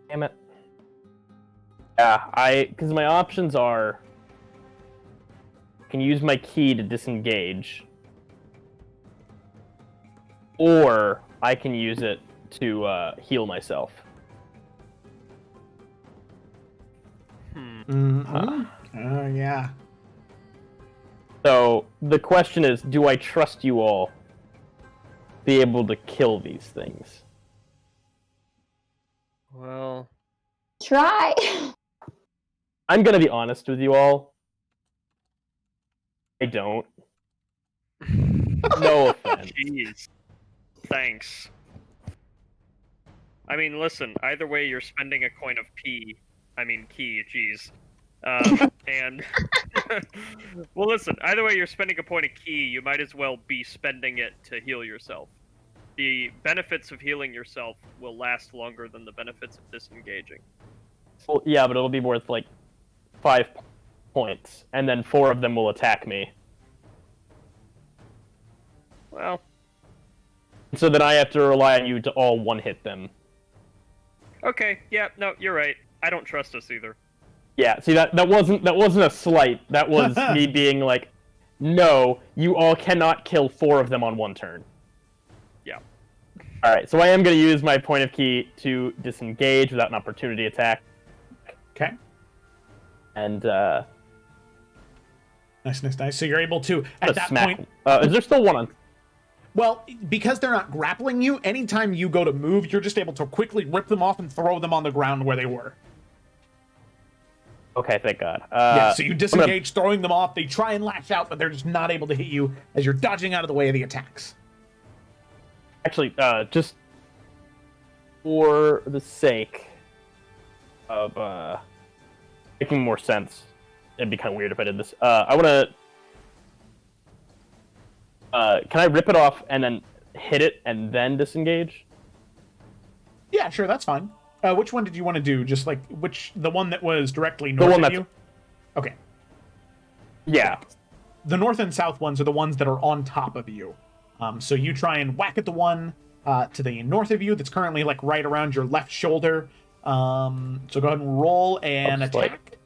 Damn it. Yeah, because my options are... I can use my key to disengage. Or I can use it to heal myself. Yeah. So, the question is, do I trust you all be able to kill these things? Well... Try! I'm gonna be honest with you all. I don't. No offense. Jeez. Thanks. I mean, listen, either way you're spending a coin of key, jeez. And... well, listen, either way you're spending a point of key, you might as well be spending it to heal yourself. The benefits of healing yourself will last longer than the benefits of disengaging. Well, yeah, but it'll be worth, like, 5 points, and then 4 of them will attack me. Well... So then I have to rely on you to all one-hit them. Okay, yeah, no, you're right. I don't trust us either. Yeah, see, that wasn't a slight. That was me being like, no, you all cannot kill 4 of them on one turn. Yeah. Alright, so I am going to use my point of key to disengage without an opportunity attack. Okay. And, Nice. So you're able to, at that point... is there still one on... Well, because they're not grappling you, anytime you go to move, you're just able to quickly rip them off and throw them on the ground where they were. Okay, thank God. Yeah, so you disengage, throwing them off. They try and lash out, but they're just not able to hit you as you're dodging out of the way of the attacks. Actually, just for the sake of making more sense, it'd be kind of weird if I did this. I want to... can I rip it off and then hit it and then disengage? Yeah, sure, that's fine. Which one did you want to do? Just like the one that was directly north of you? Okay. Yeah. The north and south ones are the ones that are on top of you. So you try and whack at the one to the north of you that's currently like right around your left shoulder. So go ahead and roll an attack.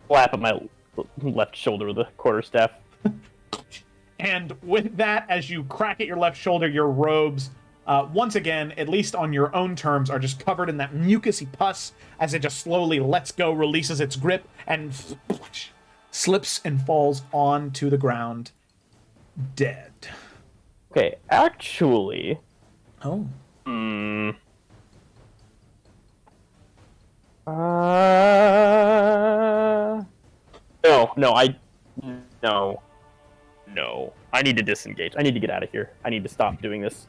Slap at my left shoulder with a quarterstaff. And with that, as you crack at your left shoulder, your robes, once again, at least on your own terms, are just covered in that mucousy pus as it just slowly lets go, releases its grip, and slips and falls onto the ground, dead. Okay, actually... Oh. No. I need to disengage. I need to get out of here. I need to stop doing this.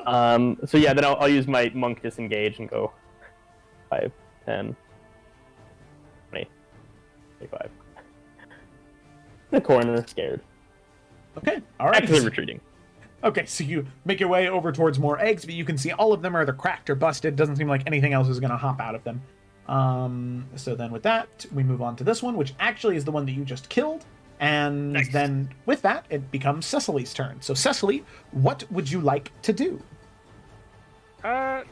So yeah, then I'll use my monk disengage and go 5, 10, 20. 25. In the corner, scared. Okay, all right. Actively retreating. Okay, so you make your way over towards more eggs, but you can see all of them are either cracked or busted. Doesn't seem like anything else is going to hop out of them. So then with that, we move on to this one, which actually is the one that you just killed. And Nice. then with that, it becomes Cecily's turn. So Cecily, what would you like to do?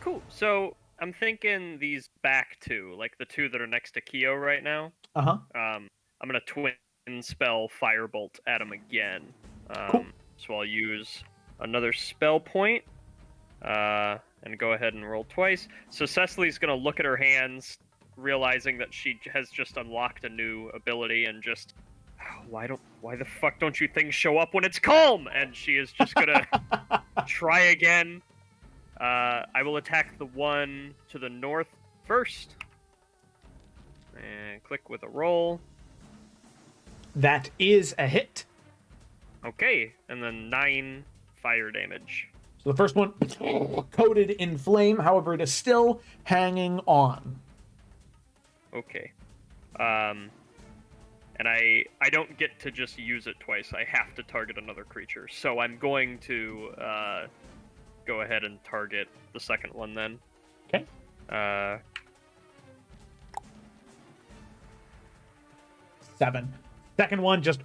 Cool. So I'm thinking these back two, like the two that are next to Kyo right now. Uh-huh. I'm gonna twin spell Firebolt at him again. Cool. So I'll use another spell point, and go ahead and roll twice. So Cecily's gonna look at her hands, realizing that she has just unlocked a new ability, and just why the fuck don't you things show up when it's calm? And she is just gonna try again. I will attack the one to the north first. And click with a roll. That is a hit. Okay, and then 9 fire damage. So the first one coated in flame, however, it is still hanging on. Okay. And I don't get to just use it twice. I have to target another creature. So I'm going to go ahead and target the second one then. Okay. 7. Second one just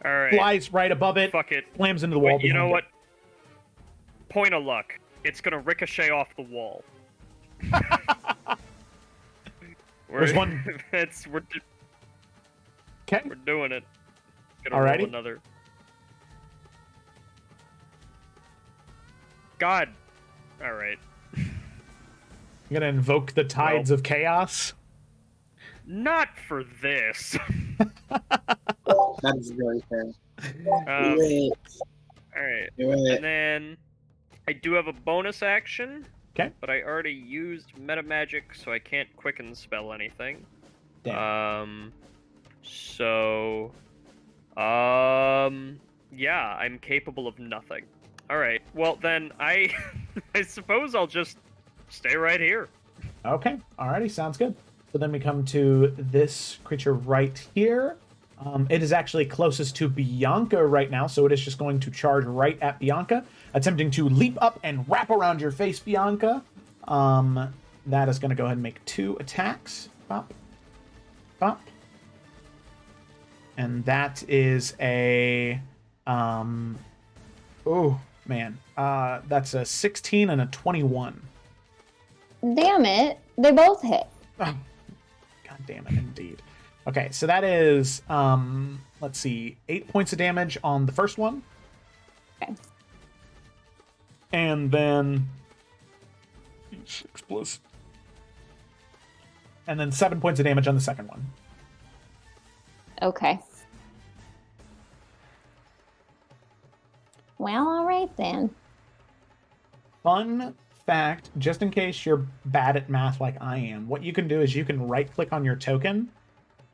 All right. flies right above it, Fuck it. slams into the wall. Wait, you know behind what? Point of luck. It's gonna ricochet off the wall. There's one. Okay. We're doing it. Gonna roll Alrighty. another. God. All right. I'm gonna invoke the tides of chaos. Not for this. That is very fair. Um, Do it. all right. Do it. And then I do have a bonus action. Okay. But I already used meta magic, so I can't quicken spell anything. Damn. So, yeah, I'm capable of nothing. All right. Well, then I suppose I'll just stay right here. Okay. Alrighty. Sounds good. So then we come to this creature right here. It is actually closest to Bianca right now, so it is just going to charge right at Bianca, attempting to leap up and wrap around your face, Bianca. That is going to go ahead and make 2 attacks. Bop. Bop. And that is a... oh, man. That's a 16 and a 21. Damn it. They both hit. Oh, God damn it, indeed. Okay, so that is, let's see, 8 points of damage on the first one. Okay. And then 6 plus. And then 7 points of damage on the second one. Okay. Well, all right then. Fun fact, just in case you're bad at math like I am, what you can do is you can right-click on your token,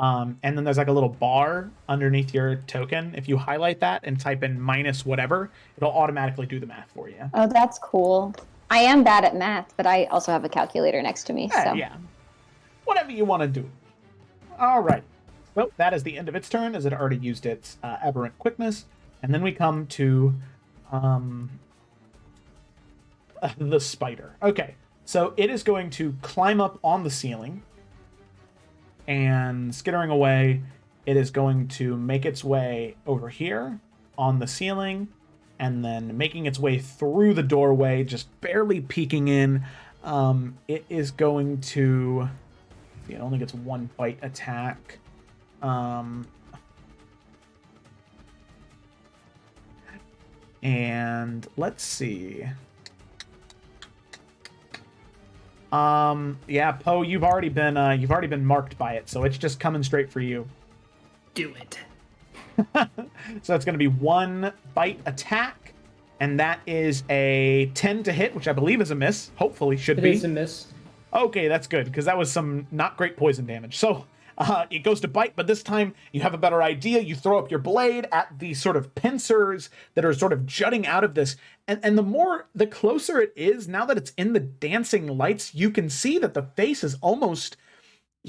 and then there's like a little bar underneath your token. If you highlight that and type in minus whatever, it'll automatically do the math for you. Oh, that's cool. I am bad at math, but I also have a calculator next to me, so. Yeah. Whatever you want to do. All right. So that is the end of its turn, as it already used its aberrant quickness. And then we come to the spider. Okay. So it is going to climb up on the ceiling. And skittering away, it is going to make its way over here on the ceiling. And then making its way through the doorway, just barely peeking in. It is going to... It only gets 1 bite attack. And let's see. Yeah, Poe, you've already been marked by it, so it's just coming straight for you. Do it. So that's going to be 1 bite attack, and that is a 10 to hit, which I believe is a miss. Hopefully, should be. It is a miss. Okay, that's good, because that was some not great poison damage. So it goes to bite, but this time you have a better idea. You throw up your blade at the sort of pincers that are sort of jutting out of this. And the closer it is, now that it's in the dancing lights, you can see that the face is almost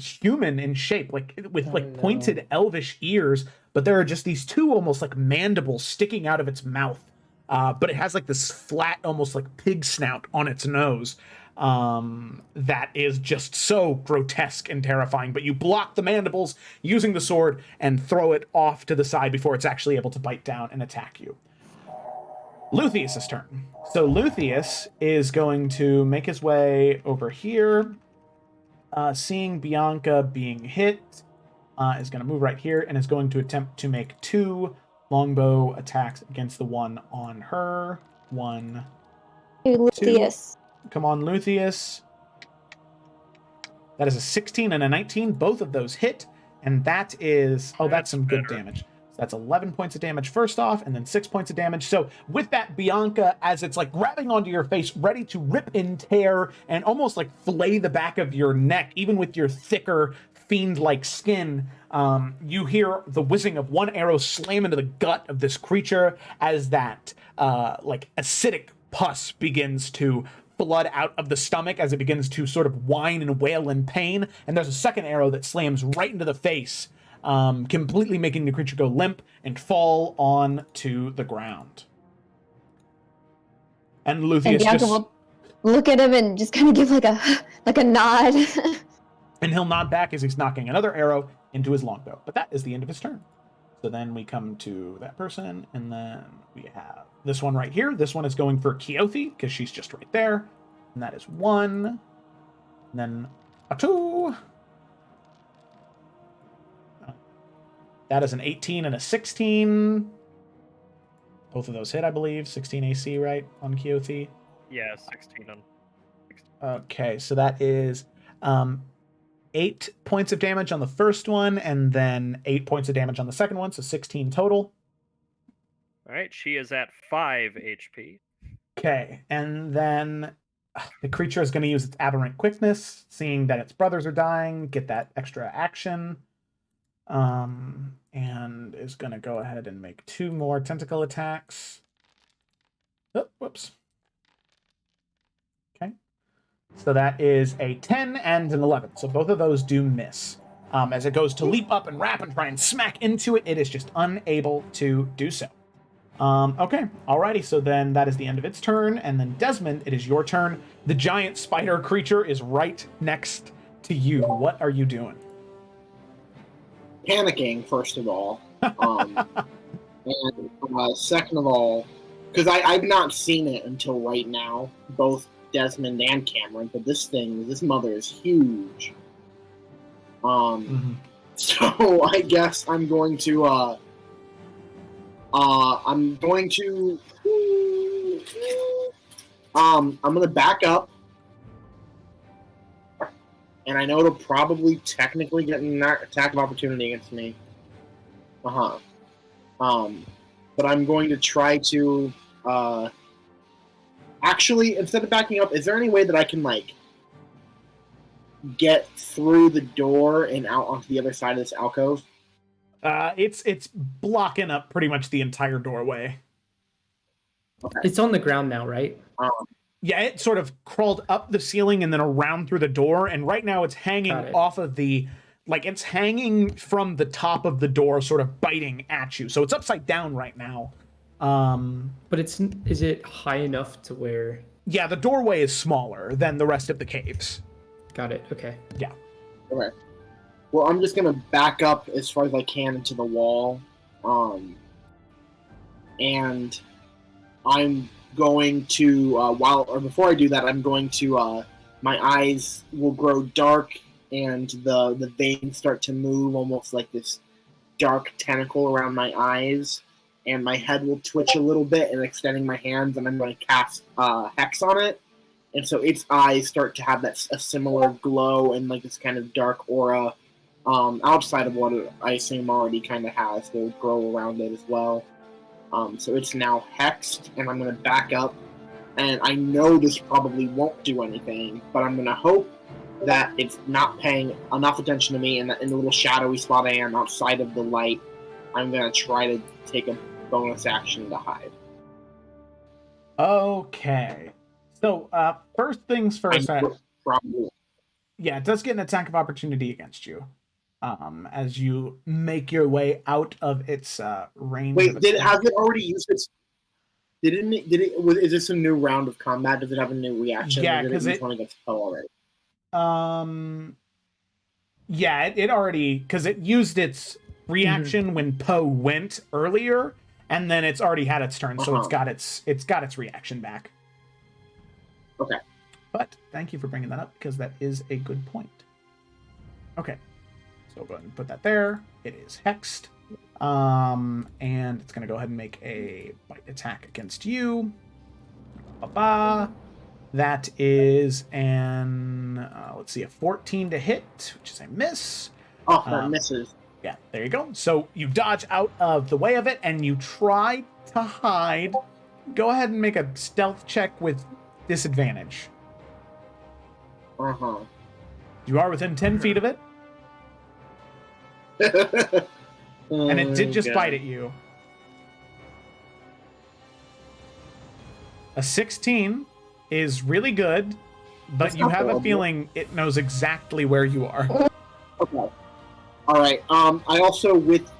human in shape, like with pointed elvish ears, but there are just these two almost like mandibles sticking out of its mouth. But it has like this flat, almost like pig snout on its nose. That is just so grotesque and terrifying. But you block the mandibles using the sword and throw it off to the side before it's actually able to bite down and attack you. Luthier's turn. So Luthien is going to make his way over here. Seeing Bianca being hit, is going to move right here and is going to attempt to make 2 longbow attacks against the one on her. 1, 2. Come on, Luthien. That is a 16 and a 19. Both of those hit, and that is... Oh, that's some good damage. So that's 11 points of damage first off, and then 6 points of damage. So with that, Bianca, as it's like grabbing onto your face, ready to rip and tear and almost like flay the back of your neck, even with your thicker, fiend-like skin, you hear the whizzing of one arrow slam into the gut of this creature as that like acidic pus begins to blood out of the stomach as it begins to sort of whine and wail in pain. And there's a second arrow that slams right into the face, completely making the creature go limp and fall on to the ground. And Luthien Bianca will look at him and just kind of give like a nod. And he'll nod back as he's knocking another arrow into his longbow. But that is the end of his turn. So then we come to that person, and then we have this one right here. This one is going for Keothi, because she's just right there. And that is 1. And then a 2. That is an 18 and a 16. Both of those hit, I believe. 16 AC, right, on Keothi? Yeah, 16 on 16. Okay, so that is 8 points of damage on the first one, and then 8 points of damage on the second one, so 16 total. All right, she is at 5 HP. Okay, and then the creature is going to use its aberrant quickness, seeing that its brothers are dying, get that extra action, and is going to go ahead and make 2 more tentacle attacks. Oh, whoops. Okay. So that is a 10 and an 11. So both of those do miss. As it goes to leap up and wrap and try and smack into it, it is just unable to do so. Okay, alrighty, so then that is the end of its turn, and then Desmond, it is your turn. The giant spider creature is right next to you. What are you doing? Panicking, first of all. And second of all, because I've not seen it until right now, both Desmond and Cameron, but this mother is huge. So I guess I'm going to I'm going to back up, and I know it'll probably technically get an attack of opportunity against me. But I'm going to try to actually, instead of backing up, is there any way that I can like get through the door and out onto the other side of this alcove? It's blocking up pretty much the entire doorway. Okay. It's on the ground now, right? Yeah, it sort of crawled up the ceiling and then around through the door, and right now it's hanging off of the, like, it's hanging from the top of the door, sort of biting at you. So it's upside down right now. But is it high enough to where... Yeah, the doorway is smaller than the rest of the caves. Got it, okay. Yeah. Okay. Well, I'm just gonna back up as far as I can into the wall, and I'm going to before I do that, I'm going to my eyes will grow dark, and the veins start to move, almost like this dark tentacle around my eyes, and my head will twitch a little bit, and extending my hands, and I'm going to cast Hex on it, and so its eyes start to have a similar glow and like this kind of dark aura. Outside of what I assume already kind of has, they'll grow around it as well. So it's now hexed, and I'm going to back up. And I know this probably won't do anything, but I'm going to hope that it's not paying enough attention to me, and that in the little shadowy spot I am outside of the light, I'm going to try to take a bonus action to hide. Okay. So, first things first. Probably. it does get an attack of opportunity against you. As you make your way out of its range. Wait, has it already used its? Is this a new round of combat? Does it have a new reaction? Yeah, because it one against Poe already. Yeah, it already, because it used its reaction when Poe went earlier, and then it's already had its turn, so it's got its reaction back. Okay. But thank you for bringing that up, because that is a good point. Okay. So go ahead and put that there. It is hexed. And it's going to go ahead and make a bite attack against you. Ba-ba. That is let's see, a 14 to hit, which is a miss. Oh, that misses. Yeah, there you go. So you dodge out of the way of it, and you try to hide. Go ahead and make a stealth check with disadvantage. Uh-huh. You are within 10 feet of it. And it did just bite at you. A 16 is really good, but you have a feeling it knows exactly where you are. Okay. Alright, I also, with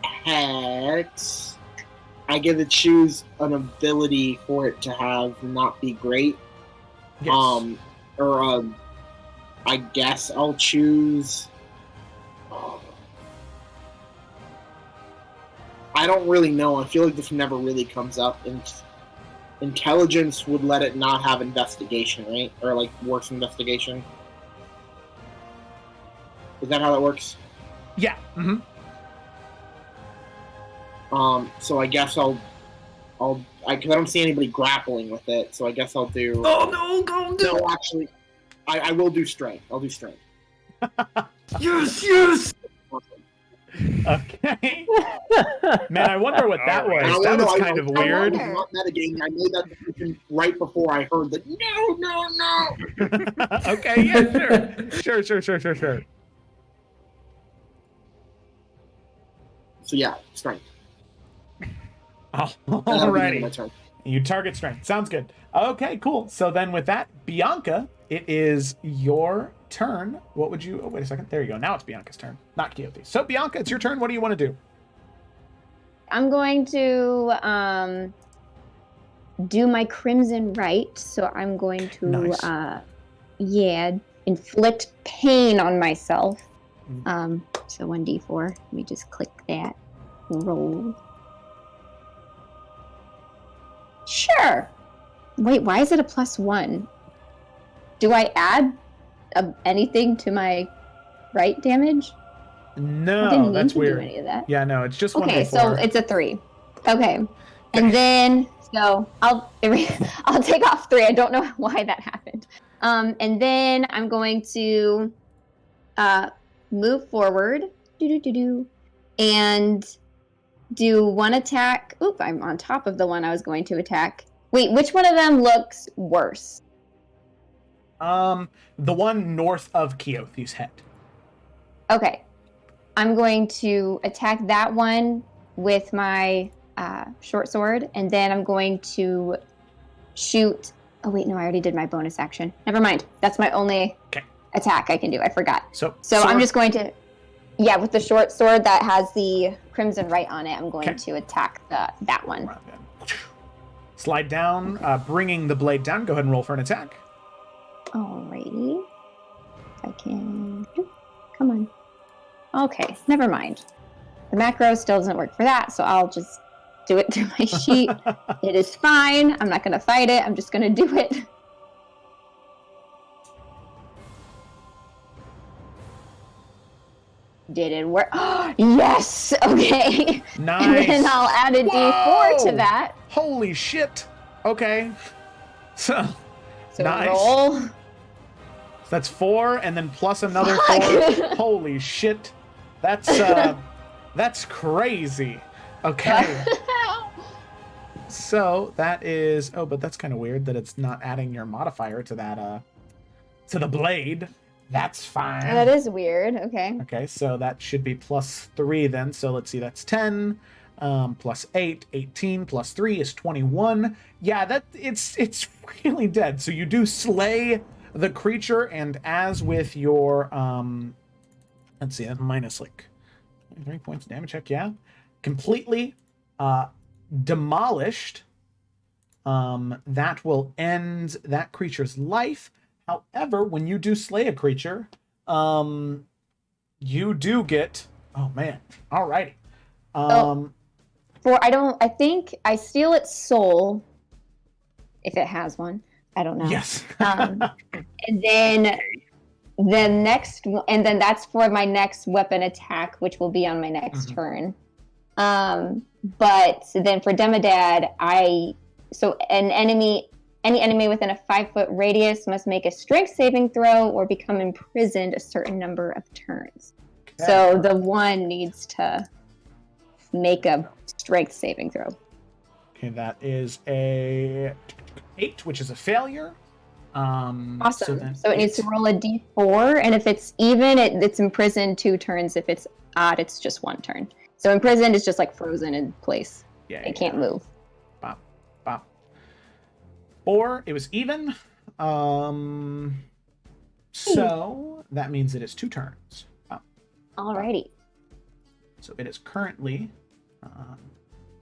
Hex, I get to choose an ability for it to have not be great. Yes. I guess I'll choose... I don't really know. I feel like this never really comes up. And intelligence would let it not have investigation, right? Or like worse investigation. Is that how that works? Yeah. Mm-hmm. So I guess because I don't see anybody grappling with it. So I guess I'll do. Oh no! Go do. No, actually, I will do strength. I'll do strength. Yes. Okay. Man, I wonder what that was. That was kind of weird. I made that decision right before I heard that. No. Okay, yeah, sure. So yeah, strength. Alrighty. You target strength. Sounds good. Okay, cool. So then with that, Bianca, it is your turn. What would you... Oh, wait a second. There you go. Now it's Bianca's turn, not Quixote. So Bianca, it's your turn. What do you want to do? I'm going to do my Crimson Right. So I'm going to, nice. Inflict pain on myself. So 1d4. Let me just click that. Roll. Sure. Wait, why is it a +1? Do I add anything to my right damage? No, that's weird. Do any of that. Yeah, no, it's just 1d4. Okay, so it's a 3. Okay, and then I'll take off 3. I don't know why that happened. And then I'm going to move forward, and do one attack. Oop, I'm on top of the one I was going to attack. Wait, which one of them looks worse? The one north of Quixote's head. Okay. I'm going to attack that one with my short sword, and then I'm going to shoot... Oh, wait, no, I already did my bonus action. Never mind. That's my only attack I can do. I forgot. So I'm just going to... Yeah, with the short sword that has the Crimson Right on it, I'm going to attack that one. Slide down, bringing the blade down. Go ahead and roll for an attack. Alrighty. I can... Come on. Okay, never mind. The macro still doesn't work for that, so I'll just do it to my sheet. It is fine. I'm not going to fight it. I'm just going to do it. Did it work? Yes! Okay. Nice. And then I'll add a D4 to that. Holy shit. Okay. So nice. Roll. That's 4, and then plus another 4. Holy shit. That's crazy. Okay. So that is... Oh, but that's kind of weird that it's not adding your modifier to that, to the blade. That's fine. That is weird. Okay. Okay, so that should be +3 then. So let's see, that's 10, +8, 18, +3 is 21. Yeah, it's really dead. So you do slay the creature, and as with your let's see, that's minus like 3 points damage check, yeah, completely demolished. That will end that creature's life. However, when you do slay a creature, you do get. Oh man! Alrighty. I think I steal its soul, if it has one. I don't know. Yes. And then that's for my next weapon attack, which will be on my next turn. But then for Demodad, any enemy within a 5-foot radius must make a strength saving throw or become imprisoned a certain number of turns. Okay. So the one needs to make a strength saving throw. Okay, that is a 8, which is a failure. Awesome. So it needs to roll a d4, and if it's even, it's imprisoned 2 turns. If it's odd, it's just 1 turn. So imprisoned is just like frozen in place. Yeah, it can't move. Bop, bop. 4, it was even. So that means it is 2 turns. Bop. Alrighty. So it is currently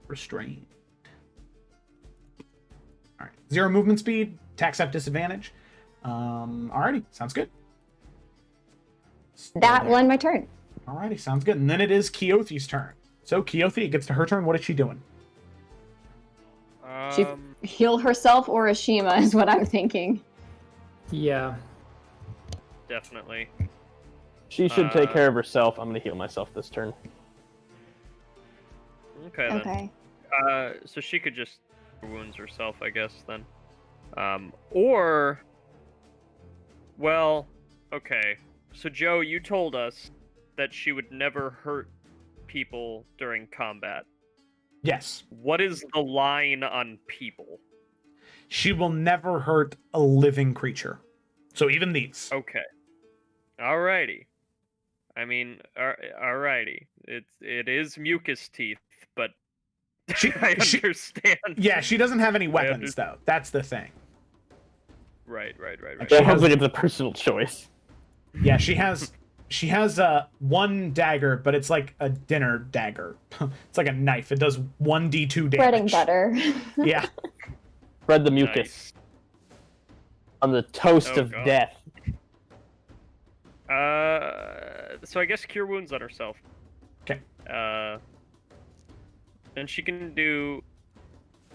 restrained. All right, 0 movement speed, attacks have disadvantage. Alrighty, sounds good. That won my turn. Alrighty, sounds good. And then it is Keothi's turn. So Keothi, it gets to her turn. What is she doing? She heal herself or Ashima is what I'm thinking. Yeah. Definitely. She should take care of herself. I'm gonna heal myself this turn. Okay then. Okay. So she could just wounds herself, I guess, then. Or... Well, okay. So Joe, you told us that she would never hurt people during combat. Yes. What is the line on people? She will never hurt a living creature. So even these. Okay. Alrighty. I mean, alrighty. It is mucus teeth, but I understand. Yeah, she doesn't have any weapons, though. That's the thing. Right. That sounds like it's a personal choice. Yeah, she has 1 dagger, but it's like a dinner dagger. It's like a knife. It does 1d2 damage. Bread and butter. Yeah. Spread the mucus. Nice. On the toast of death. So I guess cure wounds on herself. Okay. And she can do...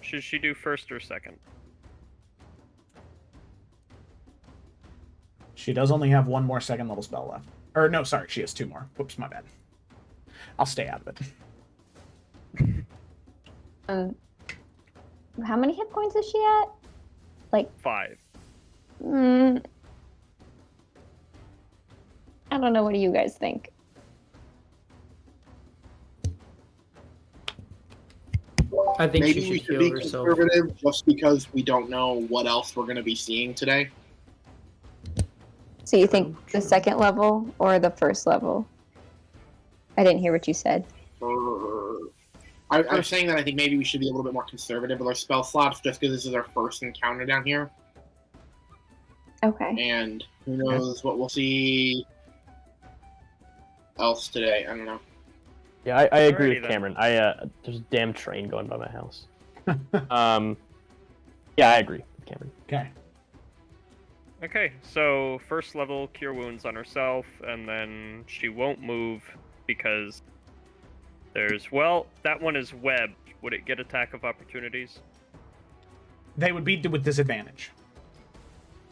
Should she do first or second? She does only have 1 more second level spell left. Or no, sorry, she has 2 more. Whoops, my bad. I'll stay out of it. How many hit points is she at? Like 5. I don't know. What do you guys think? I think maybe she we should should heal be herself. conservative just because we don't know what else we're going to be seeing today. So you think the second level or the first level? I didn't hear what you said. I'm saying that I think maybe we should be a little bit more conservative with our spell slots just because this is our first encounter down here. Okay. And who knows what we'll see else today. I don't know. Yeah, I agree with Cameron. There's a damn train going by my house. Yeah, I agree with Cameron. Okay. Okay, so first level cure wounds on herself, and then she won't move because that one is webbed. Would it get attack of opportunities? They would be with disadvantage.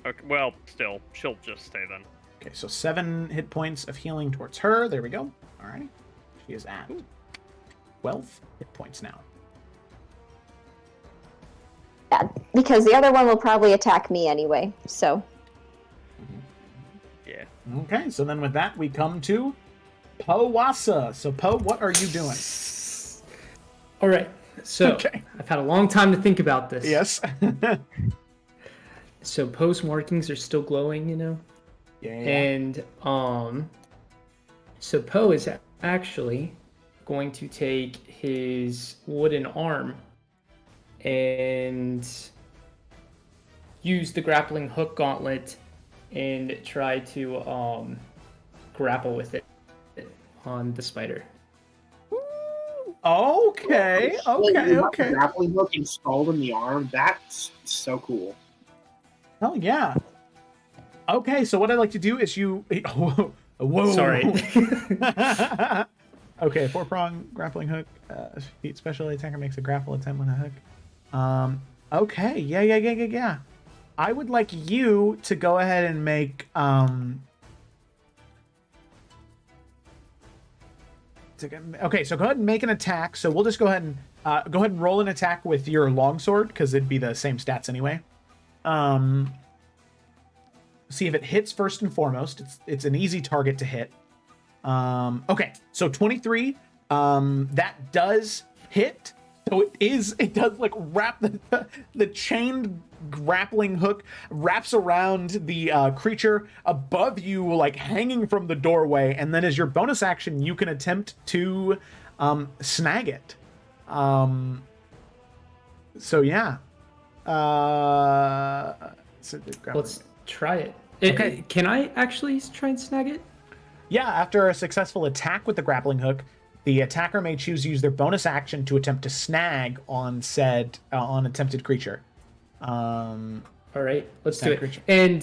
Okay, well, still, she'll just stay then. Okay, so 7 hit points of healing towards her. There we go. Alrighty. She is at 12 hit points now. Yeah, because the other one will probably attack me anyway, so. Yeah. Okay, so then with that, we come to Powassa. So, Poe, what are you doing? All right, so I've had a long time to think about this. Yes. So Poe's markings are still glowing, you know? Yeah. And, so Poe is actually going to take his wooden arm and use the grappling hook gauntlet and try to grapple with it on the spider. Okay. Grappling hook installed in the arm. That's so cool. Oh yeah. Okay, so what I'd like to do is you. Whoa. Sorry. Okay, 4-prong grappling hook. Feet special attacker makes a grapple attempt with a hook. Okay, yeah. I would like you to go ahead and make okay, so go ahead and make an attack. So we'll just go ahead and roll an attack with your longsword because it'd be the same stats anyway. See if it hits first and foremost. It's an easy target to hit. Okay, so 23. That does hit. So it does like wrap the chained grappling hook wraps around the creature above you, like hanging from the doorway, and then as your bonus action, you can attempt to snag it. So yeah. Let's try it. Okay. Can I actually try and snag it? Yeah, after a successful attack with the grappling hook, the attacker may choose to use their bonus action to attempt to snag on said attempted creature. All right, let's do it. Creature. And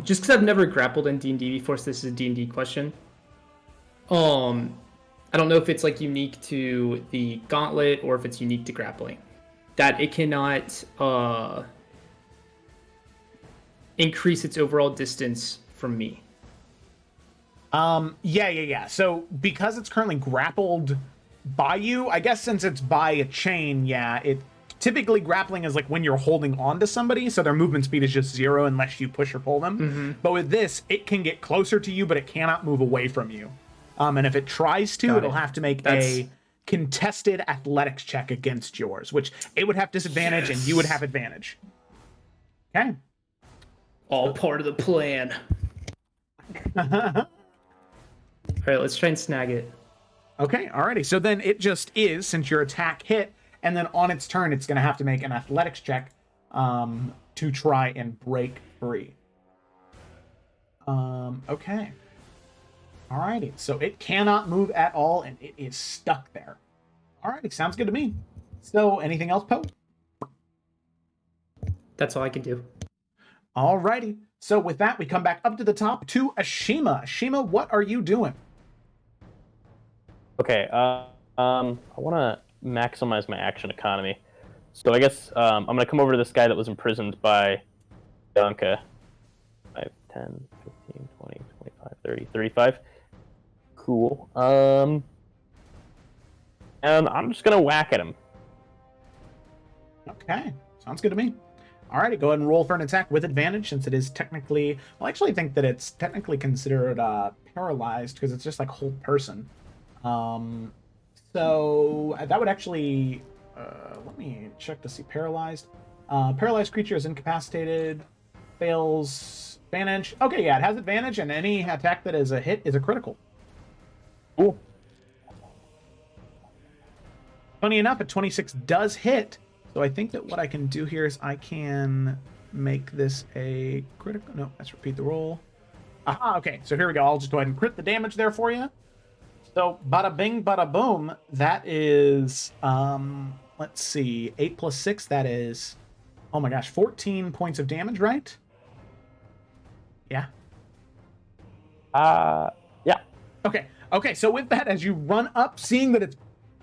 just because I've never grappled in D&D before, so this is a D&D question. I don't know if it's like unique to the gauntlet or if it's unique to grappling. That it cannot increase its overall distance from me. Yeah. So because it's currently grappled by you, I guess since it's by a chain, it typically grappling is like when you're holding on to somebody, so their movement speed is just 0 unless you push or pull them. Mm-hmm. But with this, it can get closer to you, but it cannot move away from you. And if it tries to, it'll have to make a contested athletics check against yours, which it would have disadvantage and you would have advantage. Okay. All part of the plan. All right, let's try and snag it. Okay, alrighty. So then it just is, since your attack hit, and then on its turn, it's going to have to make an athletics check to try and break free. Okay. Alrighty. So it cannot move at all, and it is stuck there. Alrighty, sounds good to me. So anything else, Poe? That's all I can do. Alrighty. So with that, we come back up to the top to Ashima. Ashima, what are you doing? Okay, I want to maximize my action economy. So I guess I'm going to come over to this guy that was imprisoned by Bianca. 5, 10, 15, 20, 25, 30, 35. Cool. And I'm just going to whack at him. Okay, sounds good to me. Alrighty, go ahead and roll for an attack with advantage, since it is technically... Well, I actually think that it's technically considered paralyzed, because it's just like hold person. So that would actually... let me check to see. Paralyzed. Paralyzed creature is incapacitated. Fails advantage. Okay, yeah, it has advantage, and any attack that is a hit is a critical. Cool. Funny enough, a 26 does hit. So I think that what I can do here is I can make this a critical... No, let's repeat the roll. Aha, okay. So here we go. I'll just go ahead and crit the damage there for you. So bada bing, bada boom. That is, let's see, 8 plus 6. That is, oh my gosh, 14 points of damage, right? Yeah. Yeah. Okay. So with that, as you run up, seeing that it's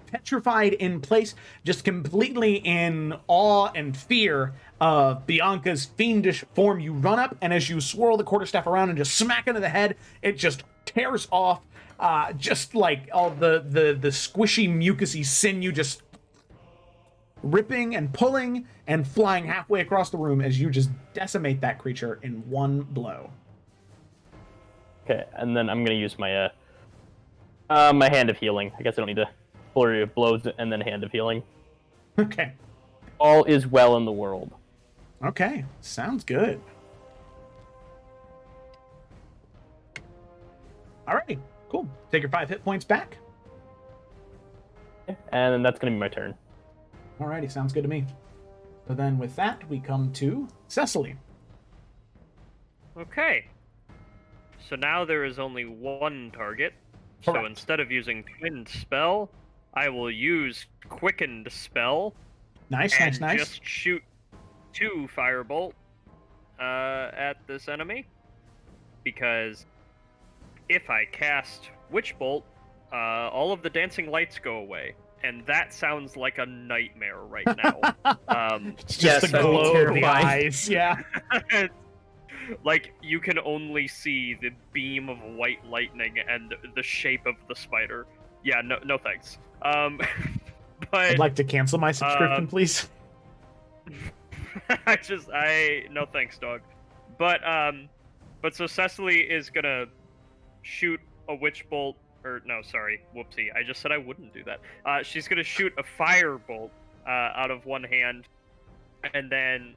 petrified in place, just completely in awe and fear of Bianca's fiendish form, you run up, and as you swirl the quarterstaff around and just smack into the head, it just tears off, just like all the squishy, mucusy sinew just ripping and pulling and flying halfway across the room as you just decimate that creature in one blow. Okay, and then I'm going to use my my Hand of Healing. I guess I don't need to flurry of blows and then Hand of Healing. Okay. All is well in the world. Okay, sounds good. Alrighty, cool. Take your 5 hit points back. And then that's going to be my turn. Alrighty, sounds good to me. So then with that, we come to Cecily. Okay. So now there is only one target. So Correct. instead of using Twinned Spell, I will use Quickened Spell. Nice. And just shoot 2 Firebolt at this enemy. Because if I cast Witch Bolt, all of the dancing lights go away. And that sounds like a nightmare right now. It's just the glow of the eyes. Yeah. Like, you can only see the beam of white lightning and the shape of the spider. Yeah, no thanks. But I'd like to cancel my subscription, please. no thanks, dog. But so Cecily is gonna shoot a witch bolt, or no, sorry, whoopsie. I just said I wouldn't do that. She's gonna shoot a fire bolt out of one hand, and then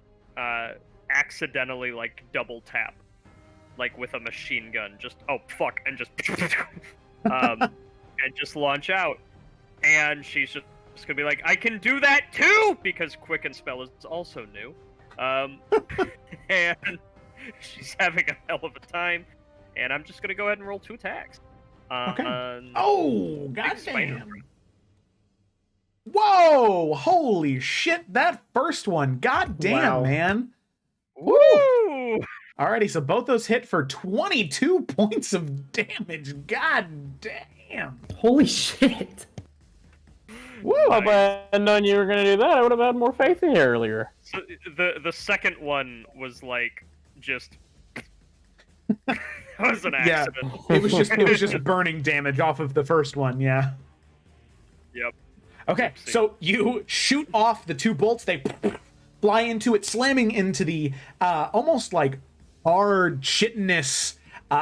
accidentally like double tap, like with a machine gun. Just and just launch out. And she's just gonna be like, I can do that too, because Quicken Spell is also new. And she's having a hell of a time. And I'm just gonna go ahead and roll 2 attacks. Okay. Oh, goddamn! Whoa! Holy shit! That first one, goddamn, man! Woo! Alrighty, so both those hit for 22 points of damage. God damn! Holy shit! Woo! If I had known you were gonna do that, I would have had more faith in you earlier. So the second one was like just. That was an accident. Yeah, it was just burning damage off of the first one. Yeah. Yep. Okay, so you shoot off the 2 bolts. They fly into it, slamming into the almost like hard chitinous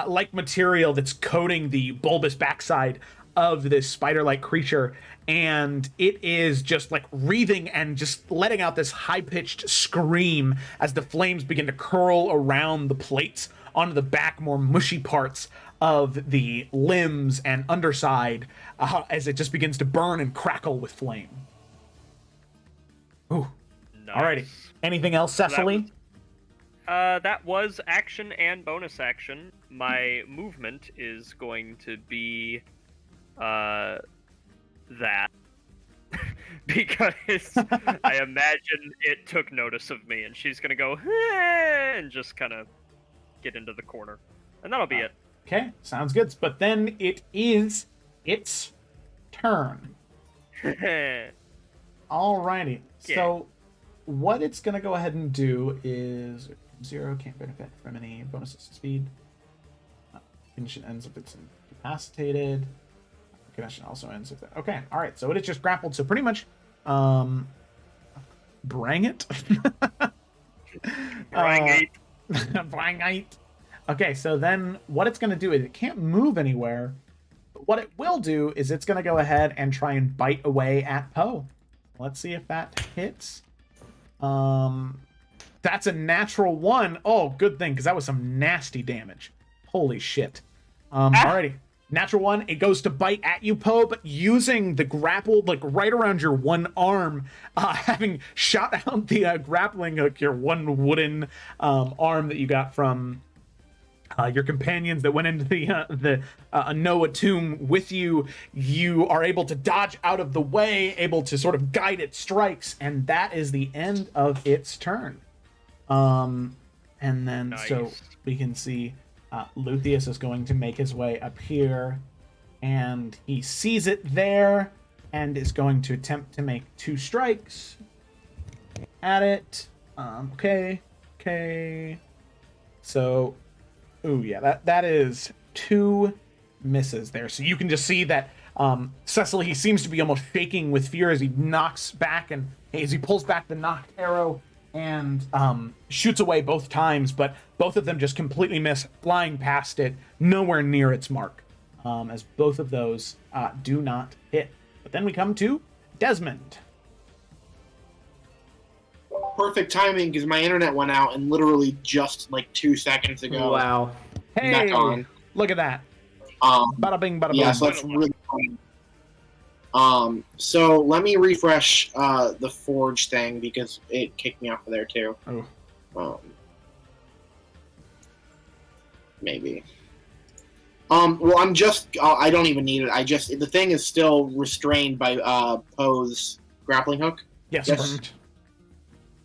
like material that's coating the bulbous backside of this spider-like creature, and it is just like wreathing and just letting out this high-pitched scream as the flames begin to curl around the plates onto the back, more mushy parts of the limbs and underside as it just begins to burn and crackle with flame. Ooh. Nice. Alrighty. Anything else, Cecily? That was action and bonus action. My movement is going to be that. Because I imagine it took notice of me, and she's gonna go and just kind of get into the corner, and that'll be it. Okay, sounds good. But then it is its turn. Alrighty. Yeah. So what it's gonna go ahead and do is 0 can't benefit from any bonuses to speed. Condition ends if it's incapacitated. Condition also ends if that. Okay, alright, so it is just grappled, so pretty much brang it. Brangite. Okay, so then what it's going to do is it can't move anywhere. But what it will do is it's going to go ahead and try and bite away at Poe. Let's see if that hits. That's a natural 1. Oh, good thing, because that was some nasty damage. Holy shit. Alrighty. Natural 1, it goes to bite at you, Poe, but using the grapple, like, right around your one arm, having shot out the grappling hook, your one wooden arm that you got from your companions that went into the Noah tomb with you, you are able to dodge out of the way, able to sort of guide its strikes, and that is the end of its turn. And then, Nice. so we can see Luthien is going to make his way up here, and he sees it there, and is going to attempt to make 2 strikes at it. Okay. So, ooh, yeah, that is 2 misses there. So you can just see that Cecily, he seems to be almost shaking with fear as he knocks back, and as he pulls back the knocked arrow and shoots away both times, but both of them just completely miss, flying past it, nowhere near its mark, as both of those do not hit. But then we come to Desmond. Perfect timing, because my internet went out and literally just like 2 seconds ago. Wow. Hey, Back on. look at that. Bada bing, bada boom. Yeah, so that's really funny. So let me refresh the Forge thing, because it kicked me off of there too. Oh. Maybe. Well, I'm just. I don't even need it. The thing is still restrained by Poe's grappling hook. Yes. Yes. Correct.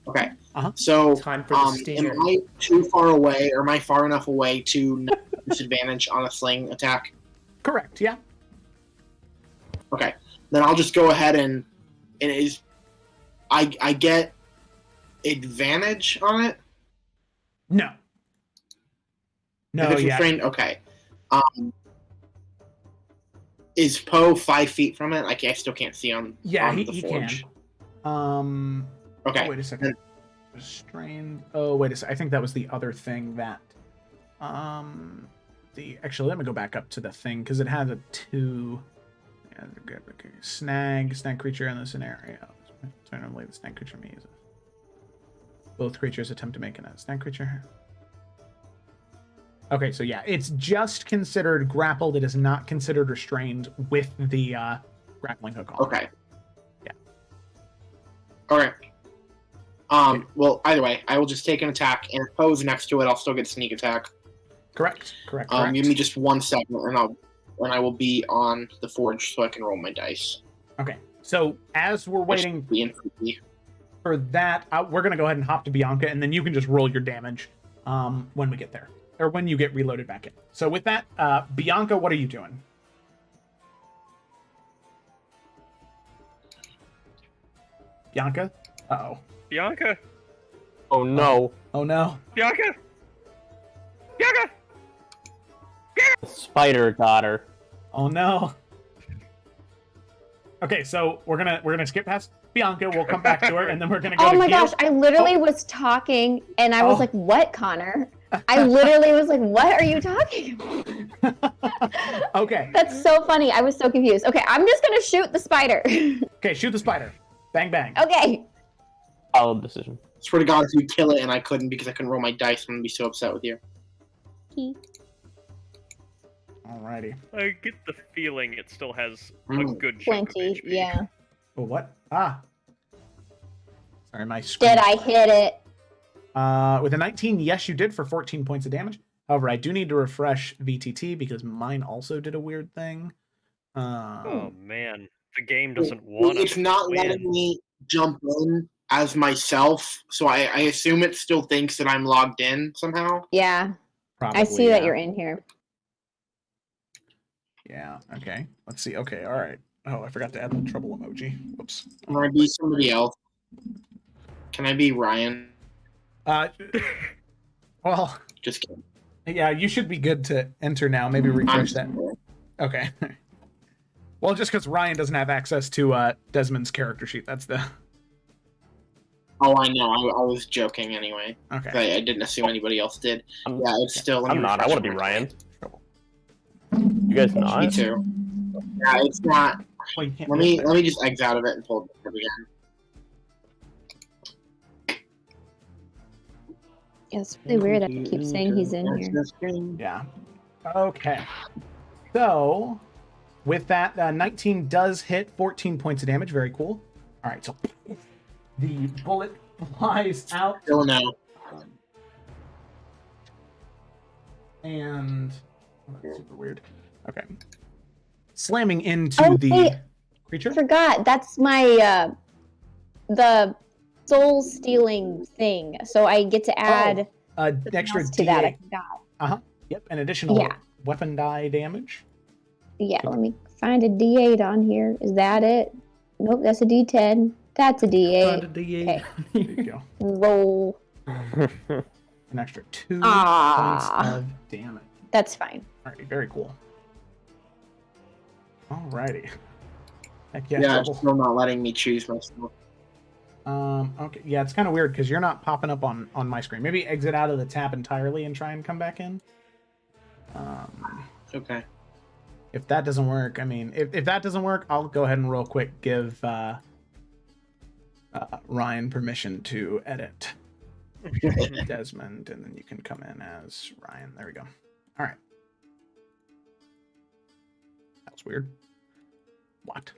Okay. Uh-huh. So, Time for the stinger. am I too far away, or am I far enough away to not have disadvantage on a sling attack? Correct. Yeah. Okay. Then I'll just go ahead and I get advantage on it. No. No. If it's Yeah. restrained, okay. Is Poe 5 feet from it? I still can't see on. Yeah. on He the can. forge. Oh, Okay. wait a second. Restrained. Oh, wait a second. I think that was the other thing that. Actually, let me go back up to the thing because it has a 2. Yeah, good. Okay. Snag creature in the scenario. So normally the snag creature me is. Both creatures attempt to make a snag creature. Okay, so yeah, it's just considered grappled. It is not considered restrained with the grappling hook on. Okay. Yeah. Okay. Well, either way, I will just take an attack, and if Poe's next to it, I'll still get sneak attack. Correct. Give me just 1 second, and I will be on the forge so I can roll my dice. Okay. So as we're waiting for that, we're gonna go ahead and hop to Bianca, and then you can just roll your damage when we get there, or when you get reloaded back in. So with that, Bianca, what are you doing? Bianca? Uh-oh. Bianca? Oh no. Oh no. Bianca? Bianca? The spider got her. Oh no. Okay, so we're gonna skip past Bianca. We'll come back to her, and then we're gonna go. Oh my gosh! I literally was talking, and I was like, "What, Connor?" I literally was like, "What are you talking about?" Okay. That's so funny. I was so confused. Okay, I'm just gonna shoot the spider. Okay, shoot the spider. Bang bang. Okay. Solid decision. Swear to God, if you kill it and I couldn't because I couldn't roll my dice, I'm gonna be so upset with you. Alrighty. I get the feeling it still has a good chunk of Plenty. HP. Yeah. Oh, what? Ah. Sorry, my screen. Did I hit it? With a 19, yes, you did for 14 points of damage. However, I do need to refresh VTT because mine also did a weird thing. Oh man, the game doesn't want It's us not to letting win. me jump in as myself, so I assume it still thinks that I'm logged in somehow. Yeah. Probably, I see that yeah. you're in here. Yeah, okay. Let's see. Okay, all right. Oh, I forgot to add the trouble emoji. Whoops. Can I be somebody else? Can I be Ryan? Well, Just kidding. yeah, you should be good to enter now. Maybe refresh that. sorry. Okay. Well, just because Ryan doesn't have access to Desmond's character sheet. That's the... Oh, I know. I was joking anyway. Okay. I didn't assume anybody else did. I'm, Yeah, it's still. let me I'm not. I refresh want to be my- Ryan. You guys not? Me too. Yeah, it's not. Well, you can't Let be me up there. just exit out of it and pull it up again. Yeah, it's really weird. I keep saying he's in here. Yeah. Okay. So, with that, 19 does hit 14 points of damage. Very cool. All right, so the bullet flies out. Still no. And oh, that's super weird. Okay. Slamming into Oh, the wait. creature. I forgot. That's my the soul stealing thing. So I get to add An extra else to that. I D8. forgot. Yep, an additional Yeah. weapon die damage. Yeah, let me find a D8 on here. Is that it? Nope, that's a D10. That's a D8. Okay. There you go. Roll. An extra 2 Ah. points of damage. That's fine. Alrighty, very cool. Alrighty. Heck yeah, Yeah, it's trouble. still not letting me choose myself. Okay, yeah, it's kind of weird because you're not popping up on my screen. Maybe exit out of the tab entirely and try and come back in. Okay. If that doesn't work, I mean, if that doesn't work, I'll go ahead and real quick give Ryan permission to edit Desmond, and then you can come in as Ryan. There we go. All right. That was weird. What?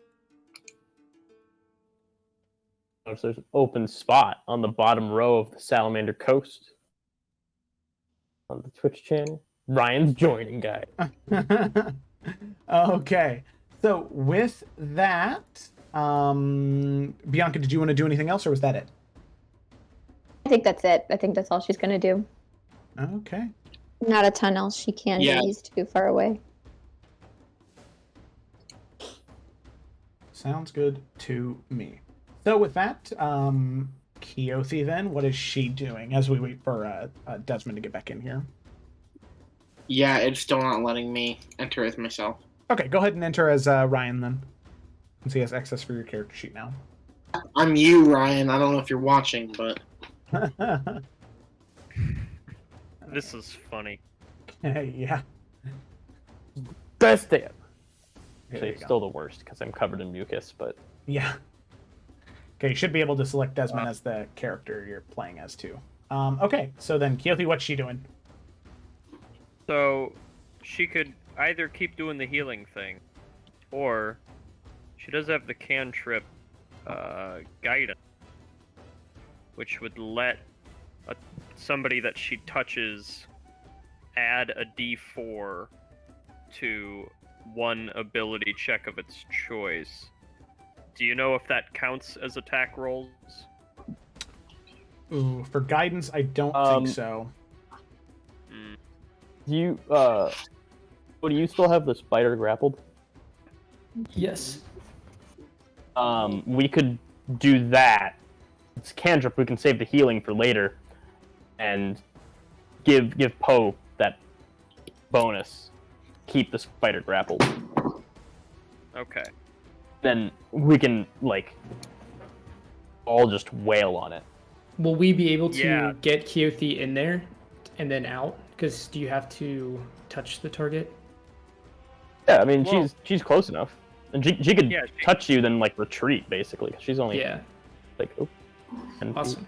Notice there's an open spot on the bottom row of the Salamander coast on the Twitch channel. Ryan's joining guy. Okay. So with that, Bianca, did you want to do anything else, or was that it? I think that's it. I think that's all she's gonna do. Okay. Not a ton else she can Yeah. do. He's too far away. Sounds good to me. So with that, Keothi then, what is she doing as we wait for Desmond to get back in here? Yeah, it's still not letting me enter as myself. Okay, go ahead and enter as Ryan then. Since he has access for your character sheet now. I'm you, Ryan. I don't know if you're watching, but This is funny. Yeah. Best damn. There Actually, you it's go. still the worst because I'm covered in mucus, but Yeah. Okay, you should be able to select Desmond as the character you're playing as too. Okay, so then Keothi, what's she doing? So she could either keep doing the healing thing, or she does have the cantrip guidance, which would let somebody that she touches add a d4 to one ability check of its choice. Do you know if that counts as attack rolls? Ooh, for guidance, I don't think so. do you do you still have the spider grappled? Yes. We could do that. It's cantrip. We can save the healing for later, and give Poe that bonus. Keep the spider grappled. Okay. Then we can all just wail on it. Will we be able to Yeah. get Keothi in there and then out? Because do you have to touch the target? Yeah, I mean Well- she's close enough, and she could Yeah, she- touch you then retreat basically. She's only Yeah. oh, 10 feet. Awesome.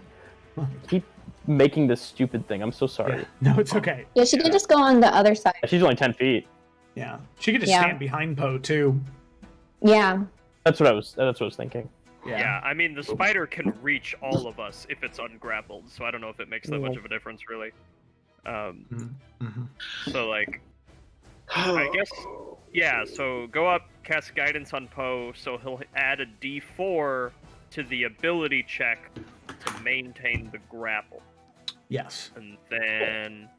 Keep making this stupid thing. I'm so sorry. Yeah. No, it's okay. Yeah, she can just go on the other side. She's only 10 feet. Yeah. She could just Yeah. stand behind Poe too. Yeah. That's what I was thinking. Yeah, I mean, the spider can reach all of us if it's ungrappled, so I don't know if it makes that much of a difference, really. Mm-hmm. So, I guess, yeah, so go up, cast Guidance on Poe, so he'll add a d4 to the ability check to maintain the grapple. Yes. And then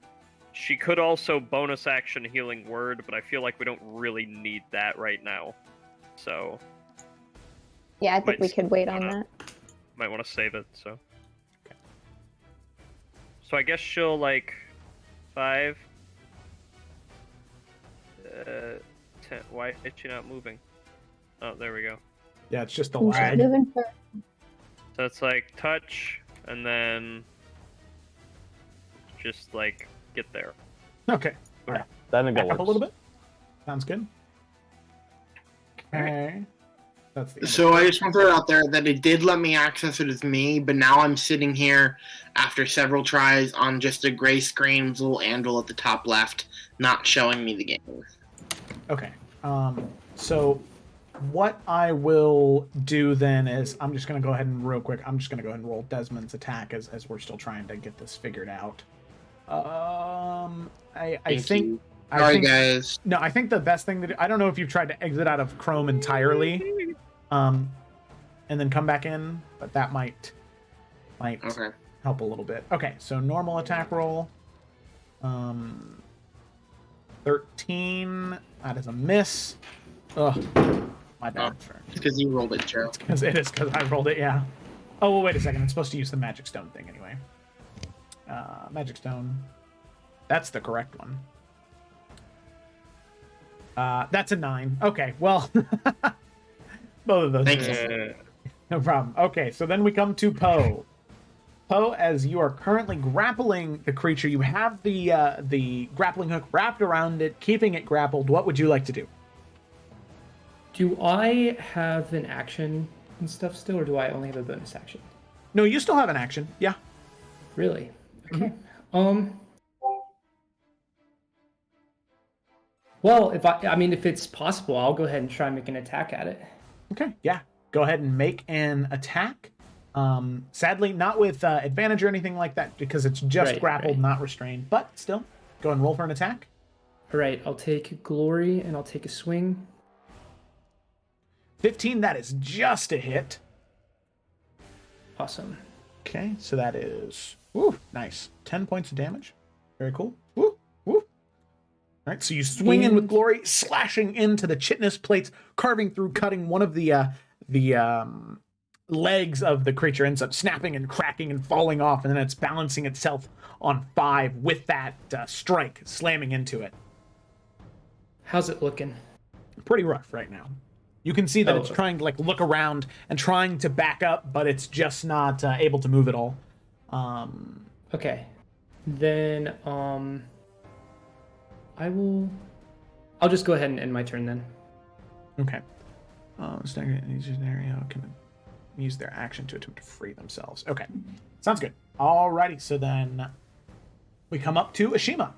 she could also bonus action Healing Word, but I feel like we don't really need that right now. So, Yeah, I think Might we could wait on wanna- that. might want to save it, so. So I guess she'll, 5... 10... Why is she not moving? Oh, there we go. Yeah, it's just the And she's lag. moving for So it's touch, and then just get there. Okay. All right. I think that Back up works. a little bit. Sounds good. Okay. That's the end. So I just want to throw it out there that it did let me access it as me, but now I'm sitting here after several tries on just a gray screen with a little anvil at the top left, not showing me the game. Okay. So what I will do then is I'm just going to go ahead and real quick, I'm just going to go ahead and roll Desmond's attack as we're still trying to get this figured out. I Thank think you. I Sorry, think guys. no, I think the best thing to do, I don't know if you've tried to exit out of Chrome entirely and then come back in, but that might Okay. help a little bit. Okay, so normal attack roll. 13. That is a miss. Ugh. My bad. It's because you rolled it, Joe. It is because I rolled it, yeah. Oh, well, wait a second. I'm supposed to use the magic stone thing anyway. Magic stone. That's the correct one. That's a 9. Okay, well. Both of those. Thank misses. you. No problem. Okay, so then we come to Poe. Poe, as you are currently grappling the creature, you have the grappling hook wrapped around it, keeping it grappled. What would you like to do? Do I have an action and stuff still, or do I only have a bonus action? No, you still have an action. Yeah. Really? Okay. Well, if it's possible, I'll go ahead and try and make an attack at it. Okay. Yeah. Go ahead and make an attack. Sadly, not with advantage or anything like that, because it's just Right, grappled, right. not restrained. But still, go and roll for an attack. All right, I'll take glory and I'll take a swing. 15, that is just a hit. Awesome. Okay, so that is, woo, nice. 10 points of damage. Very cool. Woo, woo. All right, so you swing in with glory, slashing into the chitinous plates, carving through, cutting one of the legs of the creature, ends up snapping and cracking and falling off, and then it's balancing itself on 5 with that strike, slamming into it. How's it looking? Pretty rough right now. You can see that it's okay. trying to like look around and trying to back up, but it's just not able to move at all. Okay. Then I'll just go ahead and end my turn then. Okay. Scenario can use their action to attempt to free themselves. Okay. Sounds good. Alrighty, so then we come up to Ashima.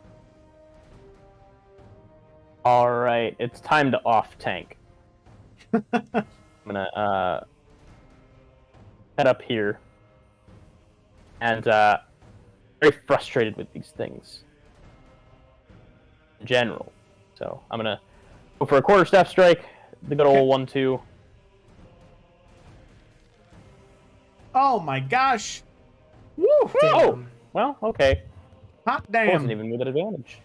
Alright, it's time to off tank. I'm gonna head up here. And very frustrated with these things. In general. So I'm gonna go for a quarterstaff strike, the good old 1-2. Oh my gosh. Woo! Oh! Well, okay. Hot I wasn't damn. even with an advantage.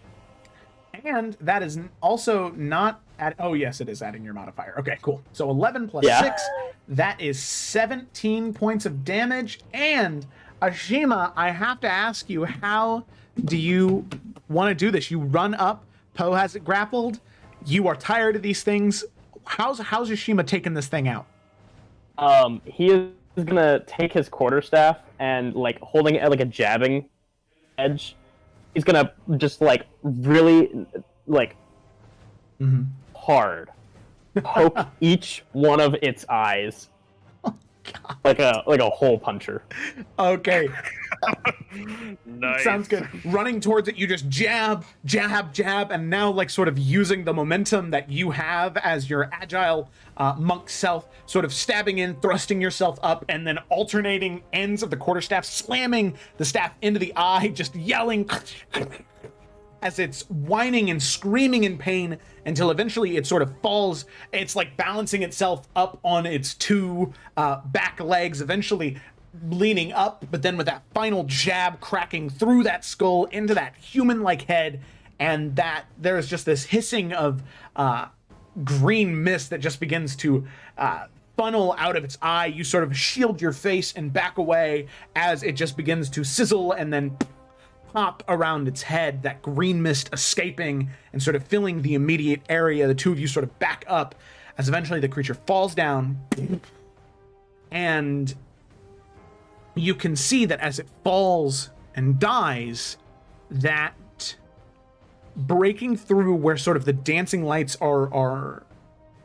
And that is also not at. Oh, yes, it is adding your modifier. Okay, cool. So 11 plus Yeah. 6, that is 17 points of damage. And Ashima, I have to ask you, how do you want to do this? You run up, Poe has it grappled, you are tired of these things. How's Ashima taking this thing out? He is gonna take his quarterstaff and, like, holding it at, like, a jabbing edge. He's gonna just, like, really, like, hard poke each one of its eyes. Like a hole puncher. Okay. Nice. Sounds good. Running towards it, you just jab, jab, jab, and now like sort of using the momentum that you have as your agile monk self, sort of stabbing in, thrusting yourself up, and then alternating ends of the quarterstaff, slamming the staff into the eye, just yelling as it's whining and screaming in pain until eventually it sort of falls. It's like balancing itself up on its 2 back legs, eventually leaning up, but then with that final jab cracking through that skull into that human-like head, and that there's just this hissing of green mist that just begins to funnel out of its eye. You sort of shield your face and back away as it just begins to sizzle and then pop around its head, that green mist escaping and sort of filling the immediate area. The two of you sort of back up as eventually the creature falls down, and you can see that as it falls and dies, that breaking through where sort of the dancing lights are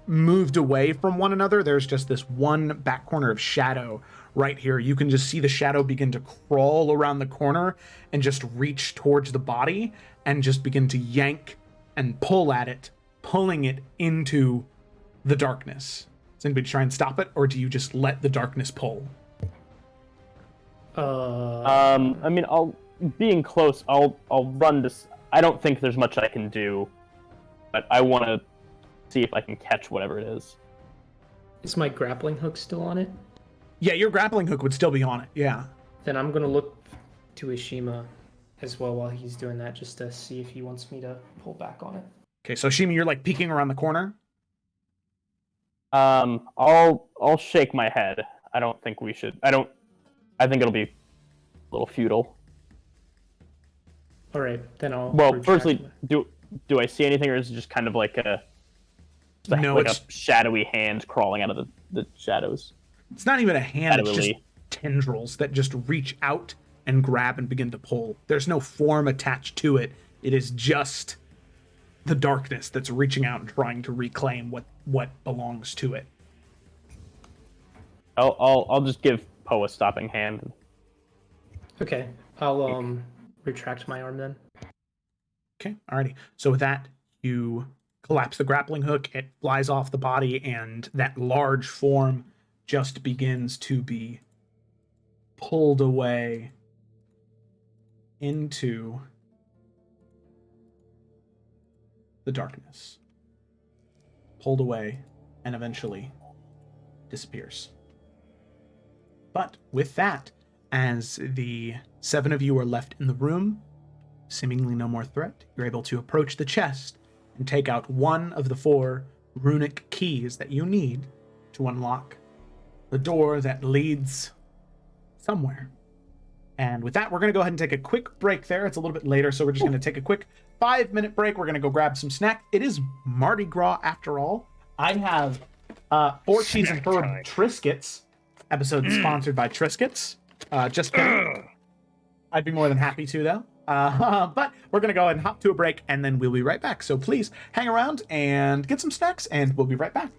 moved away from one another, there's just this one back corner of shadow right here. You can just see the shadow begin to crawl around the corner and just reach towards the body and just begin to yank and pull at it, pulling it into the darkness. Does anybody try and stop it, or do you just let the darkness pull? I mean, being close, I'll run this. I don't think there's much I can do, but I want to see if I can catch whatever it is. Is my grappling hook still on it? Yeah, your grappling hook would still be on it, yeah. Then I'm gonna look to Ishima as well while he's doing that, just to see if he wants me to pull back on it. Okay, so Shima, you're like peeking around the corner? I'll shake my head. I don't think we should. I think it'll be a little futile. All right, then I'll. Well, retract firstly, my- do I see anything, or is it just kind of like a shadowy hand crawling out of the shadows? It's not even a hand, it's just Shadowily. tendrils that just reach out and grab and begin to pull. There's no form attached to it. It is just the darkness that's reaching out and trying to reclaim what belongs to it. I'll just give Poe a stopping hand. Okay, I'll retract my arm then. Okay, alrighty. So with that, you collapse the grappling hook, it flies off the body, and that large form just begins to be pulled away into the darkness, pulled away, and eventually disappears. But with that, as the 7 of you are left in the room, seemingly no more threat, you're able to approach the chest and take out one of the 4 runic keys that you need to unlock the door that leads somewhere. And with that, we're going to go ahead and take a quick break there. It's a little bit later, so we're just going to take a quick 5-minute break. We're going to go grab some snack. It is Mardi Gras after all. I have 4 cheese and herb Triscuits. Episode sponsored by Triscuits. Just kidding. I'd be more than happy to, though. But we're going to go ahead and hop to a break, and then we'll be right back. So please hang around and get some snacks, and we'll be right back.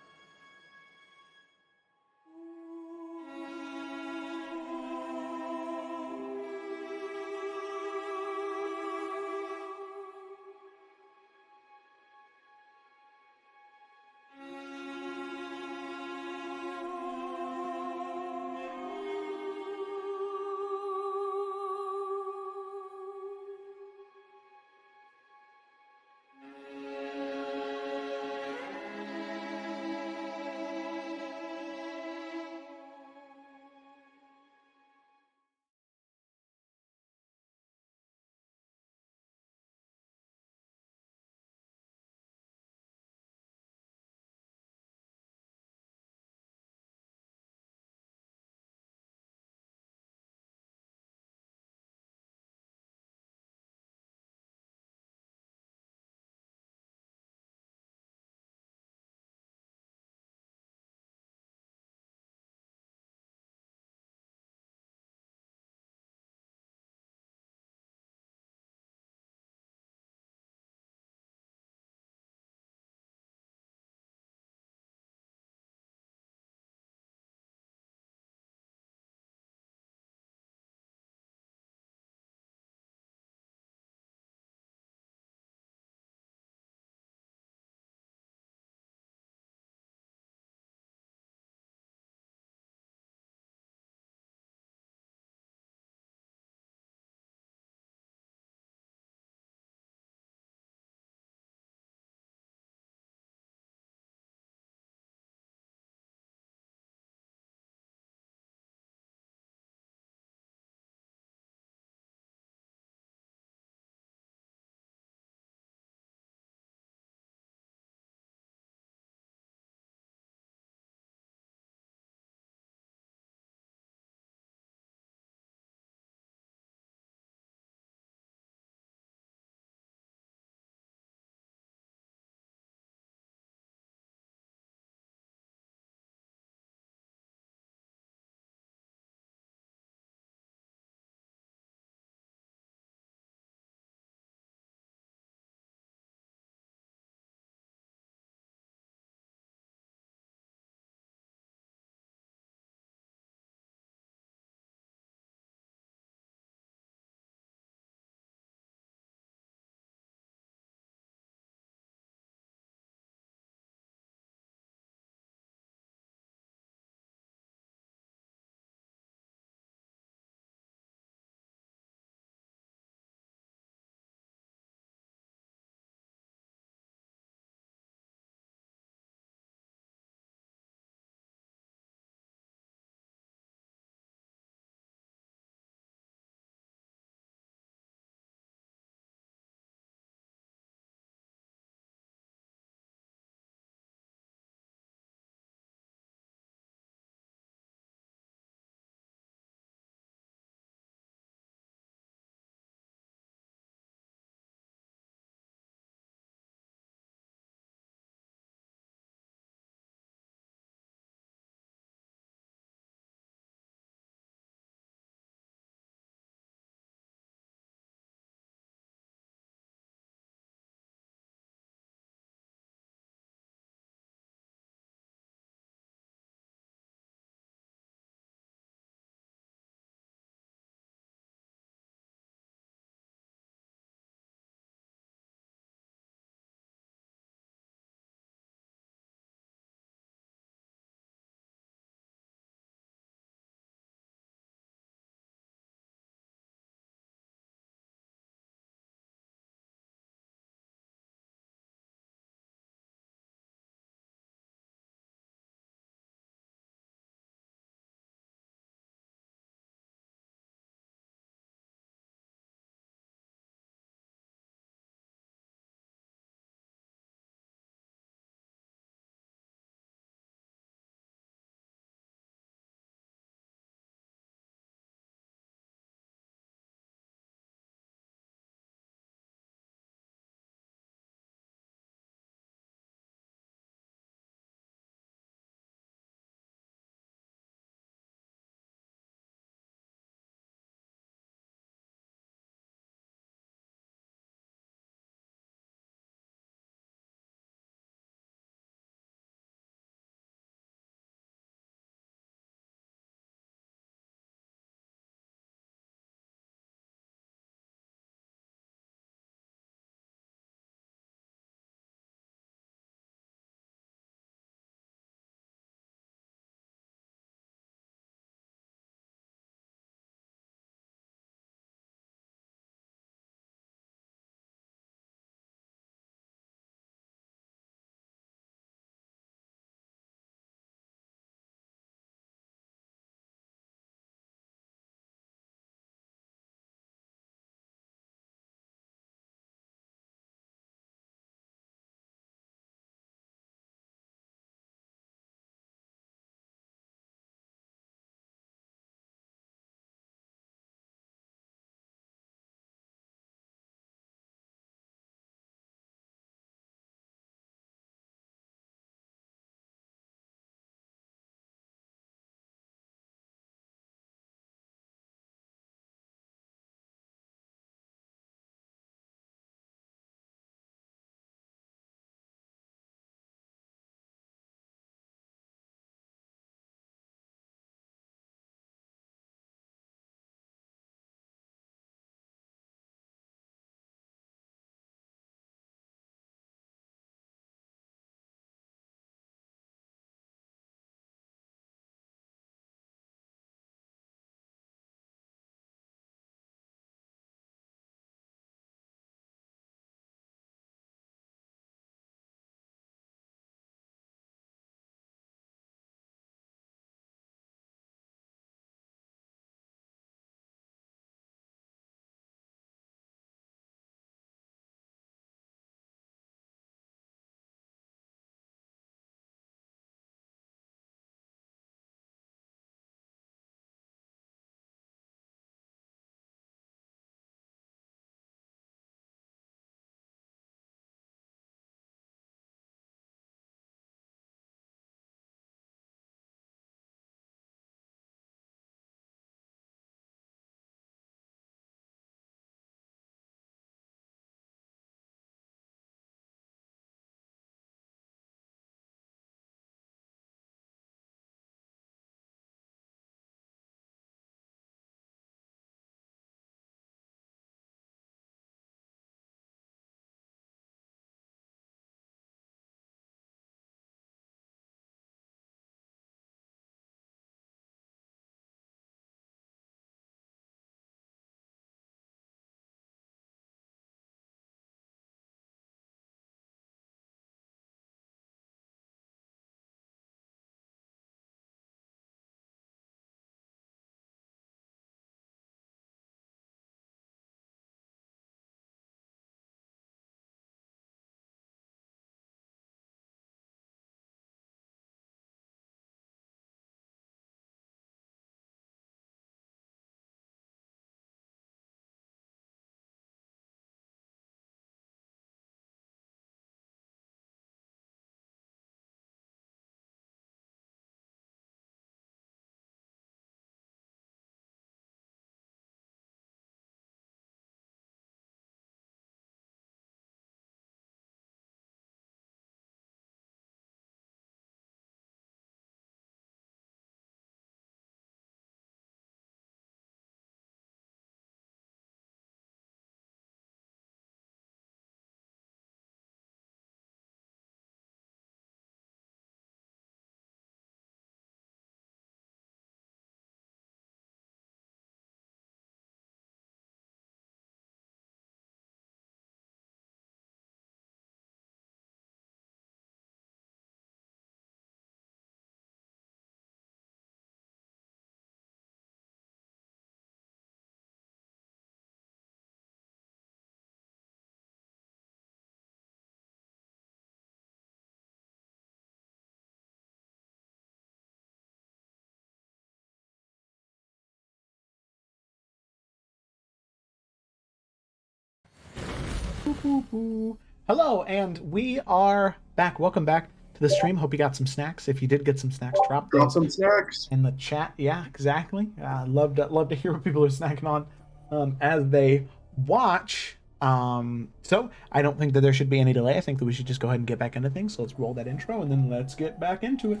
Hello, and we are back. Welcome back to the stream. Hope you got some snacks. If you did get some snacks, drop some snacks in the chat. Yeah, exactly. Love to hear what people are snacking on as they watch. So I don't think that there should be any delay. I think that we should just go ahead and get back into things. So let's roll that intro and then let's get back into it.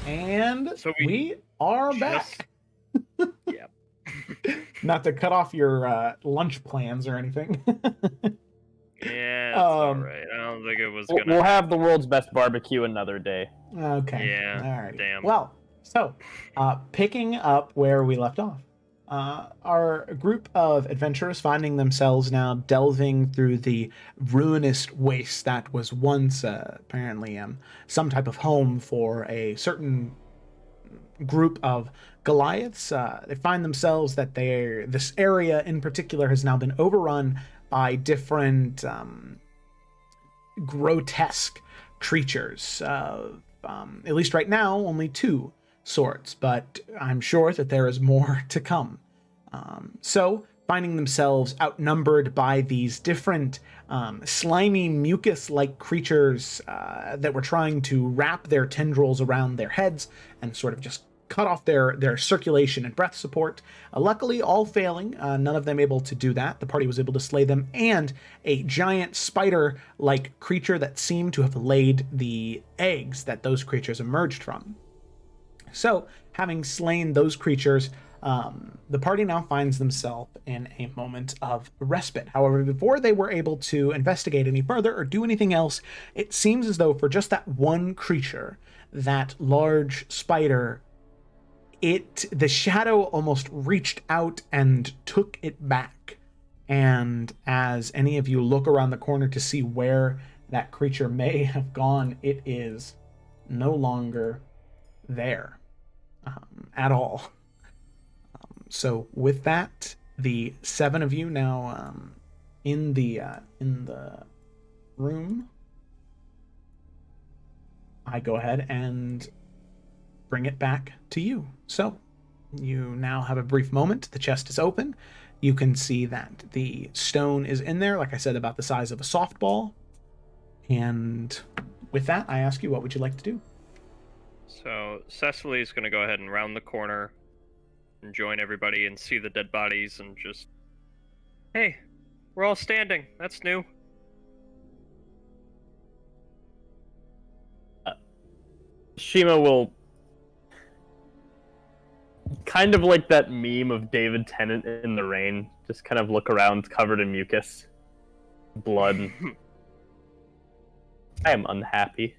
And So we are back. Yeah. Not to cut off your lunch plans or anything. Yeah, it's alright. I don't think it was gonna. We'll have the world's best barbecue another day. Okay. Yeah. All right. Damn. Well, so picking up where we left off, our group of adventurers finding themselves now delving through the ruinous waste that was once apparently some type of home for a certain group of Goliaths. They find themselves that this area in particular has now been overrun by different grotesque creatures. At least right now, only 2 sorts, but I'm sure that there is more to come. So, finding themselves outnumbered by these different slimy mucus-like creatures that were trying to wrap their tendrils around their heads and sort of just cut off their circulation and breath support. Luckily, all failing, none of them able to do that. The party was able to slay them, and a giant spider-like creature that seemed to have laid the eggs that those creatures emerged from. So, having slain those creatures, the party now finds themselves in a moment of respite. However, before they were able to investigate any further or do anything else, it seems as though for just that one creature, that large spider, the shadow almost reached out and took it back. And as any of you look around the corner to see where that creature may have gone, it is no longer there at all. So with that, the 7 of you now in the room, I go ahead and bring it back to you. So you now have a brief moment. The chest is open. You can see that the stone is in there, like I said, about the size of a softball. And with that, I ask you, what would you like to do? So Cecily's gonna go ahead and round the corner and join everybody and see the dead bodies and just, hey, we're all standing. That's new. Shima will, kind of like that meme of David Tennant in the rain, just kind of look around covered in mucus, blood. I am unhappy.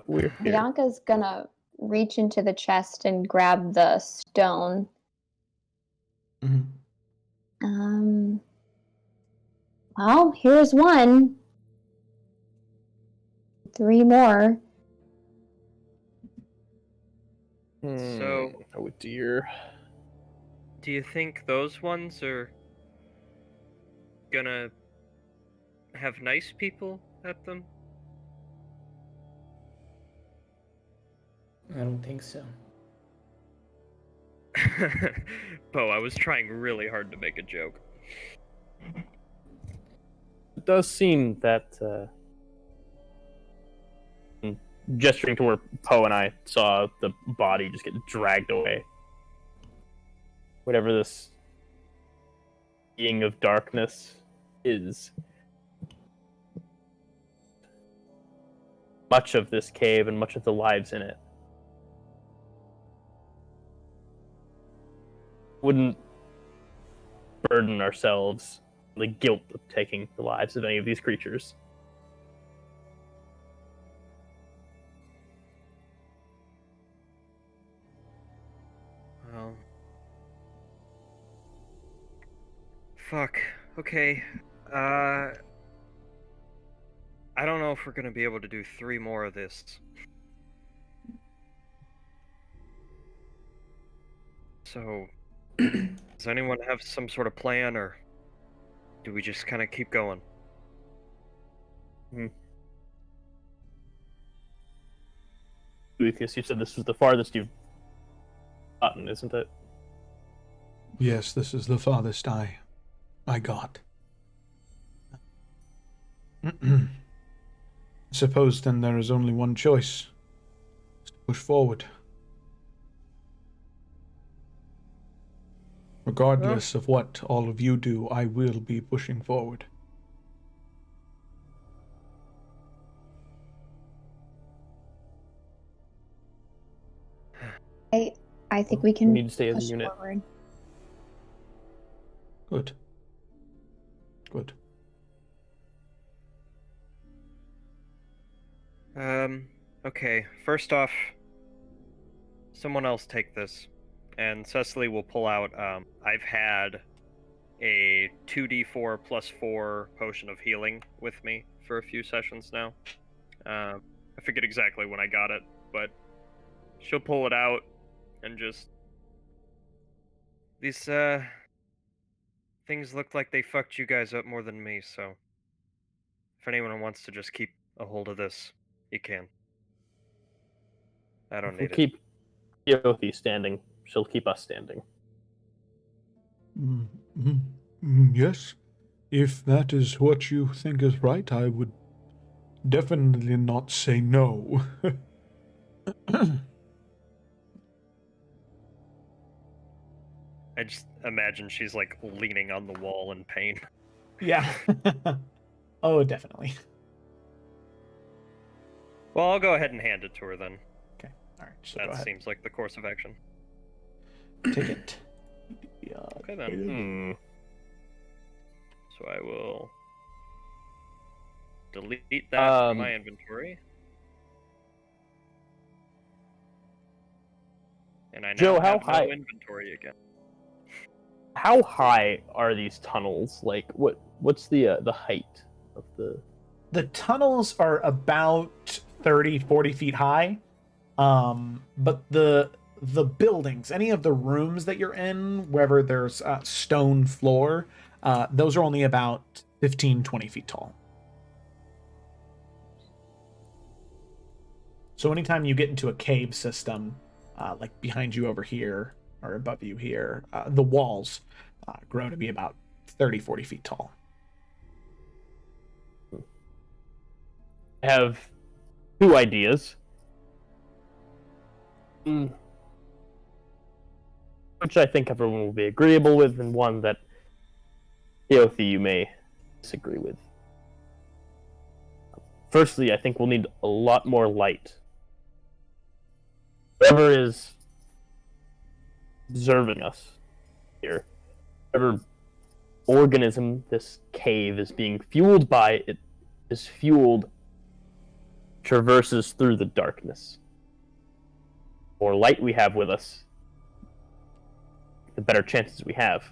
We're here. Bianca's gonna reach into the chest and grab the stone. Mm-hmm. Well, here's one. 3 more. So, oh dear. do you think those ones are gonna have nice people at them? I don't think so. Bo, I was trying really hard to make a joke. It does seem that, gesturing to where Poe and I saw the body just get dragged away. Whatever this being of darkness is. Much of this cave and much of the lives in it wouldn't burden ourselves the guilt of taking the lives of any of these creatures. Well. Fuck. Okay. I don't know if we're gonna be able to do 3 more of this. So, does anyone have some sort of plan, or do we just kind of keep going? Lucas, you said this was the farthest you've gotten, isn't it? Yes, this is the farthest I got. Suppose then there is only one choice. To push forward. Regardless of what all of you do, I will be pushing forward. I think we can We need to stay as a push unit. forward. Good. Good. Okay. First off, someone else take this. And Cecily will pull out, I've had a 2d4 plus 4 potion of healing with me for a few sessions now. I forget exactly when I got it, but she'll pull it out and just... These, things look like they fucked you guys up more than me, so... If anyone wants to just keep a hold of this, you can. I don't If we need it. keep Yothi standing, she'll keep us standing. Yes. If that is what you think is right, I would definitely not say no. I just imagine she's like leaning on the wall in pain. Yeah. Oh, definitely. Well, I'll go ahead and hand it to her then. Okay. All right. So go That ahead. seems like the course of action. Take it. Yeah. Okay then. So I will delete that from my inventory. And I now Joe, how have high- no inventory again. How high are these tunnels? Like, what's the height of the... The tunnels are about 30, 40 feet high. But the buildings, any of the rooms that you're in, wherever there's a stone floor, those are only about 15, 20 feet tall. So anytime you get into a cave system, like behind you over here or above you here, the walls grow to be about 30, 40 feet tall. I have 2 ideas. Which I think everyone will be agreeable with, and one that Yothi you may disagree with. Firstly, I think we'll need a lot more light. Whoever is observing us here, whatever organism this cave is being fueled by, it is fueled, traverses through the darkness. The more light we have with us, the better chances we have.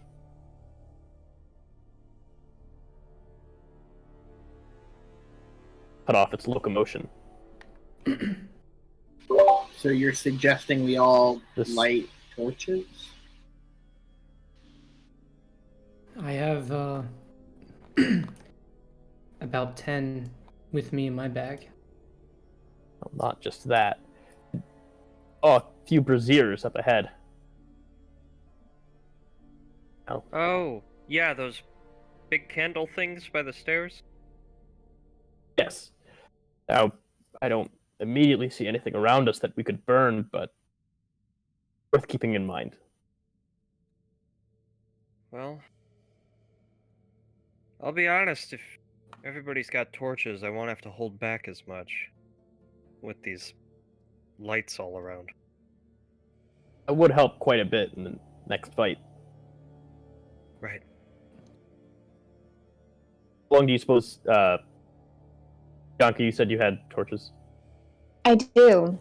Cut off its locomotion. So you're suggesting we all light torches? I have about 10 with me in my bag. Well, not just that. Oh, a few braziers up ahead. Oh, yeah, those big candle things by the stairs? Yes. Now, I don't immediately see anything around us that we could burn, but worth keeping in mind. Well, I'll be honest, if everybody's got torches, I won't have to hold back as much with these lights all around. It would help quite a bit in the next fight. Right. How long do you suppose, Bianca, you said you had torches? I do.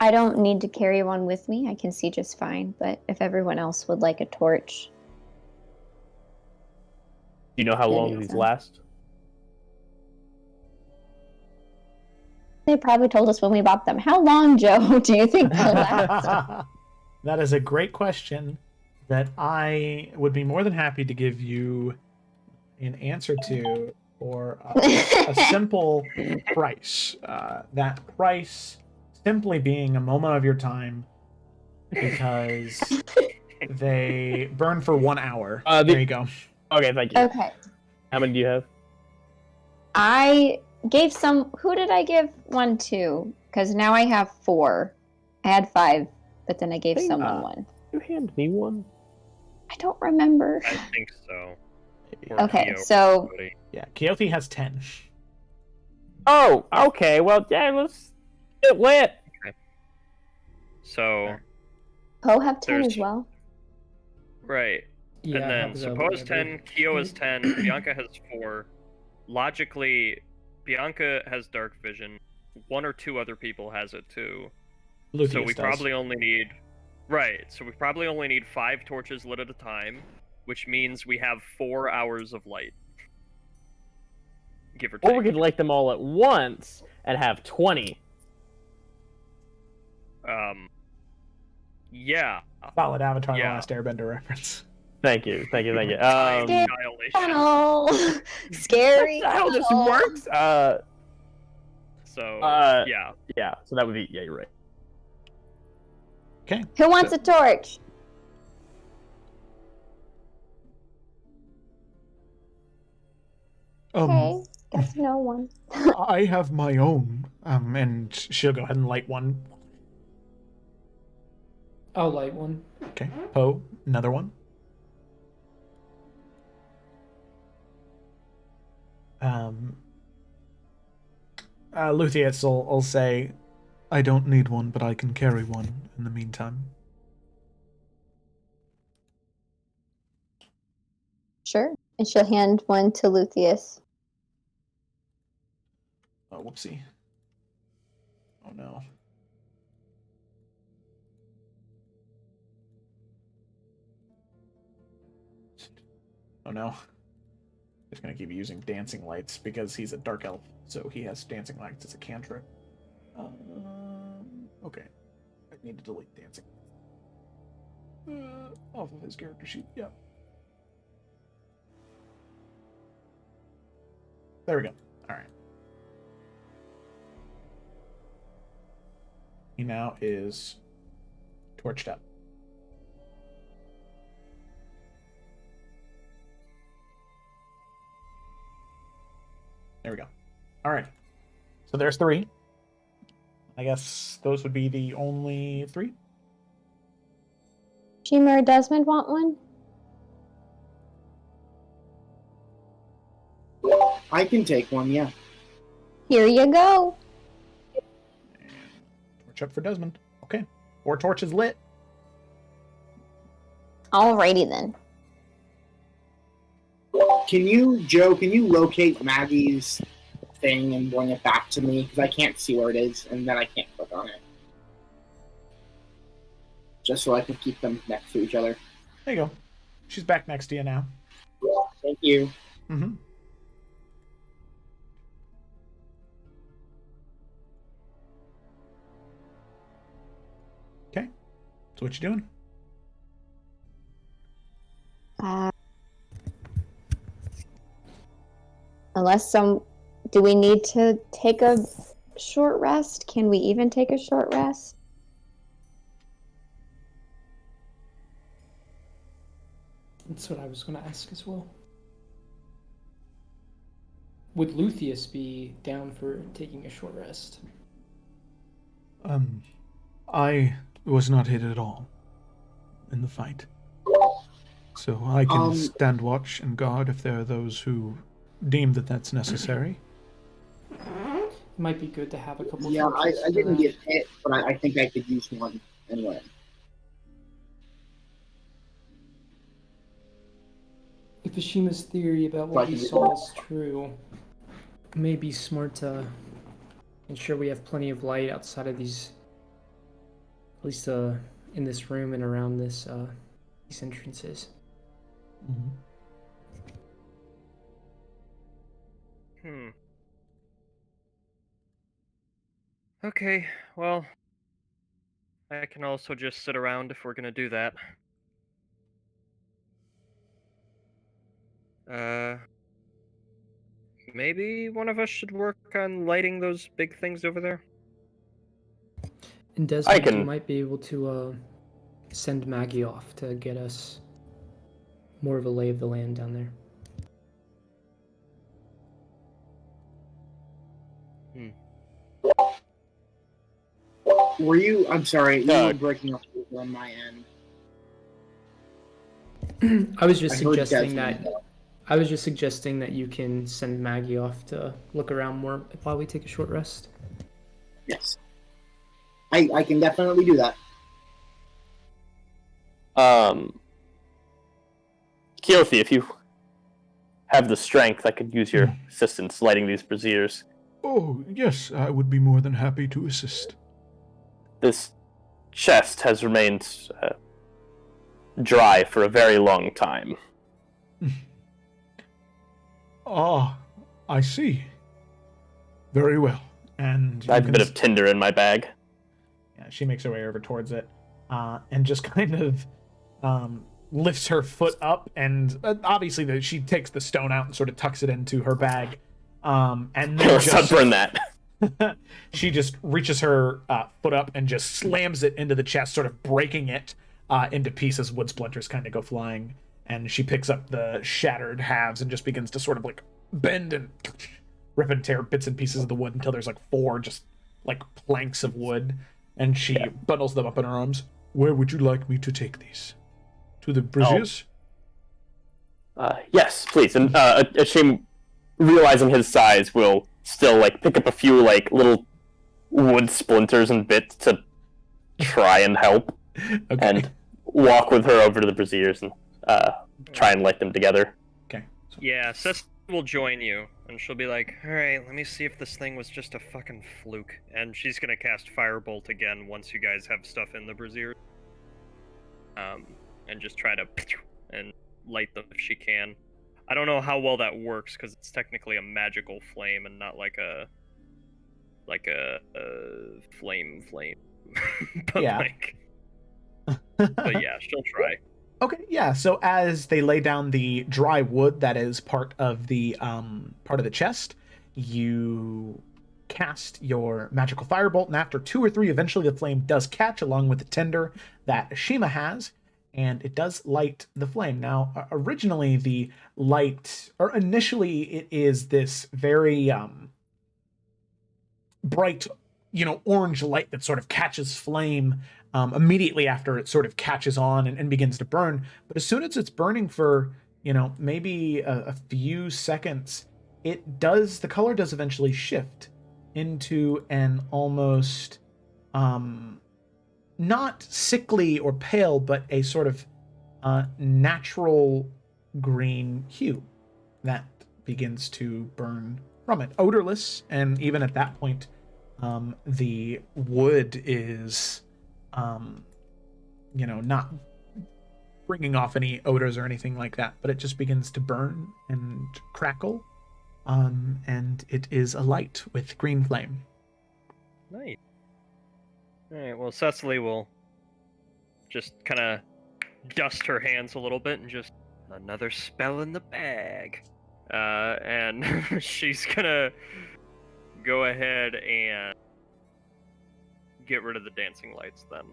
I don't need to carry one with me. I can see just fine. But if everyone else would like a torch, Do you know how Yeah, long makes these sense. last? they probably told us when we bought them. How long, Joe, do you think they'll last? That is a great question that I would be more than happy to give you an answer to, or a simple price. That price simply being a moment of your time, because they burn for 1 hour. There you go. Okay, thank you. Okay. How many do you have? I gave some. Who did I give one to? Because now I have 4. I had 5, but then I gave someone one. You hand me one? I don't remember. I think so. Or Okay, Kyo, so somebody. Yeah, Keothi has 10. Oh, okay. Well, yeah, let's get lit. So, Poe have 10 There's- as well. right. Yeah, And I then have available Suppose whenever. 10, Kyo is 10, Bianca has 4. Logically, Bianca has dark vision. 1 or 2 other people has it too. Luthien So we does. probably only need... Right, so we probably only need 5 torches lit at a time, which means we have 4 hours of light. Give or take. Or we could light them all at once and have 20. Yeah. Solid Avatar The Yeah. Last Airbender reference. Thank you. Yeah. Annihilation. Tunnel. Scary. That's how this tunnel. works. So, yeah. Yeah. So that would be. Yeah, you're right. Okay. Who wants a torch? Okay, guess no one. I have my own. And she'll go ahead and light one. I'll light one. Okay. Poe, another one. Luthien will say, I don't need one, but I can carry one in the meantime. Sure. And she'll hand one to Luthien. Oh, whoopsie. Oh, no. Oh, no. He's going to keep using dancing lights because he's a dark elf, so he has dancing lights as a cantrip. Okay. I need to delete dancing. Off of his character sheet. Yep. There we go. All right. He now is torched up. There we go. All right. So there's 3. I guess those would be the only 3. Shima or Desmond want one? I can take one, yeah. Here you go. And torch up for Desmond. Okay. 4 torches lit. Alrighty then. Joe, can you locate Maggie's thing and bring it back to me? Because I can't see where it is, and then I can't click on it. Just so I can keep them next to each other. There you go. She's back next to you now. Thank you. Mm-hmm. Okay. So what you doing? Do we need to take a short rest? Can we even take a short rest? That's what I was going to ask as well. Would Luthien be down for taking a short rest? I was not hit at all in the fight. So I can stand watch and guard if there are those who deem that that's necessary. It might be good to have a couple. Yeah, torches I for didn't that. get hit, but I think I could use one anyway. If Ashima's theory about what he saw is true, it may be smart to ensure we have plenty of light outside of these at least in this room and around this these entrances. Mhm. Okay, well, I can also just sit around if we're gonna do that. Maybe one of us should work on lighting those big things over there? And Desmond, you might be able to send Maggie off to get us more of a lay of the land down there. Were you? I'm sorry, you were breaking up on my end. I was just I heard suggesting Desmond. that. I was just suggesting that you can send Maggie off to look around more while we take a short rest. Yes, I can definitely do that. Keothi, if you have the strength, I could use your assistance lighting these braziers. Oh, yes, I would be more than happy to assist. This chest has remained dry for a very long time. Ah, I see. Very well. And I have a bit of tinder in my bag. Yeah, she makes her way over towards it, and just kind of lifts her foot up, and obviously she takes the stone out and sort of tucks it into her bag, and then just burn that. she just reaches her foot up and just slams it into the chest, sort of breaking it into pieces. Wood splinters kind of go flying, and she picks up the shattered halves and just begins to sort of like bend and rip and tear bits and pieces of the wood until there's like 4 just like planks of wood, and she bundles them up in her arms. Where would you like me to take these? To the braziers? Yes, please. And Ashim, realizing his size, will still like pick up a few like little wood splinters and bits to try and help, and walk with her over to the braziers and try and light them together. Okay. Yeah, Cecily will join you, and she'll be like, alright, let me see if this thing was just a fucking fluke. And she's gonna cast Firebolt again once you guys have stuff in the brazier. And just try to and light them if she can. I don't know how well that works, because it's technically a magical flame and not like a flame. But yeah. But yeah, she'll try. Okay, yeah. So as they lay down the dry wood that is part of the chest, you cast your magical firebolt, and after 2 or 3, eventually the flame does catch along with the tinder that Ashima has, and it does light the flame. Now, originally the light, or initially it is this very bright, orange light that sort of catches flame immediately after it sort of catches on and begins to burn. But as soon as it's burning for, maybe a few seconds, the color does eventually shift into an almost not sickly or pale, but a sort of natural green hue that begins to burn from it. Odorless, and even at that point, the wood is, not bringing off any odors or anything like that, but it just begins to burn and crackle, and it is alight with green flame. Nice. Alright, well, Cecily will just kind of dust her hands a little bit and just, another spell in the bag. And she's gonna go ahead and get rid of the dancing lights then.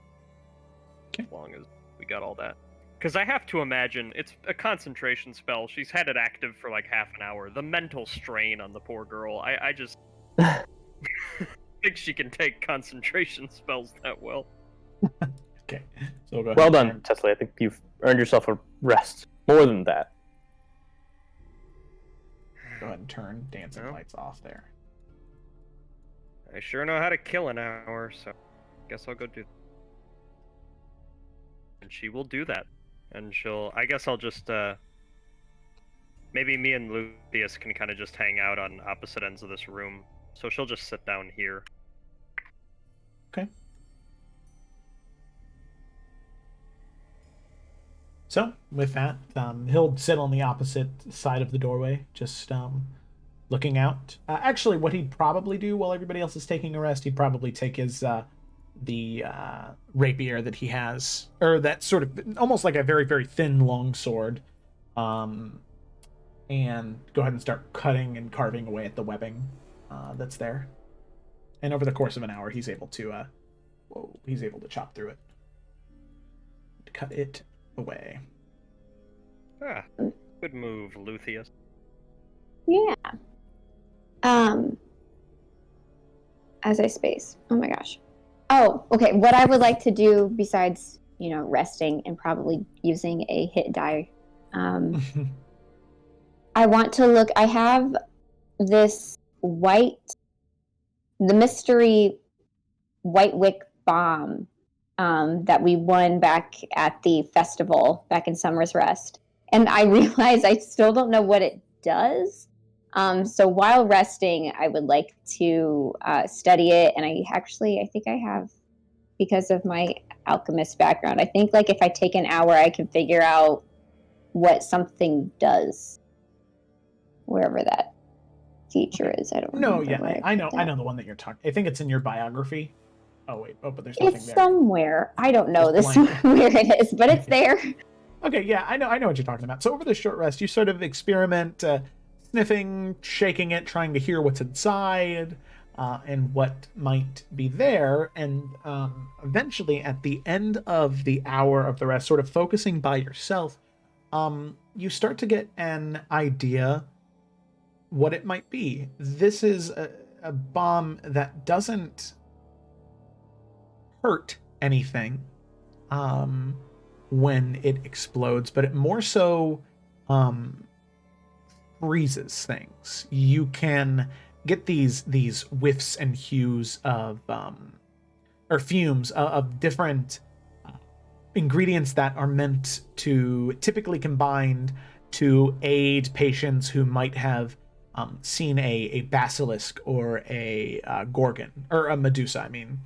Okay. As long as we got all that. Because I have to imagine, it's a concentration spell. She's had it active for like half an hour. The mental strain on the poor girl. I just think she can take concentration spells that well. Okay. So go ahead. Well done, Cecily. I think you've earned yourself a rest. More than that. Go ahead and turn dancing lights off there. I sure know how to kill an hour, so guess I'll go do that. And she will do that. And I guess I'll just, maybe me and Lucius can kind of just hang out on opposite ends of this room. So she'll just sit down here. Okay. So with that, he'll sit on the opposite side of the doorway, just looking out. Actually, what he'd probably do while everybody else is taking a rest, he'd probably take his the rapier that he has, or that sort of almost like a very, very thin long sword, and go ahead and start cutting and carving away at the webbing that's there. And over the course of an hour, he's able to chop through it, cut it away. Good move, Lucius. Yeah. As I space. Oh my gosh. Oh, okay. What I would like to do besides, resting and probably using a hit die, I want to look. I have this the mystery white wick bomb that we won back at the festival back in Summer's Rest. And I realize I still don't know what it does. So while resting, I would like to study it. And I think I have, because of my alchemist background, I think like if I take an hour, I can figure out what something does. Wherever that feature is. I don't know. No, yeah, I know the one that you're talking. I think it's in your biography. Oh wait, but there's nothing it's there. Somewhere. I don't know where it is, but it's there. Okay, yeah, I know what you're talking about. So over the short rest, you sort of experiment sniffing, shaking it, trying to hear what's inside, and what might be there, and eventually at the end of the hour of the rest, sort of focusing by yourself, you start to get an idea what it might be. This is a bomb that doesn't hurt anything when it explodes, but it more so freezes things. You can get these whiffs and hues of or fumes of different ingredients that are meant to typically combined to aid patients who might have seen a basilisk or a gorgon, or a medusa, I mean,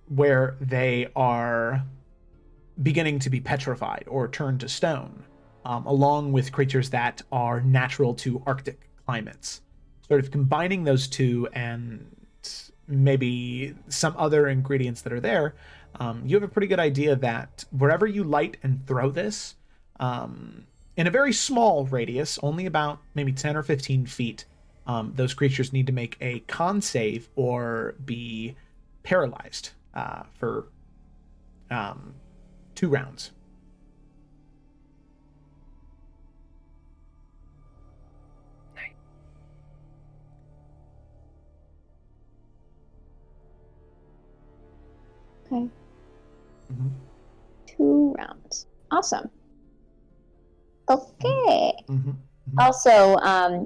where they are beginning to be petrified or turned to stone, along with creatures that are natural to Arctic climates. Sort of combining those two and maybe some other ingredients that are there, you have a pretty good idea that wherever you light and throw this, in a very small radius, only about maybe 10 or 15 feet, those creatures need to make a con save or be paralyzed for 2 rounds. Okay. Mm-hmm. 2 rounds. Awesome. Okay. Mm-hmm. Mm-hmm. Also,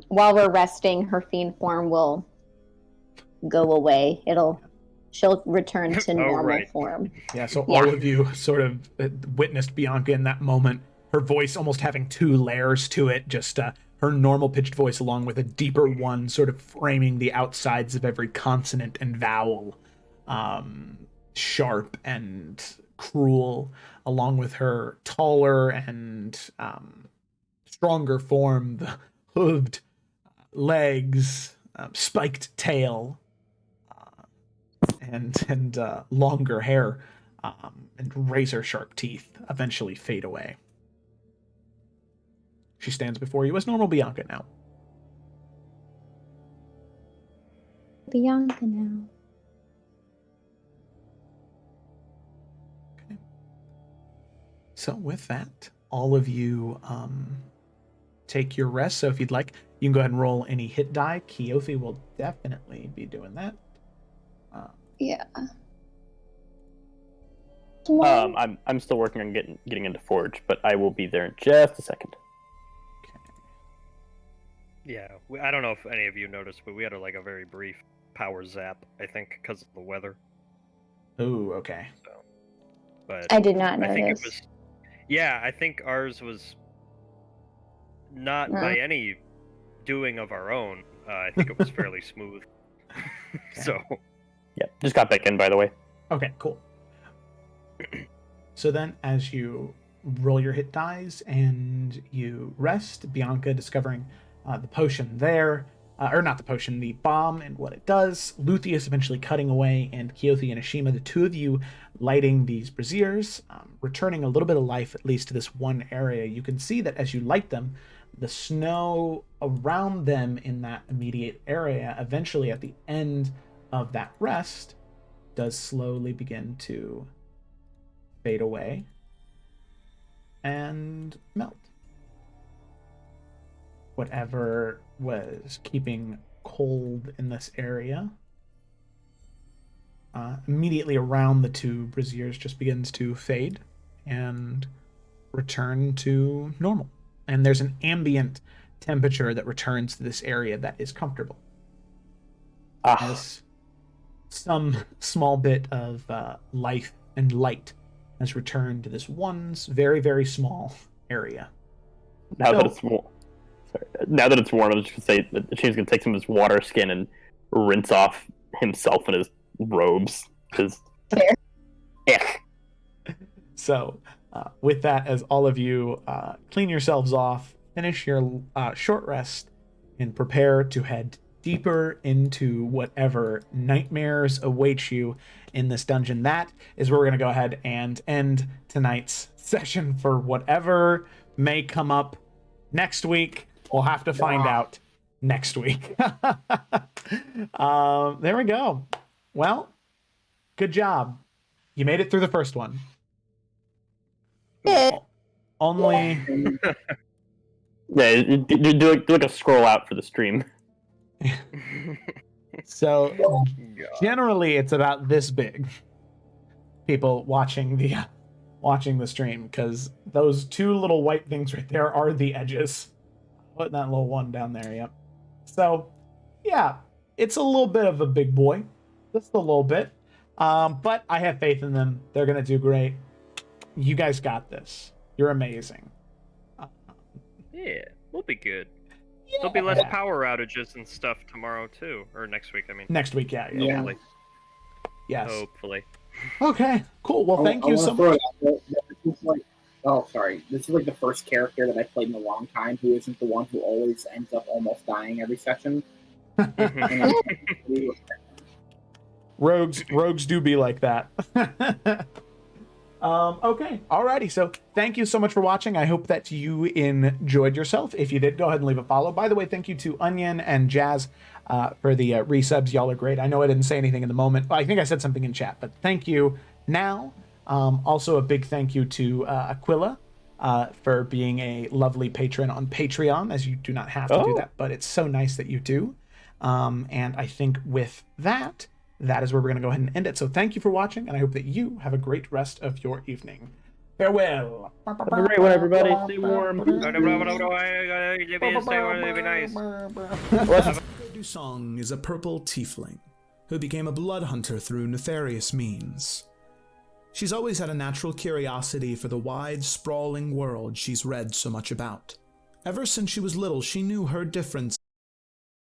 while we're resting, her fiend form will go away. She'll return to normal form. Yeah, so all of you sort of witnessed Bianca in that moment. Her voice almost having 2 layers to it, just her normal pitched voice along with a deeper one sort of framing the outsides of every consonant and vowel. Sharp and cruel, along with her taller and stronger form, the hooved legs, spiked tail, and longer hair, and razor sharp teeth eventually fade away. She stands before you as normal Bianca now. Bianca now. Okay. So with that, all of you take your rest. So if you'd like, you can go ahead and roll any hit die. Keothi will definitely be doing that. Yeah. I'm still working on getting into Forge, but I will be there in just a second. Yeah, I don't know if any of you noticed, but we had a very brief power zap, I think, because of the weather. Oh, okay. So, but I did not notice. I think it was. Yeah, I think ours was not by any doing of our own. I think it was fairly smooth. So. Yeah, just got back in, by the way. Okay, cool. So then, as you roll your hit dice and you rest, Bianca discovering the potion there, or not the potion, the bomb and what it does, Luthien eventually cutting away, and Keothi and Ashima, the two of you lighting these braziers, returning a little bit of life at least to this one area. You can see that as you light them, the snow around them in that immediate area, eventually at the end of that rest, does slowly begin to fade away and melt. Whatever was keeping cold in this area, immediately around the two braziers, just begins to fade and return to normal. And there's an ambient temperature that returns to this area that is comfortable. As some small bit of life and light has returned to this one's very, very small area. Now that it's warm, I was just gonna say that Shane's gonna take some of his water skin and rinse off himself and his robes. Because, So, with that, as all of you clean yourselves off, finish your short rest, and prepare to head deeper into whatever nightmares await you in this dungeon, that is where we're going to go ahead and end tonight's session. For whatever may come up next week, we'll have to find out next week. There we go. Well, good job. You made it through the first one. Only... Yeah, do like a scroll out for the stream. So generally it's about this big, people watching the stream, because those two little white things right there are the edges. Putting that little one down there, yep. So yeah, it's a little bit of a big boy, just a little bit, but I have faith in them. They're gonna do great. You guys got this. You're amazing. Yeah, we'll be good. There'll be less power outages and stuff tomorrow too, or next week. I mean, next week, yeah. Hopefully. Yes. Hopefully. Okay. Cool. Well, thank you so much. This is like the first character that I played in a long time who isn't the one who always ends up almost dying every session. Rogues do be like that. Okay, alrighty, so thank you so much for watching. I hope that you enjoyed yourself. If you did, go ahead and leave a follow. By the way, thank you to Onion and Jazz for the resubs. Y'all are great. I know I didn't say anything in the moment. I think I said something in chat, but thank you now. Also, a big thank you to Aquila for being a lovely patron on Patreon, as you do not have to do that, but it's so nice that you do. And I think with that, that is where we're going to go ahead and end it. So thank you for watching, and I hope that you have a great rest of your evening. Farewell. Have a great one, everybody. Stay warm. Dusong is a purple tiefling who became a blood hunter through nefarious means. She's always had a natural curiosity for the wide, sprawling world she's read so much about. Ever since she was little, she knew her difference